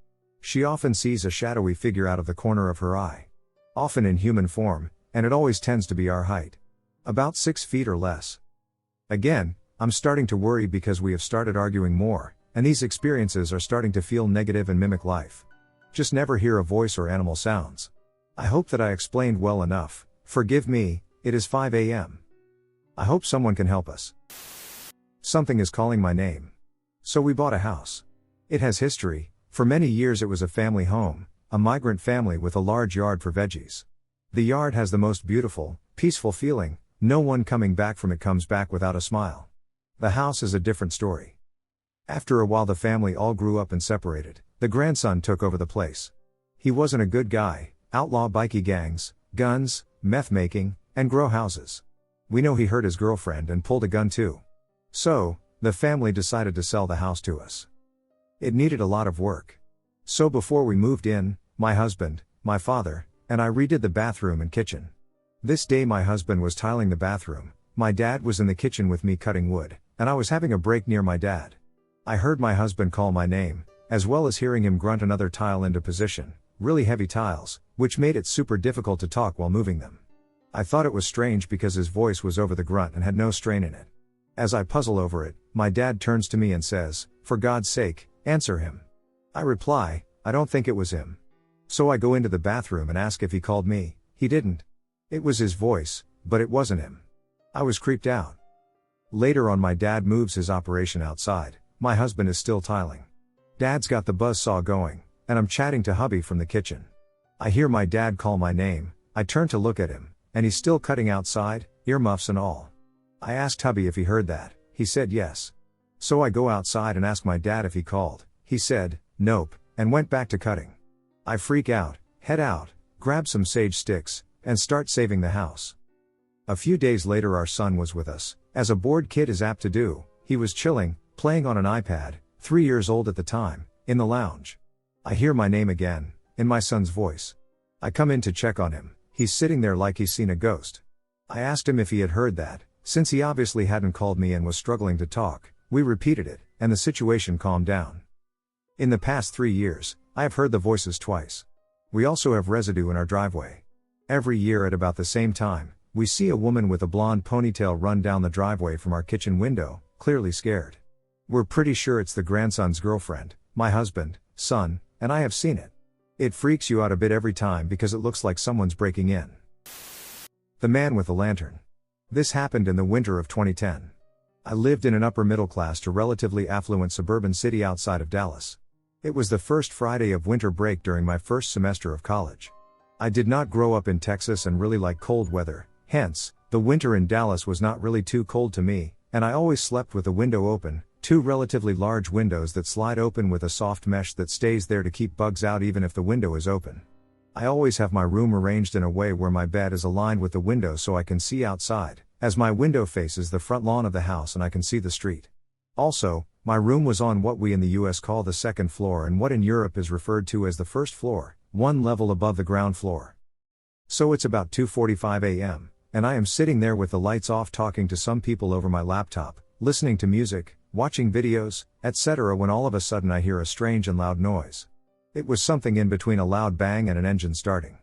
She often sees a shadowy figure out of the corner of her eye. Often in human form, and it always tends to be our height. About 6 feet or less. Again, I'm starting to worry because we have started arguing more, and these experiences are starting to feel negative and mimic life. Just never hear a voice or animal sounds. I hope that I explained well enough. Forgive me, it is 5 a.m. I hope someone can help us. Something is calling my name. So we bought a house. It has history. For many years it was a family home, a migrant family with a large yard for veggies. The yard has the most beautiful, peaceful feeling. No one coming back from it comes back without a smile. The house is a different story. After a while the family all grew up and separated. The grandson took over the place. He wasn't a good guy, outlaw bikie gangs, guns, meth making, and grow houses. We know he hurt his girlfriend and pulled a gun too. So, the family decided to sell the house to us. It needed a lot of work. So before we moved in, my husband, my father, and I redid the bathroom and kitchen. This day my husband was tiling the bathroom, my dad was in the kitchen with me cutting wood, and I was having a break near my dad. I heard my husband call my name, as well as hearing him grunt another tile into position, really heavy tiles, which made it super difficult to talk while moving them. I thought it was strange because his voice was over the grunt and had no strain in it. As I puzzle over it, my dad turns to me and says, "For God's sake, answer him." I reply, "I don't think it was him." So I go into the bathroom and ask if he called me. He didn't. It was his voice, but it wasn't him. I was creeped out. Later on my dad moves his operation outside. My husband is still tiling. Dad's got the buzzsaw going, and I'm chatting to hubby from the kitchen. I hear my dad call my name. I turn to look at him, and he's still cutting outside, earmuffs and all. I asked hubby if he heard that, he said yes. So I go outside and ask my dad if he called, he said, nope, and went back to cutting. I freak out, head out, grab some sage sticks, and start saving the house. A few days later our son was with us, as a bored kid is apt to do. He was chilling, playing on an iPad, 3 years old at the time, in the lounge. I hear my name again, in my son's voice. I come in to check on him, he's sitting there like he's seen a ghost. I asked him if he had heard that, since he obviously hadn't called me and was struggling to talk. We repeated it, and the situation calmed down. In the past 3 years, I have heard the voices twice. We also have residue in our driveway. Every year at about the same time, we see a woman with a blonde ponytail run down the driveway from our kitchen window, clearly scared. We're pretty sure it's the grandson's girlfriend, my husband, son, and I have seen it. It freaks you out a bit every time because it looks like someone's breaking in. The man with the lantern. This happened in the winter of 2010. I lived in an upper middle class to relatively affluent suburban city outside of Dallas. It was the first Friday of winter break during my first semester of college. I did not grow up in Texas and really like cold weather, hence, the winter in Dallas was not really too cold to me, and I always slept with the window open, 2 relatively large windows that slide open with a soft mesh that stays there to keep bugs out even if the window is open. I always have my room arranged in a way where my bed is aligned with the window so I can see outside, as my window faces the front lawn of the house and I can see the street. Also, my room was on what we in the US call the second floor and what in Europe is referred to as the first floor, 1 level above the ground floor. So it's about 2:45 a.m., and I am sitting there with the lights off talking to some people over my laptop, listening to music, watching videos, etc. when all of a sudden I hear a strange and loud noise. It was something in between a loud bang and an engine starting.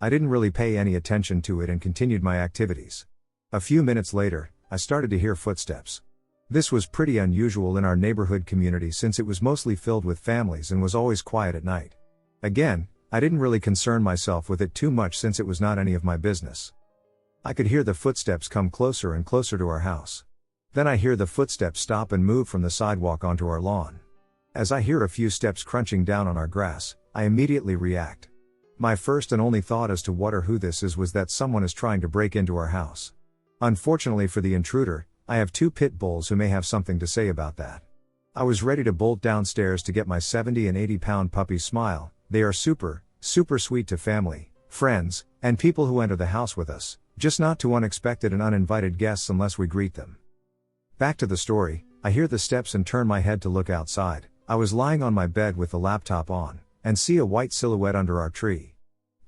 I didn't really pay any attention to it and continued my activities. A few minutes later, I started to hear footsteps. This was pretty unusual in our neighborhood community since it was mostly filled with families and was always quiet at night. Again, I didn't really concern myself with it too much since it was not any of my business. I could hear the footsteps come closer and closer to our house. Then I hear the footsteps stop and move from the sidewalk onto our lawn. As I hear a few steps crunching down on our grass, I immediately react. My first and only thought as to what or who this is was that someone is trying to break into our house. Unfortunately for the intruder, I have 2 pit bulls who may have something to say about that. I was ready to bolt downstairs to get my 70 and 80-pound puppies Smile. They are super sweet to family, friends, and people who enter the house with us, just not to unexpected and uninvited guests unless we greet them. Back to the story, I hear the steps and turn my head to look outside. I was lying on my bed with the laptop on, and see a white silhouette under our tree.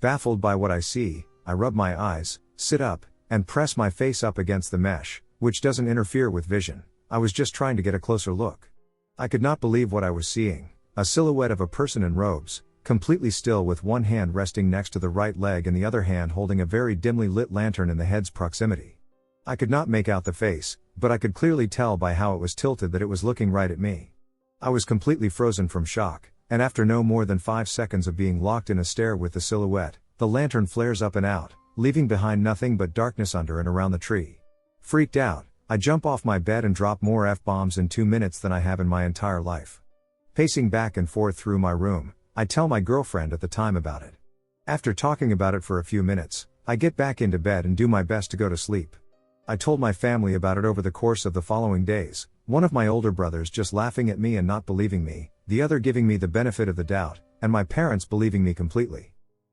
Baffled by what I see, I rub my eyes, sit up, and press my face up against the mesh, which doesn't interfere with vision. I was just trying to get a closer look. I could not believe what I was seeing, a silhouette of a person in robes, completely still with one hand resting next to the right leg and the other hand holding a very dimly lit lantern in the head's proximity. I could not make out the face, but I could clearly tell by how it was tilted that it was looking right at me. I was completely frozen from shock, and after no more than 5 seconds of being locked in a stare with the silhouette, the lantern flares up and out, leaving behind nothing but darkness under and around the tree. Freaked out, I jump off my bed and drop more F-bombs in 2 minutes than I have in my entire life. Pacing back and forth through my room, I tell my girlfriend at the time about it. After talking about it for a few minutes, I get back into bed and do my best to go to sleep. I told my family about it over the course of the following days, one of my older brothers just laughing at me and not believing me, the other giving me the benefit of the doubt, and my parents believing me completely.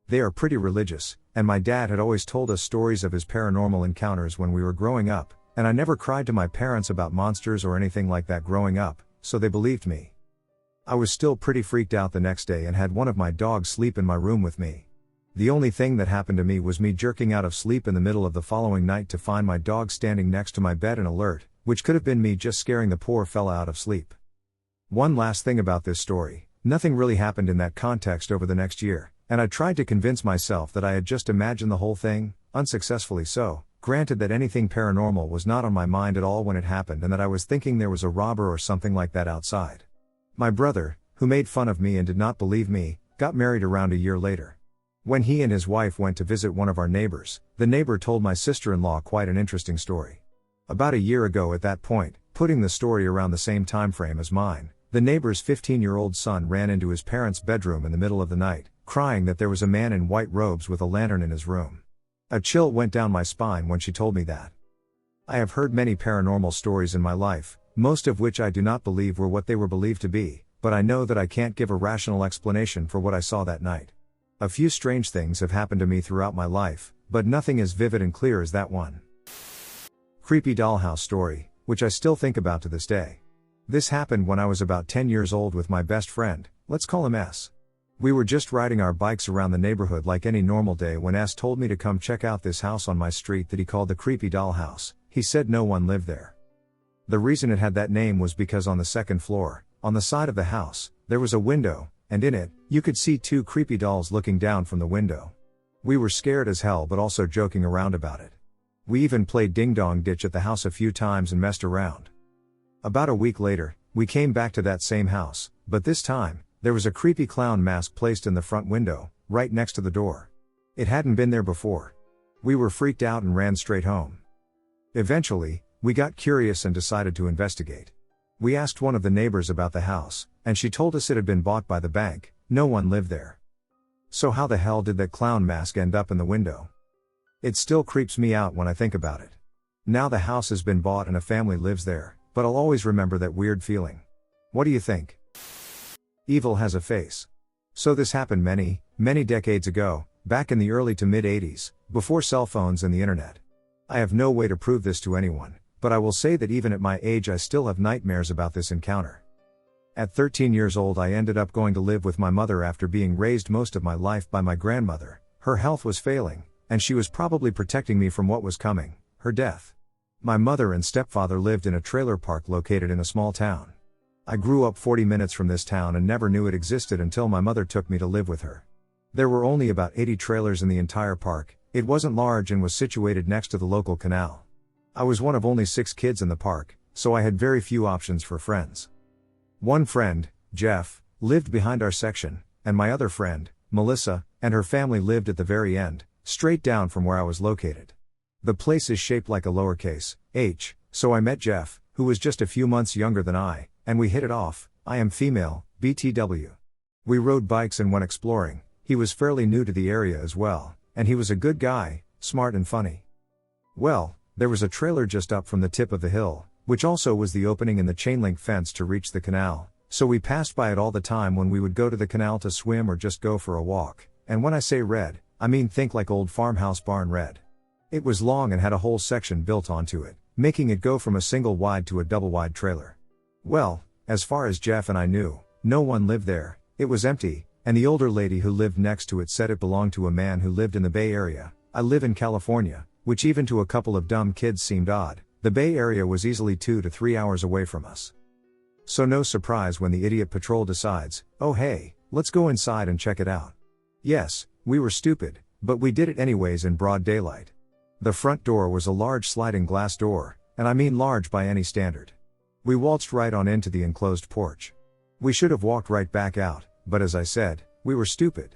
They are pretty religious, and my dad had always told us stories of his paranormal encounters when we were growing up, and I never cried to my parents about monsters or anything like that growing up, so they believed me. I was still pretty freaked out the next day and had one of my dogs sleep in my room with me. The only thing that happened to me was me jerking out of sleep in the middle of the following night to find my dog standing next to my bed and alert, which could have been me just scaring the poor fella out of sleep. One last thing about this story, nothing really happened in that context over the next year, and I tried to convince myself that I had just imagined the whole thing, unsuccessfully so, granted that anything paranormal was not on my mind at all when it happened and that I was thinking there was a robber or something like that outside. My brother, who made fun of me and did not believe me, got married around a year later. When he and his wife went to visit one of our neighbors, the neighbor told my sister-in-law quite an interesting story. About a year ago at that point, putting the story around the same time frame as mine, the neighbor's 15-year-old son ran into his parents' bedroom in the middle of the night, crying that there was a man in white robes with a lantern in his room. A chill went down my spine when she told me that. I have heard many paranormal stories in my life, most of which I do not believe were what they were believed to be, but I know that I can't give a rational explanation for what I saw that night. A few strange things have happened to me throughout my life, but nothing as vivid and clear as that one. Creepy dollhouse story, which I still think about to this day. This happened when I was about 10 years old with my best friend, let's call him S. We were just riding our bikes around the neighborhood like any normal day when S told me to come check out this house on my street that he called the Creepy Dollhouse. He said no one lived there. The reason it had that name was because on the second floor, on the side of the house, there was a window, and in it, you could see two creepy dolls looking down from the window. We were scared as hell but also joking around about it. We even played ding dong ditch at the house a few times and messed around. About a week later, we came back to that same house, but this time, there was a creepy clown mask placed in the front window, right next to the door. It hadn't been there before. We were freaked out and ran straight home. Eventually, we got curious and decided to investigate. We asked one of the neighbors about the house, and she told us it had been bought by the bank, no one lived there. So how the hell did that clown mask end up in the window? It still creeps me out when I think about it. Now the house has been bought and a family lives there, but I'll always remember that weird feeling. What do you think? Evil has a face. So this happened many, many decades ago, back in the early to mid 80s, before cell phones and the internet. I have no way to prove this to anyone, but I will say that even at my age I still have nightmares about this encounter. At 13 years old I ended up going to live with my mother after being raised most of my life by my grandmother. Her health was failing, and she was probably protecting me from what was coming, her death. My mother and stepfather lived in a trailer park located in a small town. I grew up 40 minutes from this town and never knew it existed until my mother took me to live with her. There were only about 80 trailers in the entire park. It wasn't large and was situated next to the local canal. I was one of only 6 kids in the park, so I had very few options for friends. One friend, Jeff, lived behind our section, and my other friend, Melissa, and her family lived at the very end, straight down from where I was located. The place is shaped like a lowercase h, so I met Jeff, who was just a few months younger than I, and we hit it off. I am female, BTW. We rode bikes and went exploring. He was fairly new to the area as well, and he was a good guy, smart and funny. Well, there was a trailer just up from the tip of the hill, which also was the opening in the chain link fence to reach the canal, so we passed by it all the time when we would go to the canal to swim or just go for a walk, and when I say red, I mean think like old farmhouse barn red. It was long and had a whole section built onto it, making it go from a single wide to a double wide trailer. Well, as far as Jeff and I knew, no one lived there, it was empty, and the older lady who lived next to it said it belonged to a man who lived in the Bay Area. I live in California, which even to a couple of dumb kids seemed odd. The Bay Area was easily 2 to 3 hours away from us. So no surprise when the idiot patrol decides, oh hey, let's go inside and check it out. Yes, we were stupid, but we did it anyways in broad daylight. The front door was a large sliding glass door, and I mean large by any standard. We waltzed right on into the enclosed porch. We should have walked right back out, but as I said, we were stupid.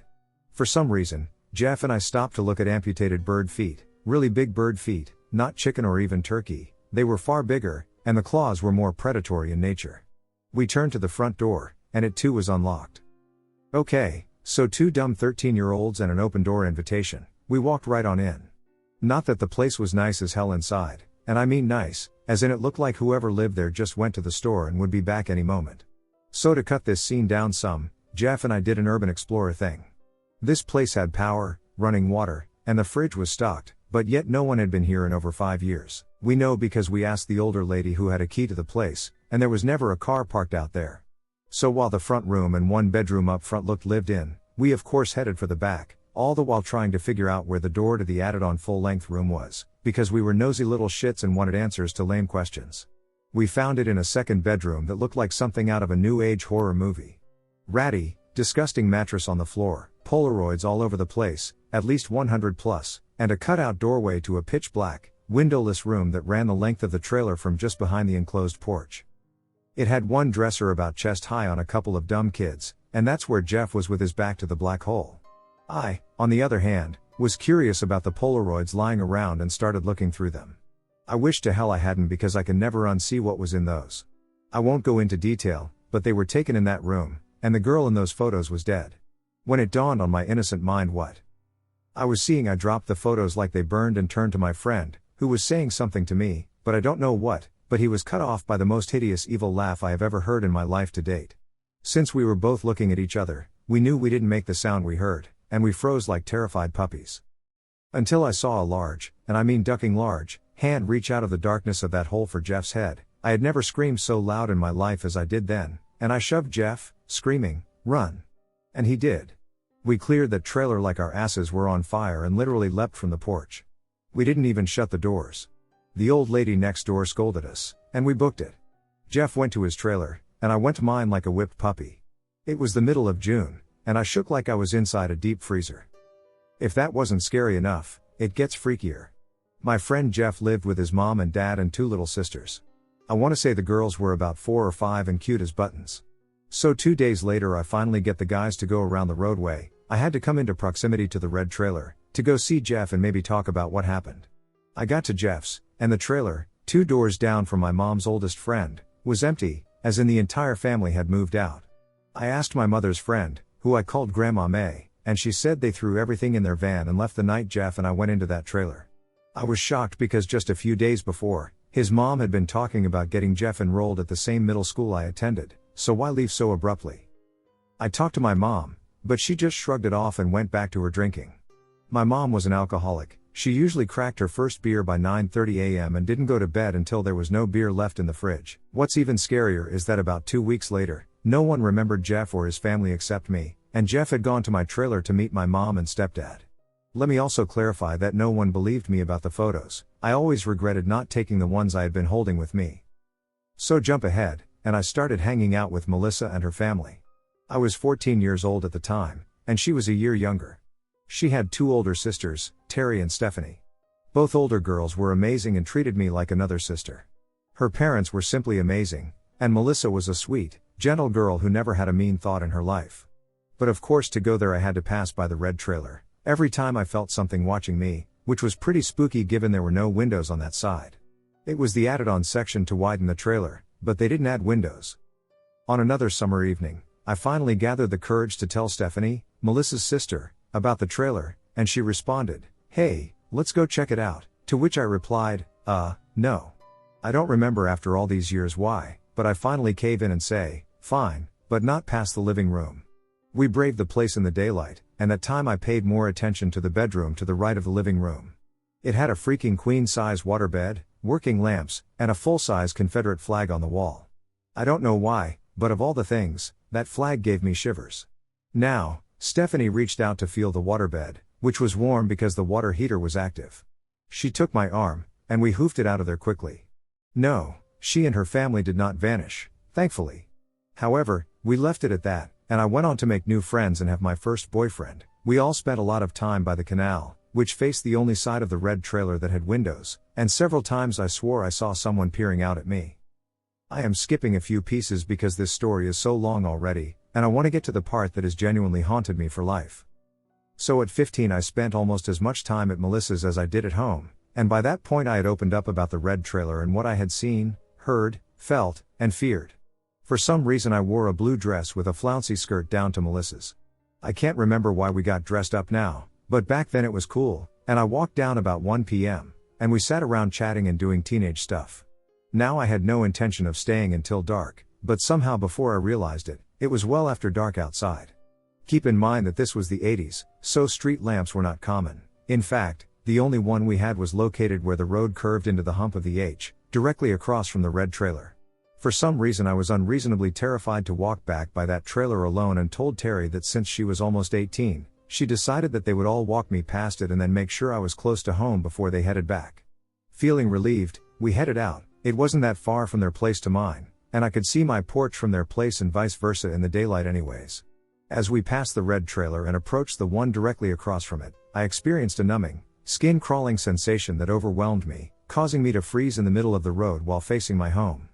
For some reason, Jeff and I stopped to look at amputated bird feet, really big bird feet, not chicken or even turkey. They were far bigger, and the claws were more predatory in nature. We turned to the front door, and it too was unlocked. Okay, so 2 dumb 13-year-olds and an open door invitation. We walked right on in. Not that the place was nice as hell inside, and I mean nice, as in it looked like whoever lived there just went to the store and would be back any moment. So to cut this scene down some, Jeff and I did an urban explorer thing. This place had power, running water, and the fridge was stocked, but yet no one had been here in over 5 years. We know because we asked the older lady who had a key to the place, and there was never a car parked out there. So while the front room and 1 bedroom up front looked lived in, we of course headed for the back, all the while trying to figure out where the door to the added-on full-length room was, because we were nosy little shits and wanted answers to lame questions. We found it in a second bedroom that looked like something out of a new age horror movie. Ratty, disgusting mattress on the floor, Polaroids all over the place, at least 100 plus, and a cutout doorway to a pitch black, windowless room that ran the length of the trailer from just behind the enclosed porch. It had 1 dresser about chest high on a couple of dumb kids, and that's where Jeff was with his back to the black hole. I, on the other hand, was curious about the Polaroids lying around and started looking through them. I wish to hell I hadn't because I can never unsee what was in those. I won't go into detail, but they were taken in that room, and the girl in those photos was dead. When it dawned on my innocent mind what I dropped the photos like they burned and turned to my friend, who was saying something to me, but I don't know what, but he was cut off by the most hideous evil laugh I have ever heard in my life to date. Since we were both looking at each other, we knew we didn't make the sound we heard, and we froze like terrified puppies. Until I saw a large, and I mean ducking large, hand reach out of the darkness of that hole for Jeff's head. I had never screamed so loud in my life as I did then, and I shoved Jeff, screaming, "Run!" And he did. We cleared that trailer like our asses were on fire and literally leapt from the porch. We didn't even shut the doors. The old lady next door scolded us, and we booked it. Jeff went to his trailer, and I went to mine like a whipped puppy. It was the middle of June, and I shook like I was inside a deep freezer. If that wasn't scary enough, it gets freakier. My friend Jeff lived with his mom and dad and 2 little sisters. I want to say the girls were about 4 or 5 and cute as buttons. So 2 days later I finally get the guys to go around the roadway. I had to come into proximity to the red trailer, to go see Jeff and maybe talk about what happened. I got to Jeff's, and the trailer, 2 doors down from my mom's oldest friend, was empty, as in the entire family had moved out. I asked my mother's friend, who I called Grandma May, and she said they threw everything in their van and left the night Jeff and I went into that trailer. I was shocked because just a few days before, his mom had been talking about getting Jeff enrolled at the same middle school I attended, so why leave so abruptly? I talked to my mom, but she just shrugged it off and went back to her drinking. My mom was an alcoholic. She usually cracked her first beer by 9:30 a.m. and didn't go to bed until there was no beer left in the fridge. What's even scarier is that about 2 weeks later, no one remembered Jeff or his family except me, and Jeff had gone to my trailer to meet my mom and stepdad. Let me also clarify that no one believed me about the photos. I always regretted not taking the ones I had been holding with me. So jump ahead, and I started hanging out with Melissa and her family. I was 14 years old at the time, and she was a year younger. She had 2 older sisters, Terry and Stephanie. Both older girls were amazing and treated me like another sister. Her parents were simply amazing, and Melissa was a sweet, gentle girl who never had a mean thought in her life. But of course to go there I had to pass by the red trailer. Every time I felt something watching me, which was pretty spooky given there were no windows on that side. It was the added-on section to widen the trailer, but they didn't add windows. On another summer evening, I finally gathered the courage to tell Stephanie, Melissa's sister, about the trailer, and she responded, "Hey, let's go check it out," to which I replied, no. I don't remember after all these years why, but I finally cave in and say, "Fine, but not past the living room." We braved the place in the daylight, and that time I paid more attention to the bedroom to the right of the living room. It had a freaking queen-size waterbed, working lamps, and a full-size Confederate flag on the wall. I don't know why, but of all the things, that flag gave me shivers. Now, Stephanie reached out to feel the waterbed, which was warm because the water heater was active. She took my arm, and we hoofed it out of there quickly. No, she and her family did not vanish, thankfully. However, we left it at that, and I went on to make new friends and have my first boyfriend. We all spent a lot of time by the canal, which faced the only side of the red trailer that had windows, and several times I swore I saw someone peering out at me. I am skipping a few pieces because this story is so long already, and I want to get to the part that has genuinely haunted me for life. So at 15 I spent almost as much time at Melissa's as I did at home, and by that point I had opened up about the red trailer and what I had seen, heard, felt, and feared. For some reason I wore a blue dress with a flouncy skirt down to Melissa's. I can't remember why we got dressed up now, but back then it was cool, and I walked down about 1 p.m., and we sat around chatting and doing teenage stuff. Now I had no intention of staying until dark, but somehow before I realized it, it was well after dark outside. Keep in mind that this was the 80s, so street lamps were not common. In fact, the only one we had was located where the road curved into the hump of the H, directly across from the red trailer. For some reason I was unreasonably terrified to walk back by that trailer alone and told Terry that since she was almost 18, she decided that they would all walk me past it and then make sure I was close to home before they headed back. Feeling relieved, we headed out. It wasn't that far from their place to mine, and I could see my porch from their place and vice versa in the daylight anyways. As we passed the red trailer and approached the one directly across from it, I experienced a numbing, skin-crawling sensation that overwhelmed me, causing me to freeze in the middle of the road while facing my home.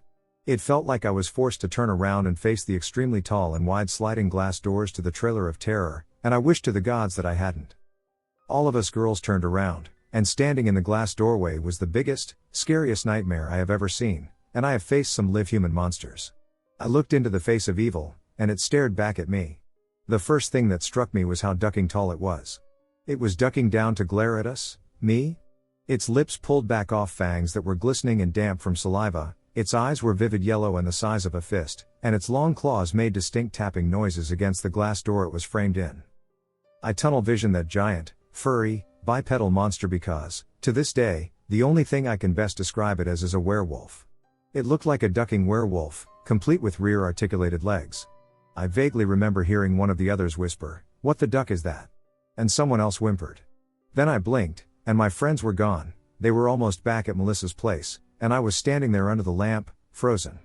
It felt like I was forced to turn around and face the extremely tall and wide sliding glass doors to the trailer of terror, and I wished to the gods that I hadn't. All of us girls turned around, and standing in the glass doorway was the biggest, scariest nightmare I have ever seen, and I have faced some live-human monsters. I looked into the face of evil, and it stared back at me. The first thing that struck me was how ducking tall it was. It was ducking down to glare at us, me? Its lips pulled back off fangs that were glistening and damp from saliva, its eyes were vivid yellow and the size of a fist, and its long claws made distinct tapping noises against the glass door it was framed in. I tunnel visioned that giant, furry, bipedal monster because, to this day, the only thing I can best describe it as is a werewolf. It looked like a ducking werewolf, complete with rear articulated legs. I vaguely remember hearing one of the others whisper, "What the duck is that?" And someone else whimpered. Then I blinked, and my friends were gone. They were almost back at Melissa's place, and I was standing there under the lamp, frozen.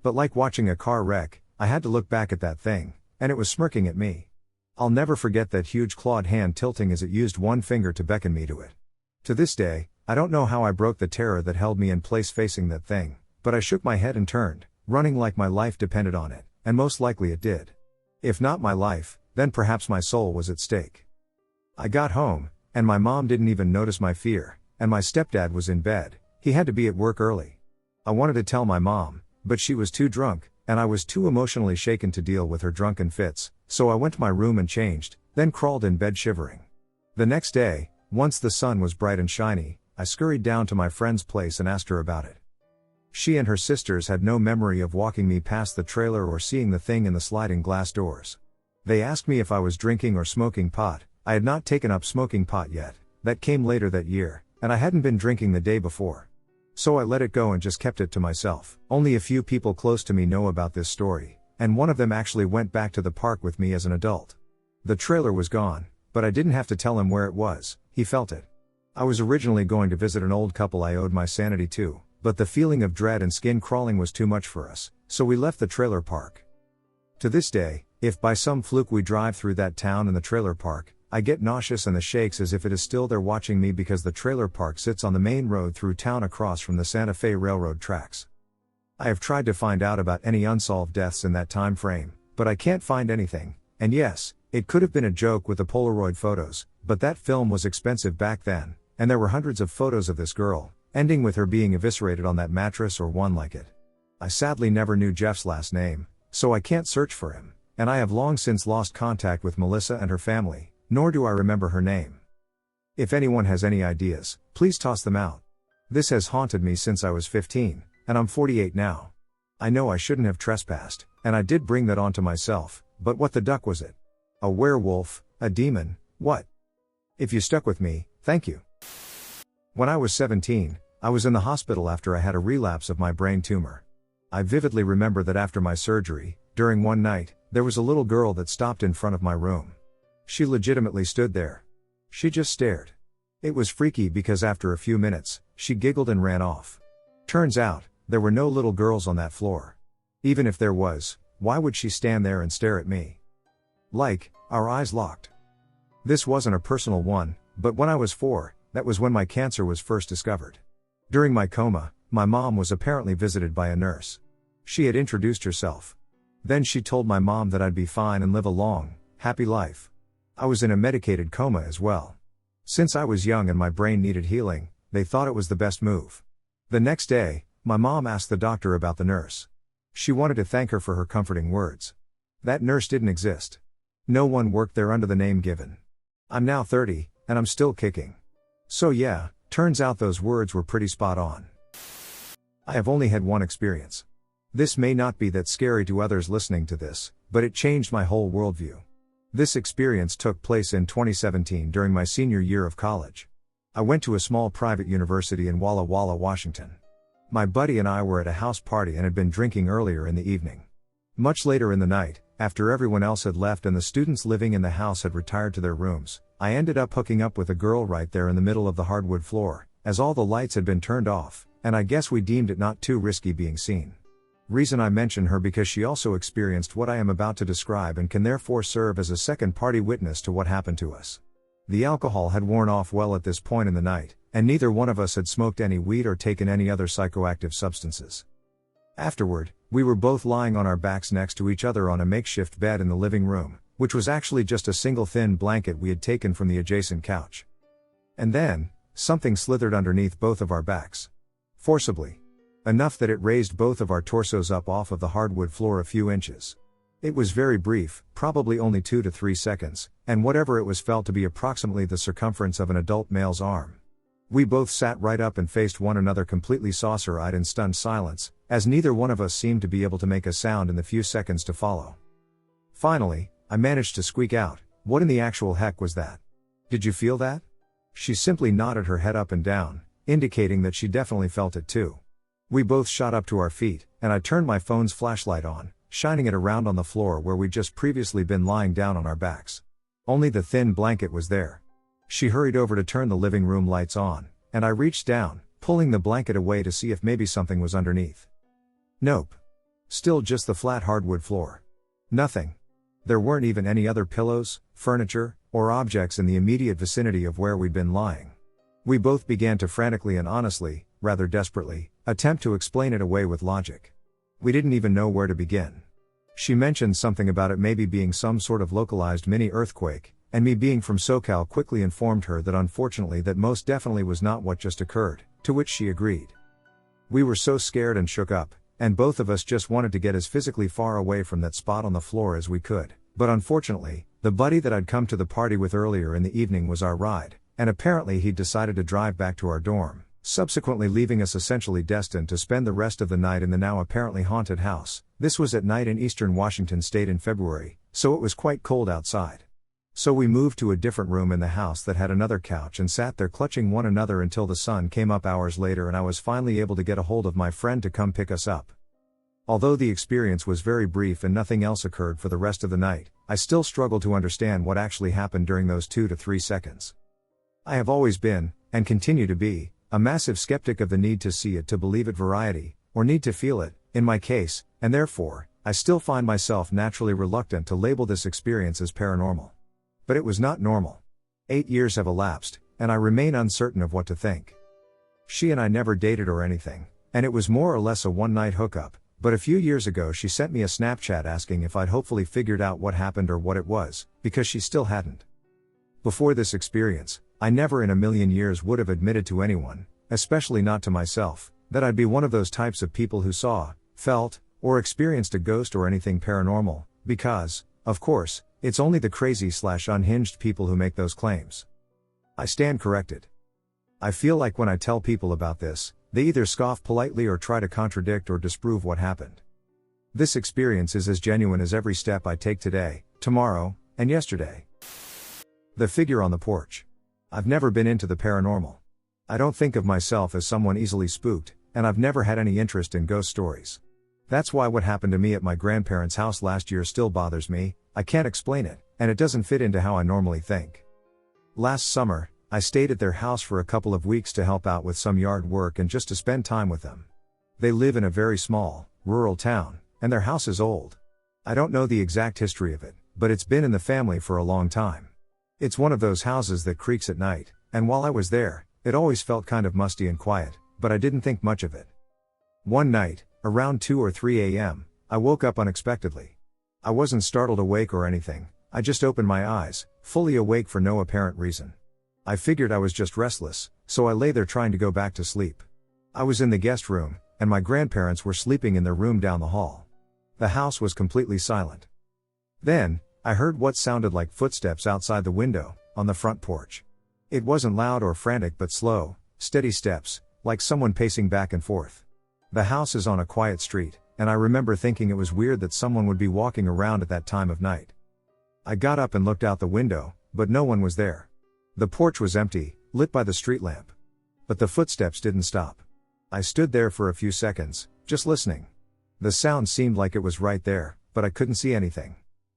But like watching a car wreck, I had to look back at that thing, and it was smirking at me. I'll never forget that huge clawed hand tilting as it used one finger to beckon me to it. To this day, I don't know how I broke the terror that held me in place facing that thing, but I shook my head and turned, running like my life depended on it, and most likely it did. If not my life, then perhaps my soul was at stake. I got home, and my mom didn't even notice my fear, and my stepdad was in bed, he had to be at work early. I wanted to tell my mom, but she was too drunk, and I was too emotionally shaken to deal with her drunken fits, so I went to my room and changed, then crawled in bed shivering. The next day, once the sun was bright and shiny, I scurried down to my friend's place and asked her about it. She and her sisters had no memory of walking me past the trailer or seeing the thing in the sliding glass doors. They asked me if I was drinking or smoking pot. I had not taken up smoking pot yet, that came later that year, and I hadn't been drinking the day before. So I let it go and just kept it to myself. Only a few people close to me know about this story, and one of them actually went back to the park with me as an adult. The trailer was gone, but I didn't have to tell him where it was, he felt it. I was originally going to visit an old couple I owed my sanity to, but the feeling of dread and skin crawling was too much for us, so we left the trailer park. To this day, if by some fluke we drive through that town and the trailer park, I get nauseous and the shakes as if it is still there watching me because the trailer park sits on the main road through town across from the Santa Fe Railroad tracks. I have tried to find out about any unsolved deaths in that time frame, but I can't find anything, and yes, it could have been a joke with the Polaroid photos, but that film was expensive back then, and there were hundreds of photos of this girl, ending with her being eviscerated on that mattress or one like it. I sadly never knew Jeff's last name, so I can't search for him, and I have long since lost contact with Melissa and her family, nor do I remember her name. If anyone has any ideas, please toss them out. This has haunted me since I was 15, and I'm 48 now. I know I shouldn't have trespassed, and I did bring that onto myself, but what the duck was it? A werewolf, a demon, what? If you stuck with me, thank you. When I was 17, I was in the hospital after I had a relapse of my brain tumor. I vividly remember that after my surgery, during one night, there was a little girl that stopped in front of my room. She legitimately stood there. She just stared. It was freaky because after a few minutes, she giggled and ran off. Turns out, there were no little girls on that floor. Even if there was, why would she stand there and stare at me? Like, our eyes locked. This wasn't a personal one, but when I was 4, that was when my cancer was first discovered. During my coma, my mom was apparently visited by a nurse. She had introduced herself. Then she told my mom that I'd be fine and live a long, happy life. I was in a medicated coma as well. Since I was young and my brain needed healing, they thought it was the best move. The next day, my mom asked the doctor about the nurse. She wanted to thank her for her comforting words. That nurse didn't exist. No one worked there under the name given. I'm now 30, and I'm still kicking. So yeah, turns out those words were pretty spot on. I have only had one experience. This may not be that scary to others listening to this, but it changed my whole worldview. This experience took place in 2017 during my senior year of college. I went to a small private university in Walla Walla, Washington. My buddy and I were at a house party and had been drinking earlier in the evening. Much later in the night, after everyone else had left and the students living in the house had retired to their rooms, I ended up hooking up with a girl right there in the middle of the hardwood floor, as all the lights had been turned off, and I guess we deemed it not too risky being seen. Reason I mention her because she also experienced what I am about to describe and can therefore serve as a second-party witness to what happened to us. The alcohol had worn off well at this point in the night, and neither one of us had smoked any weed or taken any other psychoactive substances. Afterward, we were both lying on our backs next to each other on a makeshift bed in the living room, which was actually just a single thin blanket we had taken from the adjacent couch. And then, something slithered underneath both of our backs. Forcibly. Enough that it raised both of our torsos up off of the hardwood floor a few inches. It was very brief, probably only 2 to 3 seconds, and whatever it was felt to be approximately the circumference of an adult male's arm. We both sat right up and faced one another completely saucer-eyed in stunned silence, as neither one of us seemed to be able to make a sound in the few seconds to follow. Finally, I managed to squeak out, "What in the actual heck was that? Did you feel that?" She simply nodded her head up and down, indicating that she definitely felt it too. We both shot up to our feet, and I turned my phone's flashlight on, shining it around on the floor where we'd just previously been lying down on our backs. Only the thin blanket was there. She hurried over to turn the living room lights on, and I reached down, pulling the blanket away to see if maybe something was underneath. Nope. Still just the flat hardwood floor. Nothing. There weren't even any other pillows, furniture, or objects in the immediate vicinity of where we'd been lying. We both began to frantically and honestly, rather desperately, attempt to explain it away with logic. We didn't even know where to begin. She mentioned something about it maybe being some sort of localized mini-earthquake, and me being from SoCal quickly informed her that unfortunately that most definitely was not what just occurred, to which she agreed. We were so scared and shook up, and both of us just wanted to get as physically far away from that spot on the floor as we could, but unfortunately, the buddy that I'd come to the party with earlier in the evening was our ride, and apparently he'd decided to drive back to our dorm, subsequently leaving us essentially destined to spend the rest of the night in the now apparently haunted house. This was at night in eastern Washington state in February, so it was quite cold outside. So we moved to a different room in the house that had another couch and sat there clutching one another until the sun came up hours later and I was finally able to get a hold of my friend to come pick us up. Although the experience was very brief and nothing else occurred for the rest of the night, I still struggle to understand what actually happened during those 2 to 3 seconds. I have always been, and continue to be, a massive skeptic of the need to see it to believe it variety, or need to feel it, in my case, and therefore, I still find myself naturally reluctant to label this experience as paranormal. But it was not normal. 8 years have elapsed, and I remain uncertain of what to think. She and I never dated or anything, and it was more or less a one-night hookup, but a few years ago she sent me a Snapchat asking if I'd hopefully figured out what happened or what it was, because she still hadn't. Before this experience, I never in a million years would have admitted to anyone, especially not to myself, that I'd be one of those types of people who saw, felt, or experienced a ghost or anything paranormal, because, of course, it's only the crazy/unhinged people who make those claims. I stand corrected. I feel like when I tell people about this, they either scoff politely or try to contradict or disprove what happened. This experience is as genuine as every step I take today, tomorrow, and yesterday. The figure on the porch. I've never been into the paranormal. I don't think of myself as someone easily spooked, and I've never had any interest in ghost stories. That's why what happened to me at my grandparents' house last year still bothers me. I can't explain it, and it doesn't fit into how I normally think. Last summer, I stayed at their house for a couple of weeks to help out with some yard work and just to spend time with them. They live in a very small, rural town, and their house is old. I don't know the exact history of it, but it's been in the family for a long time. It's one of those houses that creaks at night, and while I was there, it always felt kind of musty and quiet, but I didn't think much of it. One night, around 2 or 3 a.m., I woke up unexpectedly. I wasn't startled awake or anything, I just opened my eyes, fully awake for no apparent reason. I figured I was just restless, so I lay there trying to go back to sleep. I was in the guest room, and my grandparents were sleeping in their room down the hall. The house was completely silent. Then, I heard what sounded like footsteps outside the window, on the front porch. It wasn't loud or frantic but slow, steady steps, like someone pacing back and forth. The house is on a quiet street, and I remember thinking it was weird that someone would be walking around at that time of night. I got up and looked out the window, but no one was there. The porch was empty, lit by the street lamp. But the footsteps didn't stop. I stood there for a few seconds, just listening. The sound seemed like it was right there, but I couldn't see anything.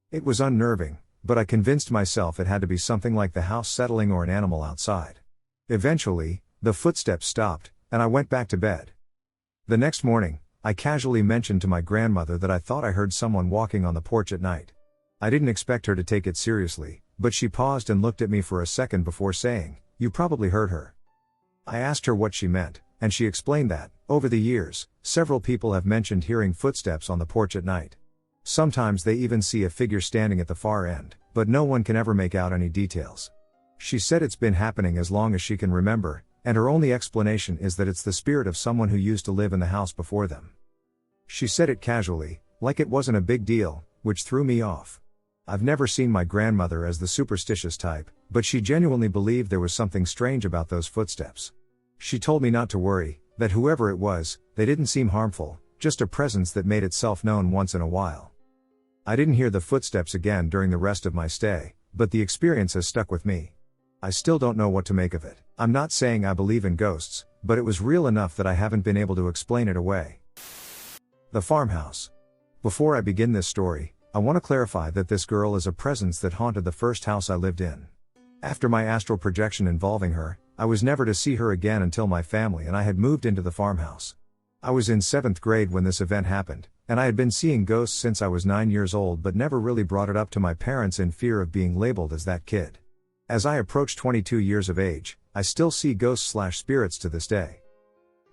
It was unnerving, but I convinced myself it had to be something like the house settling or an animal outside. Eventually, the footsteps stopped, and I went back to bed. The next morning, I casually mentioned to my grandmother that I thought I heard someone walking on the porch at night. I didn't expect her to take it seriously, but she paused and looked at me for a second before saying, "You probably heard her." I asked her what she meant, and she explained that, over the years, several people have mentioned hearing footsteps on the porch at night. Sometimes they even see a figure standing at the far end, but no one can ever make out any details. She said it's been happening as long as she can remember, and her only explanation is that it's the spirit of someone who used to live in the house before them. She said it casually, like it wasn't a big deal, which threw me off. I've never seen my grandmother as the superstitious type, but she genuinely believed there was something strange about those footsteps. She told me not to worry, that whoever it was, they didn't seem harmful, just a presence that made itself known once in a while. I didn't hear the footsteps again during the rest of my stay, but the experience has stuck with me. I still don't know what to make of it. I'm not saying I believe in ghosts, but it was real enough that I haven't been able to explain it away. The farmhouse. Before I begin this story, I want to clarify that this girl is a presence that haunted the first house I lived in. After my astral projection involving her, I was never to see her again until my family and I had moved into the farmhouse. I was in 7th grade when this event happened, and I had been seeing ghosts since I was 9 years old but never really brought it up to my parents in fear of being labeled as that kid. As I approach 22 years of age, I still see ghosts/spirits to this day.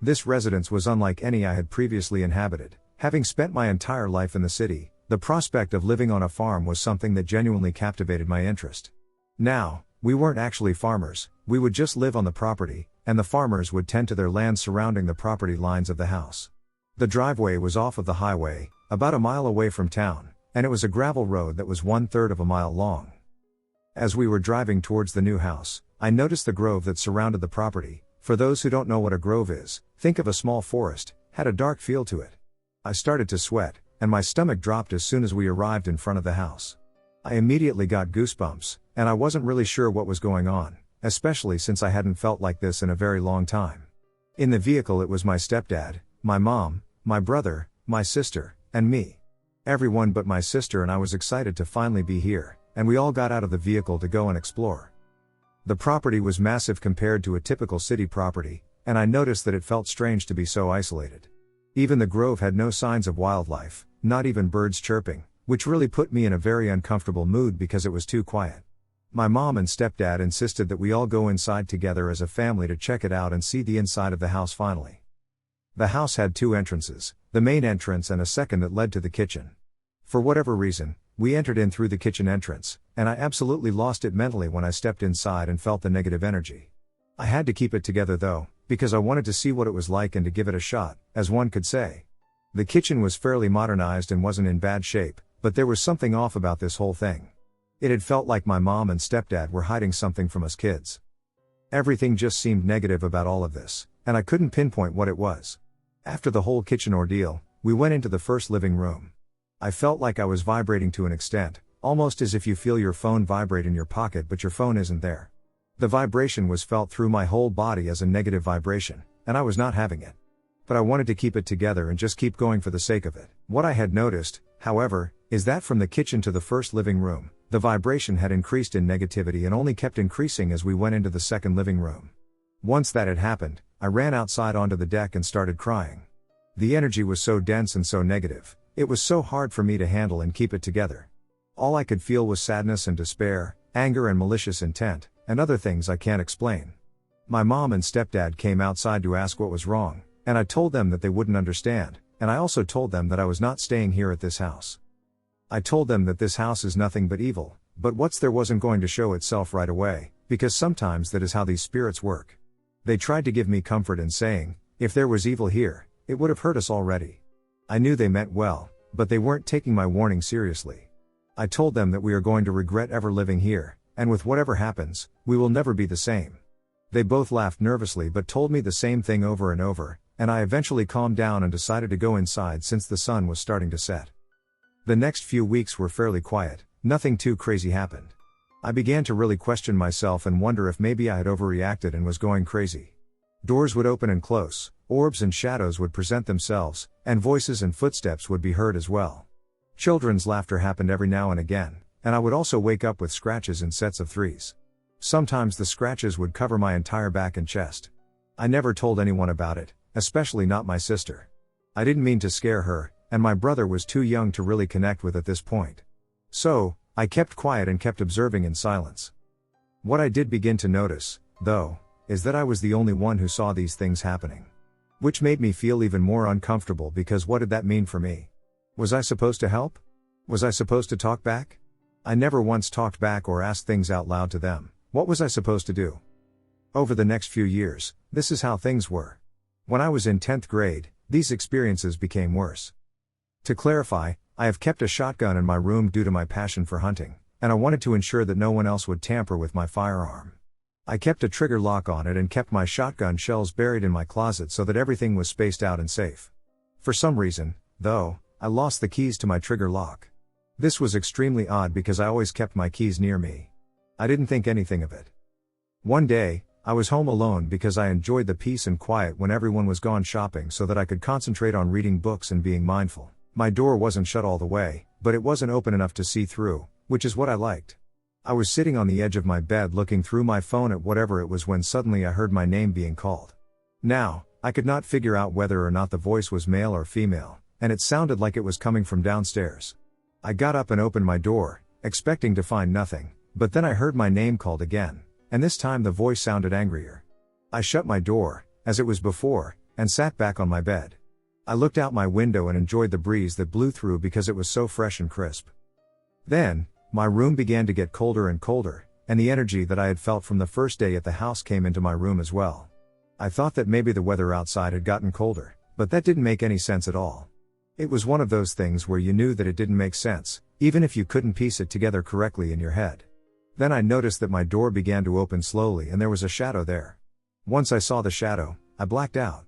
This residence was unlike any I had previously inhabited. Having spent my entire life in the city, the prospect of living on a farm was something that genuinely captivated my interest. Now, we weren't actually farmers, we would just live on the property, and the farmers would tend to their land surrounding the property lines of the house. The driveway was off of the highway, about a mile away from town, and it was a gravel road that was 1/3 of a mile long. As we were driving towards the new house, I noticed the grove that surrounded the property. For those who don't know what a grove is, think of a small forest, had a dark feel to it. I started to sweat, and my stomach dropped as soon as we arrived in front of the house. I immediately got goosebumps, and I wasn't really sure what was going on, especially since I hadn't felt like this in a very long time. In the vehicle it was my stepdad, my mom, my brother, my sister, and me. Everyone but my sister and I was excited to finally be here, and we all got out of the vehicle to go and explore. The property was massive compared to a typical city property, and I noticed that it felt strange to be so isolated. Even the grove had no signs of wildlife, not even birds chirping, which really put me in a very uncomfortable mood because it was too quiet. My mom and stepdad insisted that we all go inside together as a family to check it out and see the inside of the house finally. The house had 2 entrances, the main entrance and a second that led to the kitchen. For whatever reason, we entered in through the kitchen entrance, and I absolutely lost it mentally when I stepped inside and felt the negative energy. I had to keep it together though, because I wanted to see what it was like and to give it a shot, as one could say. The kitchen was fairly modernized and wasn't in bad shape, but there was something off about this whole thing. It had felt like my mom and stepdad were hiding something from us kids. Everything just seemed negative about all of this, and I couldn't pinpoint what it was. After the whole kitchen ordeal, we went into the first living room. I felt like I was vibrating to an extent, almost as if you feel your phone vibrate in your pocket but your phone isn't there. The vibration was felt through my whole body as a negative vibration, and I was not having it. But I wanted to keep it together and just keep going for the sake of it. What I had noticed, however, is that from the kitchen to the first living room, the vibration had increased in negativity and only kept increasing as we went into the second living room. Once that had happened, I ran outside onto the deck and started crying. The energy was so dense and so negative, it was so hard for me to handle and keep it together. All I could feel was sadness and despair, anger and malicious intent, and other things I can't explain. My mom and stepdad came outside to ask what was wrong, and I told them that they wouldn't understand, and I also told them that I was not staying here at this house. I told them that this house is nothing but evil, but what's there wasn't going to show itself right away, because sometimes that is how these spirits work. They tried to give me comfort in saying, if there was evil here, it would have hurt us already. I knew they meant well, but they weren't taking my warning seriously. I told them that we are going to regret ever living here, and with whatever happens, we will never be the same. They both laughed nervously but told me the same thing over and over, and I eventually calmed down and decided to go inside since the sun was starting to set. The next few weeks were fairly quiet, nothing too crazy happened. I began to really question myself and wonder if maybe I had overreacted and was going crazy. Doors would open and close, orbs and shadows would present themselves, and voices and footsteps would be heard as well. Children's laughter happened every now and again, and I would also wake up with scratches in sets of 3s. Sometimes the scratches would cover my entire back and chest. I never told anyone about it, especially not my sister. I didn't mean to scare her, and my brother was too young to really connect with at this point. So, I kept quiet and kept observing in silence. What I did begin to notice, though, is that I was the only one who saw these things happening. Which made me feel even more uncomfortable because what did that mean for me? Was I supposed to help? Was I supposed to talk back? I never once talked back or asked things out loud to them. What was I supposed to do? Over the next few years, this is how things were. When I was in 10th grade, these experiences became worse. To clarify, I have kept a shotgun in my room due to my passion for hunting, and I wanted to ensure that no one else would tamper with my firearm. I kept a trigger lock on it and kept my shotgun shells buried in my closet so that everything was spaced out and safe. For some reason, though, I lost the keys to my trigger lock. This was extremely odd because I always kept my keys near me. I didn't think anything of it. One day, I was home alone because I enjoyed the peace and quiet when everyone was gone shopping so that I could concentrate on reading books and being mindful. My door wasn't shut all the way, but it wasn't open enough to see through, which is what I liked. I was sitting on the edge of my bed looking through my phone at whatever it was when suddenly I heard my name being called. Now, I could not figure out whether or not the voice was male or female, and it sounded like it was coming from downstairs. I got up and opened my door, expecting to find nothing, but then I heard my name called again, and this time the voice sounded angrier. I shut my door, as it was before, and sat back on my bed. I looked out my window and enjoyed the breeze that blew through because it was so fresh and crisp. Then, my room began to get colder and colder, and the energy that I had felt from the first day at the house came into my room as well. I thought that maybe the weather outside had gotten colder, but that didn't make any sense at all. It was one of those things where you knew that it didn't make sense, even if you couldn't piece it together correctly in your head. Then I noticed that my door began to open slowly and there was a shadow there. Once I saw the shadow, I blacked out.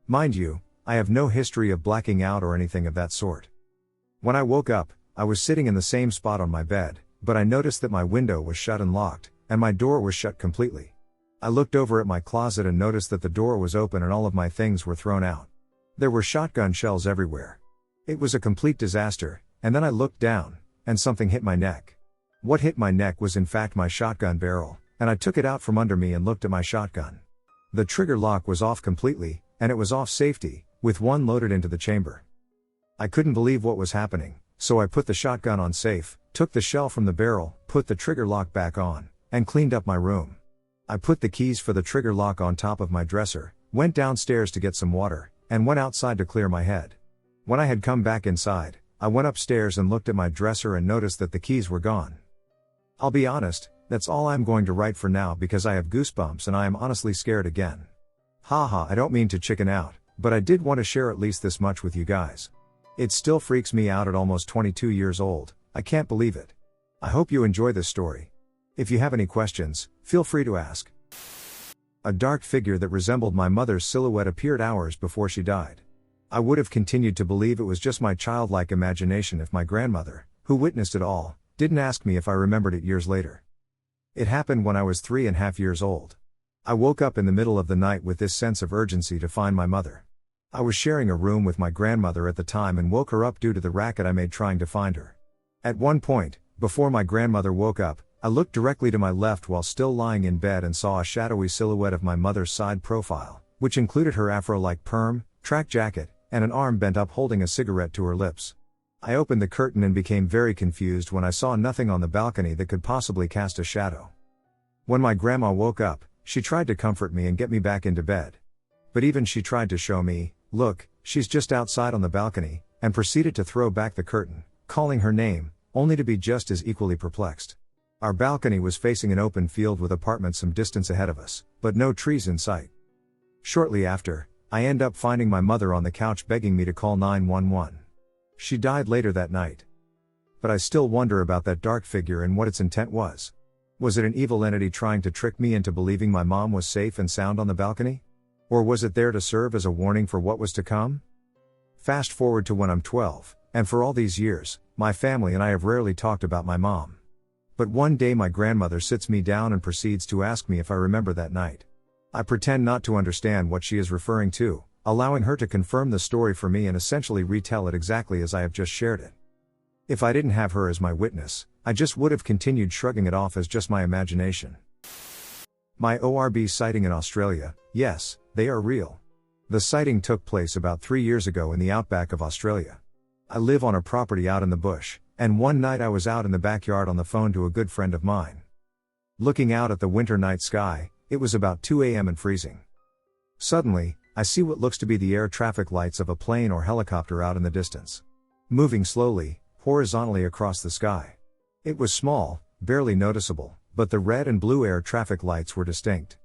Mind you, I have no history of blacking out or anything of that sort. When I woke up, I was sitting in the same spot on my bed, but I noticed that my window was shut and locked, and my door was shut completely. I looked over at my closet and noticed that the door was open and all of my things were thrown out. There were shotgun shells everywhere. It was a complete disaster, and then I looked down, and something hit my neck. What hit my neck was in fact my shotgun barrel, and I took it out from under me and looked at my shotgun. The trigger lock was off completely, and it was off safety, with one loaded into the chamber. I couldn't believe what was happening, so I put the shotgun on safe, took the shell from the barrel, put the trigger lock back on, and cleaned up my room. I put the keys for the trigger lock on top of my dresser, went downstairs to get some water, and went outside to clear my head. When I had come back inside, I went upstairs and looked at my dresser and noticed that the keys were gone. I'll be honest, that's all I'm going to write for now because I have goosebumps and I am honestly scared again. Haha, I don't mean to chicken out, but I did want to share at least this much with you guys. It still freaks me out at almost 22 years old, I can't believe it. I hope you enjoy this story. If you have any questions, feel free to ask. A dark figure that resembled my mother's silhouette appeared hours before she died. I would have continued to believe it was just my childlike imagination if my grandmother, who witnessed it all, didn't ask me if I remembered it years later. It happened when I was 3.5 years old. I woke up in the middle of the night with this sense of urgency to find my mother. I was sharing a room with my grandmother at the time and woke her up due to the racket I made trying to find her. At one point, before my grandmother woke up, I looked directly to my left while still lying in bed and saw a shadowy silhouette of my mother's side profile, which included her afro-like perm, track jacket, and an arm bent up holding a cigarette to her lips. I opened the curtain and became very confused when I saw nothing on the balcony that could possibly cast a shadow. When my grandma woke up, she tried to comfort me and get me back into bed. But even she tried to show me, "Look, she's just outside on the balcony," and proceeded to throw back the curtain, calling her name, only to be just as equally perplexed. Our balcony was facing an open field with apartments some distance ahead of us, but no trees in sight. Shortly after, I end up finding my mother on the couch begging me to call 911. She died later that night. But I still wonder about that dark figure and what its intent was. Was it an evil entity trying to trick me into believing my mom was safe and sound on the balcony? Or was it there to serve as a warning for what was to come? Fast forward to when I'm 12, and for all these years, my family and I have rarely talked about my mom. But one day my grandmother sits me down and proceeds to ask me if I remember that night. I pretend not to understand what she is referring to, allowing her to confirm the story for me and essentially retell it exactly as I have just shared it. If I didn't have her as my witness, I just would have continued shrugging it off as just my imagination. My ORB sighting in Australia, yes, they are real. The sighting took place about 3 years ago in the outback of Australia. I live on a property out in the bush, and one night I was out in the backyard on the phone to a good friend of mine. Looking out at the winter night sky, it was about 2 a.m. and freezing. Suddenly, I see what looks to be the air traffic lights of a plane or helicopter out in the distance. Moving slowly, horizontally across the sky. It was small, barely noticeable, but the red and blue air traffic lights were distinct.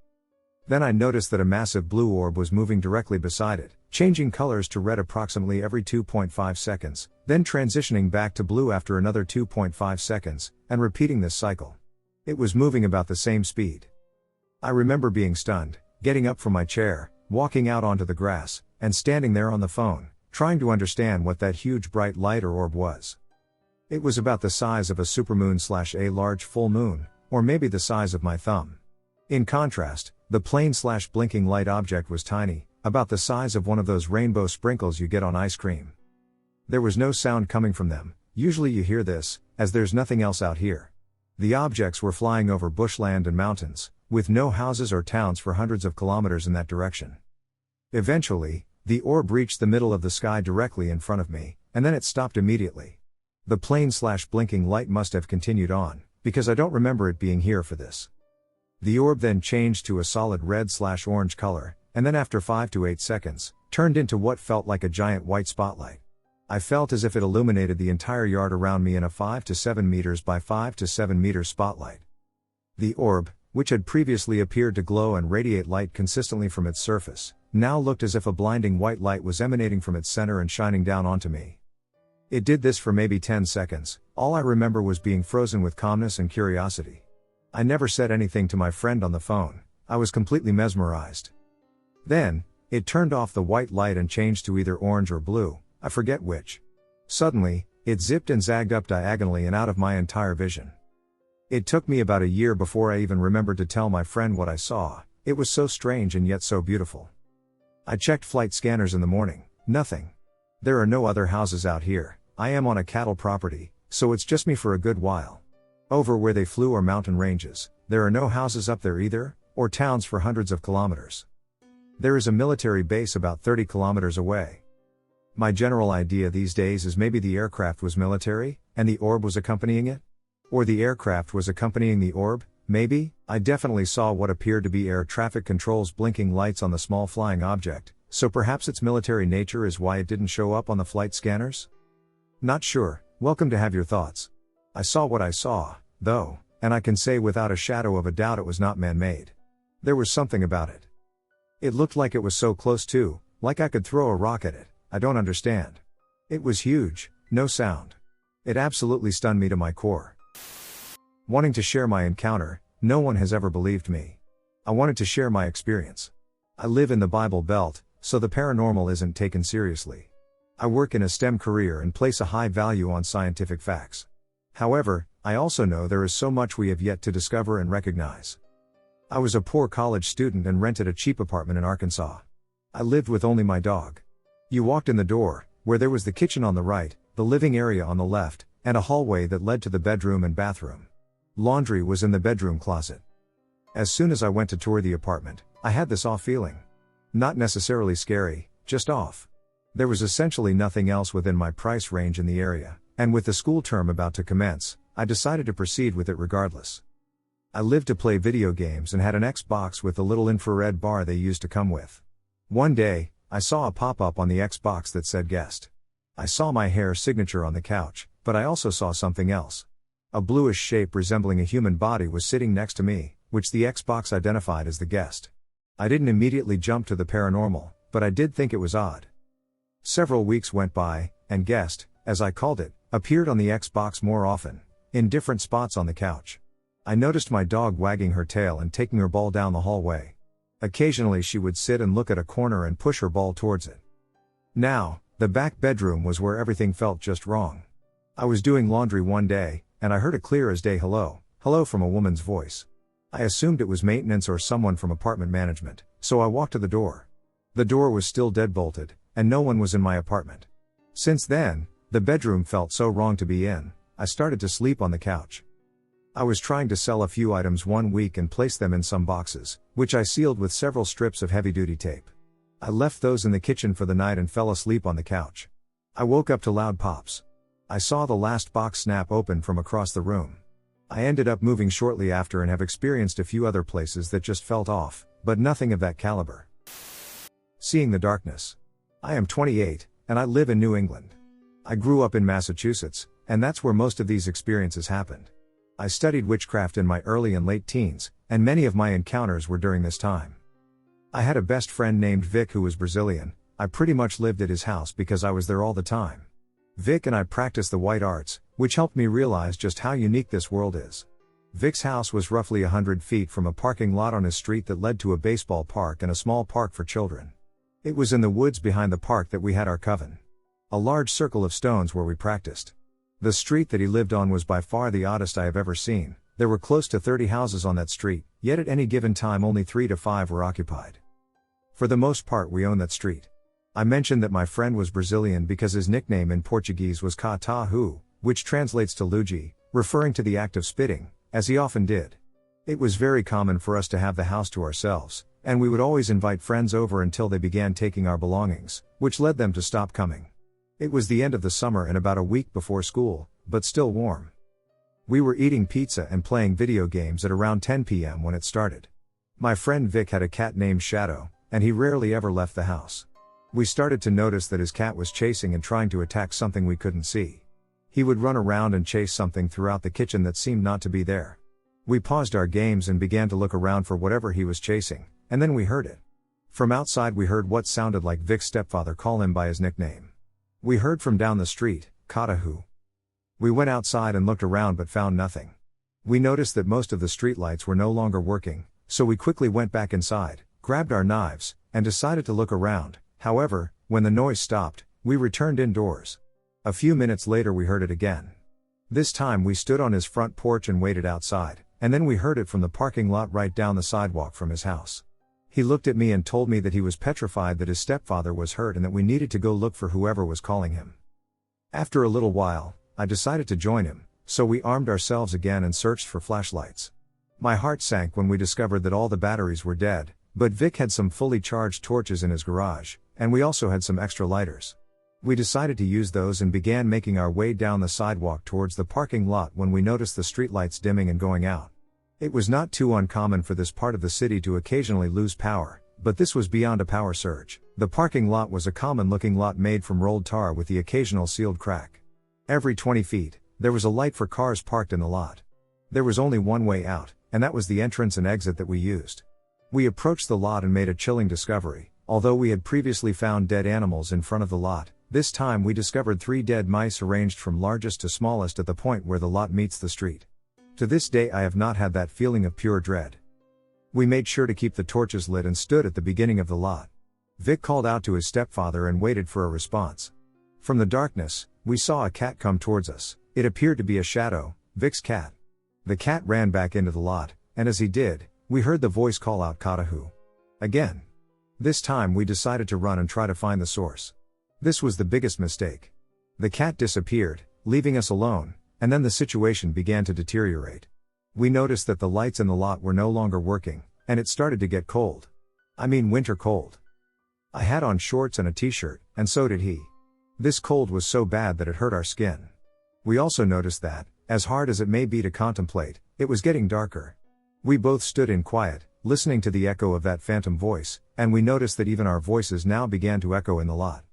Then I noticed that a massive blue orb was moving directly beside it, changing colors to red approximately every 2.5 seconds, then transitioning back to blue after another 2.5 seconds, and repeating this cycle. It was moving about the same speed. I remember being stunned, getting up from my chair, walking out onto the grass, and standing there on the phone, trying to understand what that huge bright light or orb was. It was about the size of a supermoon/a large full moon, or maybe the size of my thumb. In contrast, the plain/blinking light object was tiny, about the size of one of those rainbow sprinkles you get on ice cream. There was no sound coming from them. Usually you hear this, as there's nothing else out here. The objects were flying over bushland and mountains, with no houses or towns for hundreds of kilometers in that direction. Eventually, the orb reached the middle of the sky directly in front of me, and then it stopped immediately. The plain/blinking light must have continued on, because I don't remember it being here for this. The orb then changed to a solid red/orange color, and then after 5 to 8 seconds, turned into what felt like a giant white spotlight. I felt as if it illuminated the entire yard around me in a 5 to 7 meters by 5 to 7 meters spotlight. The orb, which had previously appeared to glow and radiate light consistently from its surface, now looked as if a blinding white light was emanating from its center and shining down onto me. It did this for maybe 10 seconds. All I remember was being frozen with calmness and curiosity. I never said anything to my friend on the phone. I was completely mesmerized. Then, it turned off the white light and changed to either orange or blue, I forget which. Suddenly, it zipped and zagged up diagonally and out of my entire vision. It took me about a year before I even remembered to tell my friend what I saw. It was so strange and yet so beautiful. I checked flight scanners in the morning. Nothing. There are no other houses out here. I am on a cattle property, so it's just me for a good while. Over where they flew are mountain ranges. There are no houses up there either, or towns for hundreds of kilometers. There is a military base about 30 kilometers away. My general idea these days is maybe the aircraft was military, and the orb was accompanying it? Or the aircraft was accompanying the orb, maybe? I definitely saw what appeared to be air traffic control's blinking lights on the small flying object, so perhaps its military nature is why it didn't show up on the flight scanners? Not sure. Welcome to have your thoughts. I saw what I saw, though, and I can say without a shadow of a doubt it was not man-made. There was something about it. It looked like it was so close too, like I could throw a rock at it. I don't understand. It was huge, no sound. It absolutely stunned me to my core. Wanting to share my encounter, no one has ever believed me. I wanted to share my experience. I live in the Bible Belt, so the paranormal isn't taken seriously. I work in a STEM career and place a high value on scientific facts. However, I also know there is so much we have yet to discover and recognize. I was a poor college student and rented a cheap apartment in Arkansas. I lived with only my dog. You walked in the door, where there was the kitchen on the right, the living area on the left, and a hallway that led to the bedroom and bathroom. Laundry was in the bedroom closet. As soon as I went to tour the apartment, I had this off feeling. Not necessarily scary, just off. There was essentially nothing else within my price range in the area, and with the school term about to commence, I decided to proceed with it regardless. I lived to play video games and had an Xbox with the little infrared bar they used to come with. One day, I saw a pop-up on the Xbox that said guest. I saw my hair signature on the couch, but I also saw something else. A bluish shape resembling a human body was sitting next to me, which the Xbox identified as the guest. I didn't immediately jump to the paranormal, but I did think it was odd. Several weeks went by, and guest, as I called it, appeared on the Xbox more often, in different spots on the couch. I noticed my dog wagging her tail and taking her ball down the hallway. Occasionally she would sit and look at a corner and push her ball towards it. Now, the back bedroom was where everything felt just wrong. I was doing laundry one day, and I heard a clear as day hello from a woman's voice. I assumed it was maintenance or someone from apartment management, so I walked to the door. The door was still deadbolted, and no one was in my apartment. Since then, the bedroom felt so wrong to be in. I started to sleep on the couch. I was trying to sell a few items one week and place them in some boxes, which I sealed with several strips of heavy-duty tape. I left those in the kitchen for the night and fell asleep on the couch. I woke up to loud pops. I saw the last box snap open from across the room. I ended up moving shortly after and have experienced a few other places that just felt off, but nothing of that caliber. Seeing the darkness. I am 28, and I live in New England. I grew up in Massachusetts, and that's where most of these experiences happened. I studied witchcraft in my early and late teens, and many of my encounters were during this time. I had a best friend named Vic who was Brazilian. I pretty much lived at his house because I was there all the time. Vic and I practiced the white arts, which helped me realize just how unique this world is. Vic's house was roughly 100 feet from a parking lot on his street that led to a baseball park and a small park for children. It was in the woods behind the park that we had our coven. A large circle of stones where we practiced. The street that he lived on was by far the oddest I have ever seen. There were close to 30 houses on that street, yet at any given time only 3 to 5 were occupied. For the most part we owned that street. I mentioned that my friend was Brazilian because his nickname in Portuguese was Catahu, which translates to Luigi, referring to the act of spitting, as he often did. It was very common for us to have the house to ourselves, and we would always invite friends over until they began taking our belongings, which led them to stop coming. It was the end of the summer and about a week before school, but still warm. We were eating pizza and playing video games at around 10 p.m. when it started. My friend Vic had a cat named Shadow, and he rarely ever left the house. We started to notice that his cat was chasing and trying to attack something we couldn't see. He would run around and chase something throughout the kitchen that seemed not to be there. We paused our games and began to look around for whatever he was chasing, and then we heard it. From outside we heard what sounded like Vic's stepfather call him by his nickname. We heard from down the street, Catahu. We went outside and looked around but found nothing. We noticed that most of the streetlights were no longer working, so we quickly went back inside, grabbed our knives, and decided to look around. However, when the noise stopped, we returned indoors. A few minutes later we heard it again. This time we stood on his front porch and waited outside, and then we heard it from the parking lot right down the sidewalk from his house. He looked at me and told me that he was petrified that his stepfather was hurt and that we needed to go look for whoever was calling him. After a little while, I decided to join him, so we armed ourselves again and searched for flashlights. My heart sank when we discovered that all the batteries were dead, but Vic had some fully charged torches in his garage, and we also had some extra lighters. We decided to use those and began making our way down the sidewalk towards the parking lot when we noticed the streetlights dimming and going out. It was not too uncommon for this part of the city to occasionally lose power, but this was beyond a power surge. The parking lot was a common-looking lot made from rolled tar with the occasional sealed crack. Every 20 feet, there was a light for cars parked in the lot. There was only one way out, and that was the entrance and exit that we used. We approached the lot and made a chilling discovery. Although we had previously found dead animals in front of the lot, this time we discovered 3 dead mice arranged from largest to smallest at the point where the lot meets the street. To this day I have not had that feeling of pure dread. We made sure to keep the torches lit and stood at the beginning of the lot. Vic called out to his stepfather and waited for a response. From the darkness, we saw a cat come towards us. It appeared to be a Shadow, Vic's cat. The cat ran back into the lot, and as he did, we heard the voice call out Catahu. Again. This time we decided to run and try to find the source. This was the biggest mistake. The cat disappeared, leaving us alone, and then the situation began to deteriorate. We noticed that the lights in the lot were no longer working, and it started to get cold. I mean winter cold. I had on shorts and a t-shirt, and so did he. This cold was so bad that it hurt our skin. We also noticed that, as hard as it may be to contemplate, it was getting darker. We both stood in quiet, listening to the echo of that phantom voice, and we noticed that even our voices now began to echo in the lot.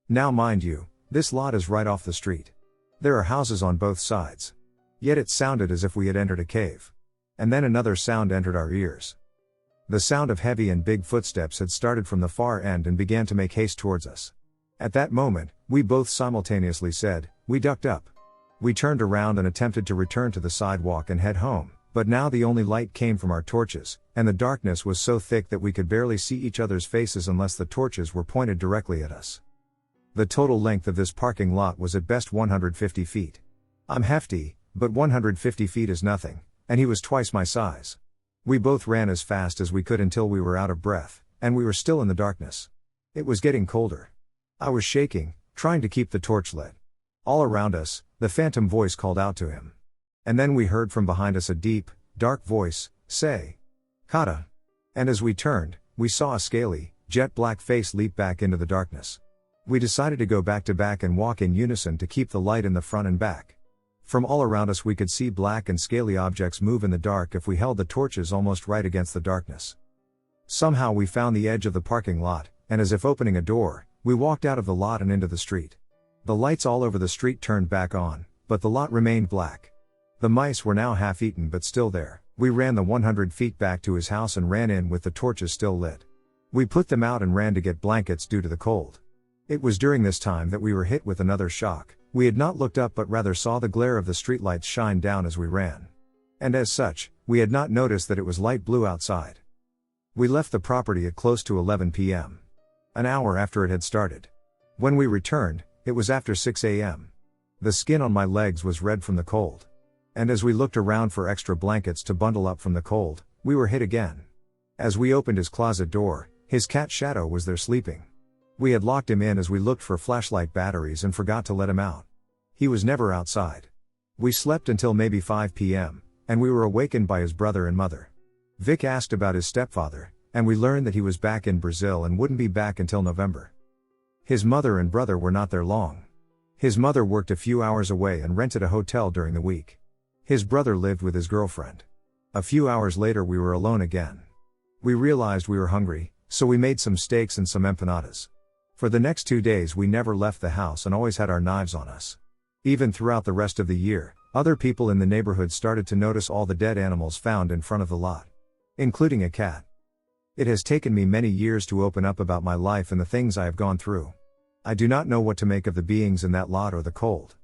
Now mind you, this lot is right off the street. There are houses on both sides. Yet it sounded as if we had entered a cave. And then another sound entered our ears. The sound of heavy and big footsteps had started from the far end and began to make haste towards us. At that moment, we both simultaneously said, we ducked up. We turned around and attempted to return to the sidewalk and head home. But now the only light came from our torches, and the darkness was so thick that we could barely see each other's faces unless the torches were pointed directly at us. The total length of this parking lot was at best 150 feet. I'm hefty, but 150 feet is nothing, and he was twice my size. We both ran as fast as we could until we were out of breath, and we were still in the darkness. It was getting colder. I was shaking, trying to keep the torch lit. All around us, the phantom voice called out to him. And then we heard from behind us a deep, dark voice, say, Kata. And as we turned, we saw a scaly, jet-black face leap back into the darkness. We decided to go back to back and walk in unison to keep the light in the front and back. From all around us we could see black and scaly objects move in the dark if we held the torches almost right against the darkness. Somehow we found the edge of the parking lot, and as if opening a door, we walked out of the lot and into the street. The lights all over the street turned back on, but the lot remained black. The mice were now half-eaten but still there. We ran the 100 feet back to his house and ran in with the torches still lit. We put them out and ran to get blankets due to the cold. It was during this time that we were hit with another shock. We had not looked up but rather saw the glare of the streetlights shine down as we ran. And as such, we had not noticed that it was light blue outside. We left the property at close to 11 p.m. An hour after it had started. When we returned, it was after 6 a.m. The skin on my legs was red from the cold. And as we looked around for extra blankets to bundle up from the cold, we were hit again. As we opened his closet door, his cat Shadow was there sleeping. We had locked him in as we looked for flashlight batteries and forgot to let him out. He was never outside. We slept until maybe 5 p.m., and we were awakened by his brother and mother. Vic asked about his stepfather, and we learned that he was back in Brazil and wouldn't be back until November. His mother and brother were not there long. His mother worked a few hours away and rented a hotel during the week. His brother lived with his girlfriend. A few hours later we were alone again. We realized we were hungry, so we made some steaks and some empanadas. For the next 2 days we never left the house and always had our knives on us. Even throughout the rest of the year, other people in the neighborhood started to notice all the dead animals found in front of the lot. Including a cat. It has taken me many years to open up about my life and the things I have gone through. I do not know what to make of the beings in that lot or the cold.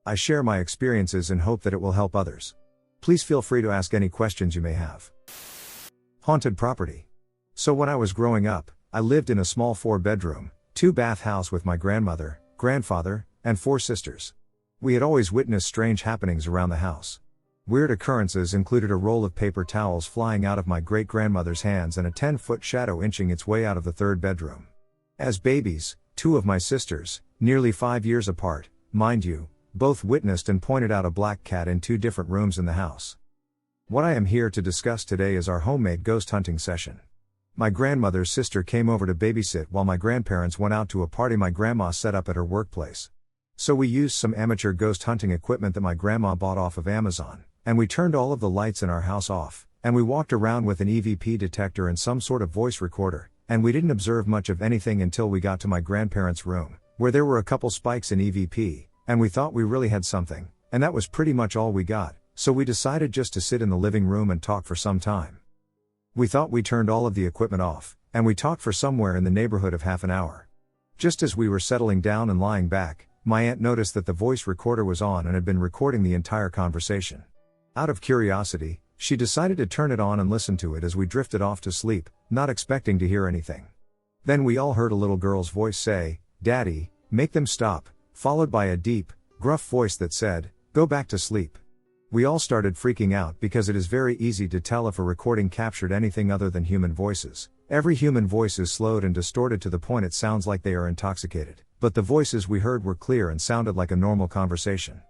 I share my experiences and hope that it will help others. Please feel free to ask any questions you may have. Haunted property. So when I was growing up, I lived in a small 4-bedroom, 2-bath house with my grandmother, grandfather, and 4 sisters. We had always witnessed strange happenings around the house. Weird occurrences included a roll of paper towels flying out of my great-grandmother's hands and a 10-foot shadow inching its way out of the 3rd bedroom. As babies, 2 of my sisters, nearly 5 years apart, mind you, both witnessed and pointed out a black cat in 2 different rooms in the house. What I am here to discuss today is our homemade ghost hunting session. My grandmother's sister came over to babysit while my grandparents went out to a party my grandma set up at her workplace. So we used some amateur ghost hunting equipment that my grandma bought off of Amazon, and we turned all of the lights in our house off, and we walked around with an EVP detector and some sort of voice recorder, and we didn't observe much of anything until we got to my grandparents' room, where there were a couple spikes in EVP, and we thought we really had something, and that was pretty much all we got, so we decided just to sit in the living room and talk for some time. We thought we turned all of the equipment off, and we talked for somewhere in the neighborhood of half an hour. Just as we were settling down and lying back, my aunt noticed that the voice recorder was on and had been recording the entire conversation. Out of curiosity, she decided to turn it on and listen to it as we drifted off to sleep, not expecting to hear anything. Then we all heard a little girl's voice say, "Daddy, make them stop," followed by a deep, gruff voice that said, "Go back to sleep." We all started freaking out because it is very easy to tell if a recording captured anything other than human voices. Every human voice is slowed and distorted to the point it sounds like they are intoxicated, but the voices we heard were clear and sounded like a normal conversation.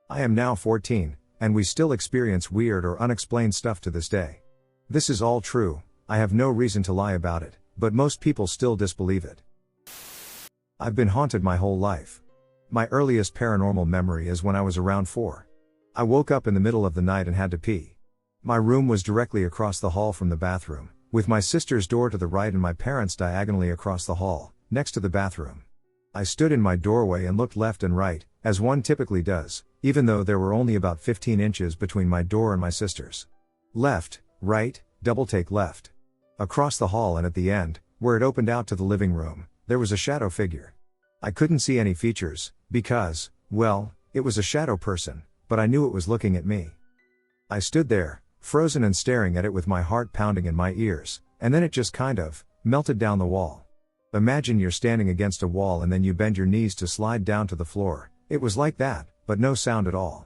I am now 14, and we still experience weird or unexplained stuff to this day. This is all true, I have no reason to lie about it, but most people still disbelieve it. I've been haunted my whole life. My earliest paranormal memory is when I was around 4. I woke up in the middle of the night and had to pee. My room was directly across the hall from the bathroom, with my sister's door to the right and my parents' diagonally across the hall, next to the bathroom. I stood in my doorway and looked left and right, as one typically does, even though there were only about 15 inches between my door and my sister's. Left, right, double take left. Across the hall and at the end, where it opened out to the living room, there was a shadow figure. I couldn't see any features, because, well, it was a shadow person, but I knew it was looking at me. I stood there, frozen and staring at it with my heart pounding in my ears, and then it just kind of melted down the wall. Imagine you're standing against a wall and then you bend your knees to slide down to the floor. It was like that, but no sound at all.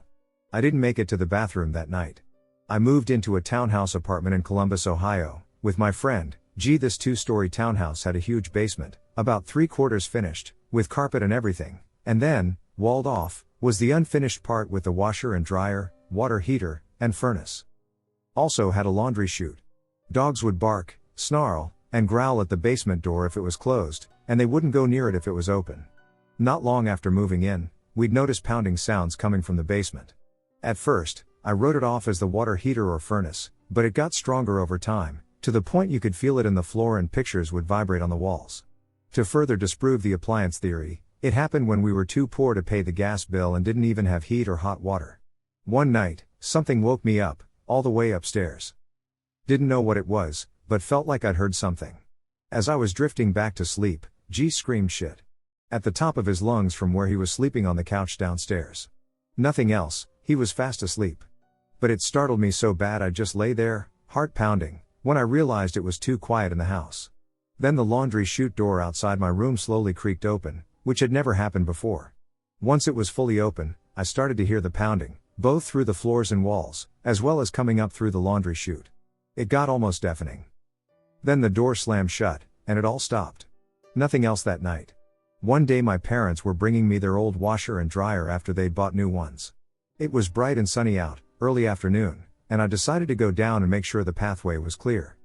I didn't make it to the bathroom that night. I moved into a townhouse apartment in Columbus, Ohio, with my friend. This 2-story townhouse had a huge basement, about 3/4 finished, with carpet and everything, and then, walled off, was the unfinished part with the washer and dryer, water heater, and furnace. Also had a laundry chute. Dogs would bark, snarl, and growl at the basement door if it was closed, and they wouldn't go near it if it was open. Not long after moving in, we'd notice pounding sounds coming from the basement. At first, I wrote it off as the water heater or furnace, but it got stronger over time, to the point you could feel it in the floor and pictures would vibrate on the walls. To further disprove the appliance theory, it happened when we were too poor to pay the gas bill and didn't even have heat or hot water. One night, something woke me up, all the way upstairs. Didn't know what it was, but felt like I'd heard something. As I was drifting back to sleep, G screamed shit at the top of his lungs from where he was sleeping on the couch downstairs. Nothing else, he was fast asleep. But it startled me so bad I just lay there, heart pounding, when I realized it was too quiet in the house. Then the laundry chute door outside my room slowly creaked open, which had never happened before. Once it was fully open, I started to hear the pounding, both through the floors and walls, as well as coming up through the laundry chute. It got almost deafening. Then the door slammed shut, and it all stopped. Nothing else that night. One day my parents were bringing me their old washer and dryer after they'd bought new ones. It was bright and sunny out, early afternoon, and I decided to go down and make sure the pathway was clear.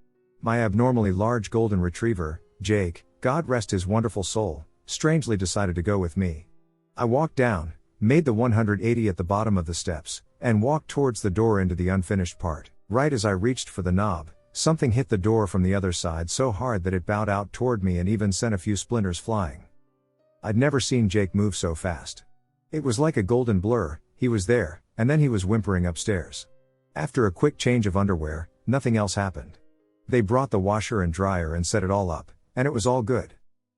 My abnormally large golden retriever, Jake, God rest his wonderful soul, strangely decided to go with me. I walked down, made the 180 at the bottom of the steps, and walked towards the door into the unfinished part. Right as I reached for the knob, something hit the door from the other side so hard that it bowed out toward me and even sent a few splinters flying. I'd never seen Jake move so fast. It was like a golden blur, he was there, and then he was whimpering upstairs. After a quick change of underwear, nothing else happened. They brought the washer and dryer and set it all up, and it was all good.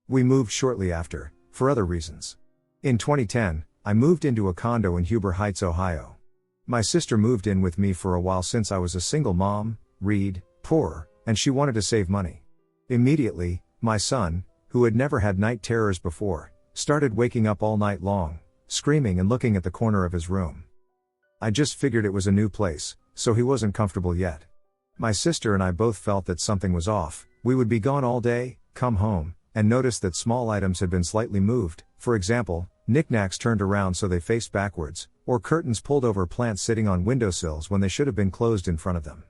We moved shortly after, for other reasons. In 2010, I moved into a condo in Huber Heights, Ohio. My sister moved in with me for a while since I was a single mom, poor, and she wanted to save money. Immediately, my son, who had never had night terrors before, started waking up all night long, screaming and looking at the corner of his room. I just figured it was a new place, so he wasn't comfortable yet. My sister and I both felt that something was off. We would be gone all day, come home, and notice that small items had been slightly moved, for example, knickknacks turned around so they faced backwards, or curtains pulled over plants sitting on windowsills when they should have been closed in front of them.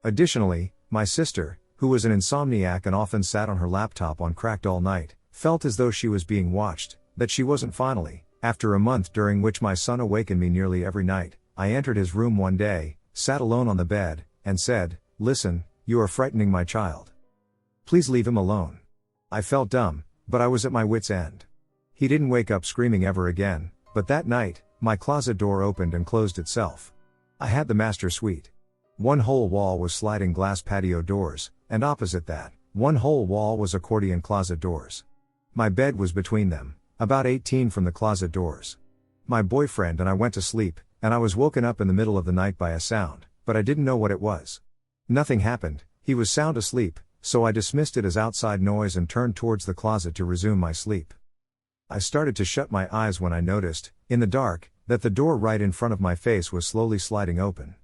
Additionally, my sister, who was an insomniac and often sat on her laptop on cracked all night, felt as though she was being watched, that she wasn't. Finally, after a month during which my son awakened me nearly every night, I entered his room one day, sat alone on the bed, and said, "Listen, you are frightening my child. Please leave him alone." I felt dumb, but I was at my wit's end. He didn't wake up screaming ever again, but that night, my closet door opened and closed itself. I had the master suite. One whole wall was sliding glass patio doors, and opposite that, one whole wall was accordion closet doors. My bed was between them, about 18 from the closet doors. My boyfriend and I went to sleep, and I was woken up in the middle of the night by a sound, but I didn't know what it was. Nothing happened, he was sound asleep, so I dismissed it as outside noise and turned towards the closet to resume my sleep. I started to shut my eyes when I noticed, in the dark, that the door right in front of my face was slowly sliding open.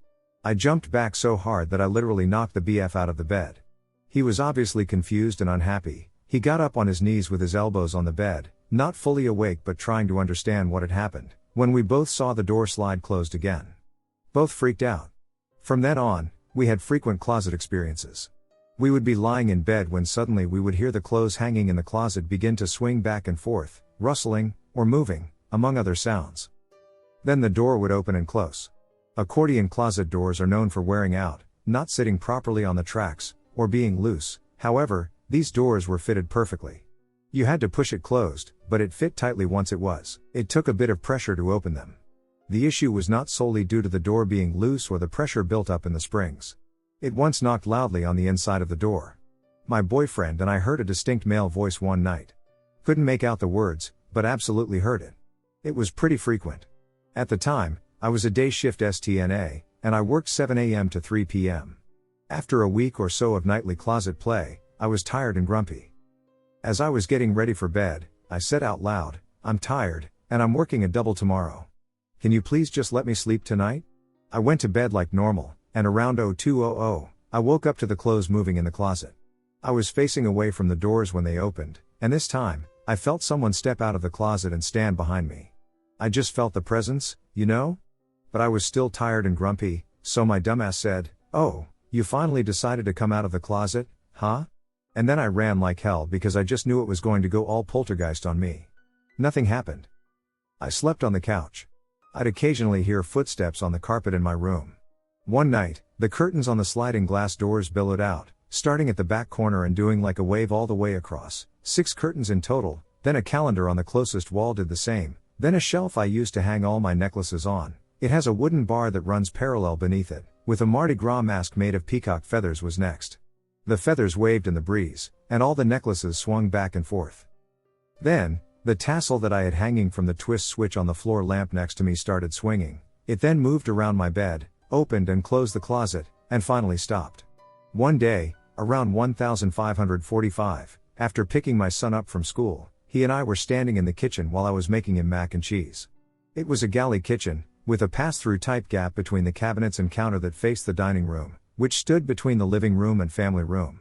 I jumped back so hard that I literally knocked the BF out of the bed. He was obviously confused and unhappy. He got up on his knees with his elbows on the bed, not fully awake but trying to understand what had happened, when we both saw the door slide closed again. Both freaked out. From then on, we had frequent closet experiences. We would be lying in bed when suddenly we would hear the clothes hanging in the closet begin to swing back and forth, rustling, or moving, among other sounds. Then the door would open and close. Accordion closet doors are known for wearing out, not sitting properly on the tracks, or being loose. However, these doors were fitted perfectly. You had to push it closed, but it fit tightly once it was. It took a bit of pressure to open them. The issue was not solely due to the door being loose or the pressure built up in the springs. It once knocked loudly on the inside of the door. My boyfriend and I heard a distinct male voice one night. Couldn't make out the words, but absolutely heard it. It was pretty frequent. At the time, I was a day shift STNA, and I worked 7 a.m. to 3 p.m. After a week or so of nightly closet play, I was tired and grumpy. As I was getting ready for bed, I said out loud, "I'm tired, and I'm working a double tomorrow. Can you please just let me sleep tonight?" I went to bed like normal, and around 02:00, I woke up to the clothes moving in the closet. I was facing away from the doors when they opened, and this time, I felt someone step out of the closet and stand behind me. I just felt the presence, you know? But I was still tired and grumpy, so my dumbass said, "Oh, you finally decided to come out of the closet, huh?" And then I ran like hell because I just knew it was going to go all poltergeist on me. Nothing happened. I slept on the couch. I'd occasionally hear footsteps on the carpet in my room. One night, the curtains on the sliding glass doors billowed out, starting at the back corner and doing like a wave all the way across. 6 curtains in total, then a calendar on the closest wall did the same, then a shelf I used to hang all my necklaces on. It has a wooden bar that runs parallel beneath it, with a Mardi Gras mask made of peacock feathers was next. The feathers waved in the breeze, and all the necklaces swung back and forth. Then, the tassel that I had hanging from the twist switch on the floor lamp next to me started swinging. It then moved around my bed, opened and closed the closet, and finally stopped. One day, around 1545, after picking my son up from school, he and I were standing in the kitchen while I was making him mac and cheese. It was a galley kitchen, with a pass-through type gap between the cabinets and counter that faced the dining room, which stood between the living room and family room.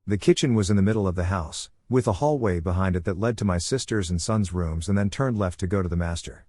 The kitchen was in the middle of the house, with a hallway behind it that led to my sister's and son's rooms and then turned left to go to the master.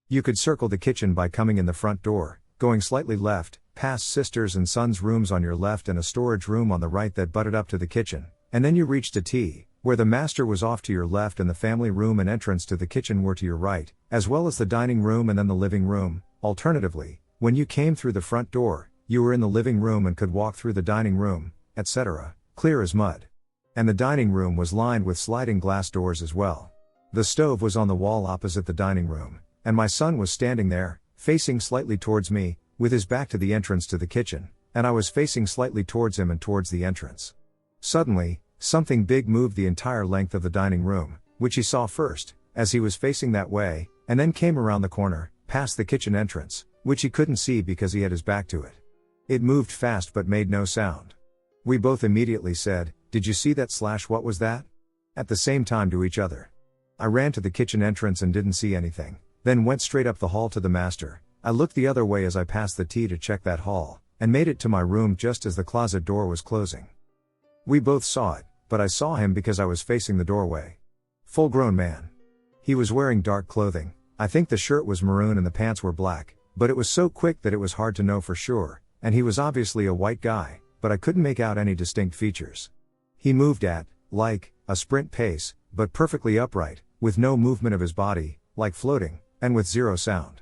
You could circle the kitchen by coming in the front door, going slightly left, past sister's and son's rooms on your left and a storage room on the right that butted up to the kitchen, and then you reached a T, where the master was off to your left and the family room and entrance to the kitchen were to your right, as well as the dining room and then the living room. Alternatively, when you came through the front door, you were in the living room and could walk through the dining room, etc., clear as mud. And the dining room was lined with sliding glass doors as well. The stove was on the wall opposite the dining room, and my son was standing there, facing slightly towards me, with his back to the entrance to the kitchen, and I was facing slightly towards him and towards the entrance. Suddenly, something big moved the entire length of the dining room, which he saw first, as he was facing that way, and then came around the corner, past the kitchen entrance, which he couldn't see because he had his back to it. It moved fast but made no sound. We both immediately said, "Did you see that / what was that?" At the same time to each other. I ran to the kitchen entrance and didn't see anything, then went straight up the hall to the master. I looked the other way as I passed the T to check that hall, and made it to my room just as the closet door was closing. We both saw it, but I saw him because I was facing the doorway. Full-grown man. He was wearing dark clothing. I think the shirt was maroon and the pants were black, but it was so quick that it was hard to know for sure, and he was obviously a white guy, but I couldn't make out any distinct features. He moved at, like, a sprint pace, but perfectly upright, with no movement of his body, like floating, and with zero sound.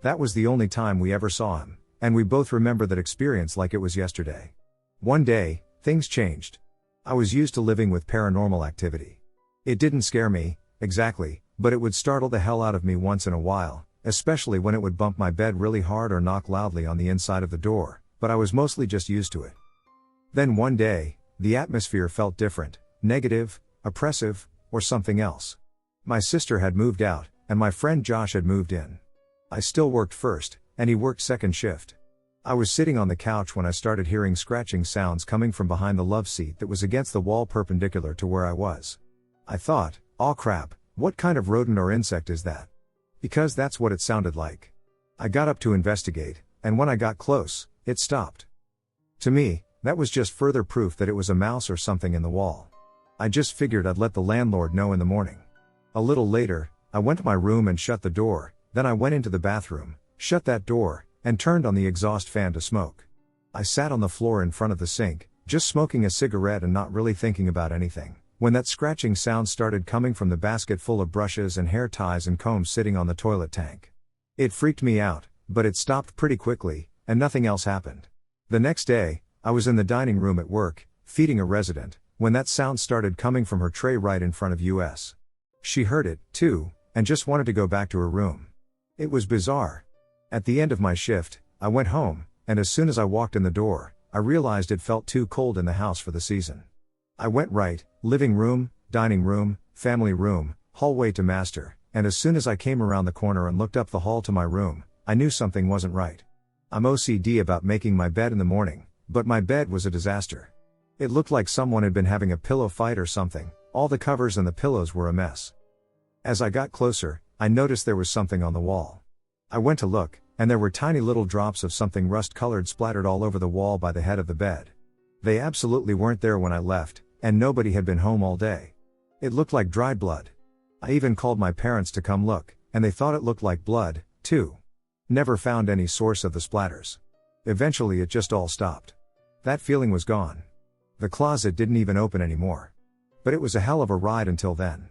That was the only time we ever saw him, and we both remember that experience like it was yesterday. One day, things changed. I was used to living with paranormal activity. It didn't scare me, exactly, but it would startle the hell out of me once in a while, especially when it would bump my bed really hard or knock loudly on the inside of the door, but I was mostly just used to it. Then one day, the atmosphere felt different, negative, oppressive, or something else. My sister had moved out, and my friend Josh had moved in. I still worked first, and he worked second shift. I was sitting on the couch when I started hearing scratching sounds coming from behind the love seat that was against the wall perpendicular to where I was. I thought, "Aw crap, what kind of rodent or insect is that?" Because that's what it sounded like. I got up to investigate, and when I got close, it stopped. To me, that was just further proof that it was a mouse or something in the wall. I just figured I'd let the landlord know in the morning. A little later, I went to my room and shut the door, then I went into the bathroom, shut that door, and turned on the exhaust fan to smoke. I sat on the floor in front of the sink, just smoking a cigarette and not really thinking about anything, when that scratching sound started coming from the basket full of brushes and hair ties and combs sitting on the toilet tank. It freaked me out, but it stopped pretty quickly, and nothing else happened. The next day, I was in the dining room at work, feeding a resident, when that sound started coming from her tray right in front of us. She heard it, too, and just wanted to go back to her room. It was bizarre. At the end of my shift, I went home, and as soon as I walked in the door, I realized it felt too cold in the house for the season. I went right, living room, dining room, family room, hallway to master, and as soon as I came around the corner and looked up the hall to my room, I knew something wasn't right. I'm OCD about making my bed in the morning, but my bed was a disaster. It looked like someone had been having a pillow fight or something. All the covers and the pillows were a mess. As I got closer, I noticed there was something on the wall. I went to look, and there were tiny little drops of something rust-colored splattered all over the wall by the head of the bed. They absolutely weren't there when I left, and nobody had been home all day. It looked like dried blood. I even called my parents to come look, and they thought it looked like blood, too. Never found any source of the splatters. Eventually it just all stopped. That feeling was gone. The closet didn't even open anymore. But it was a hell of a ride until then.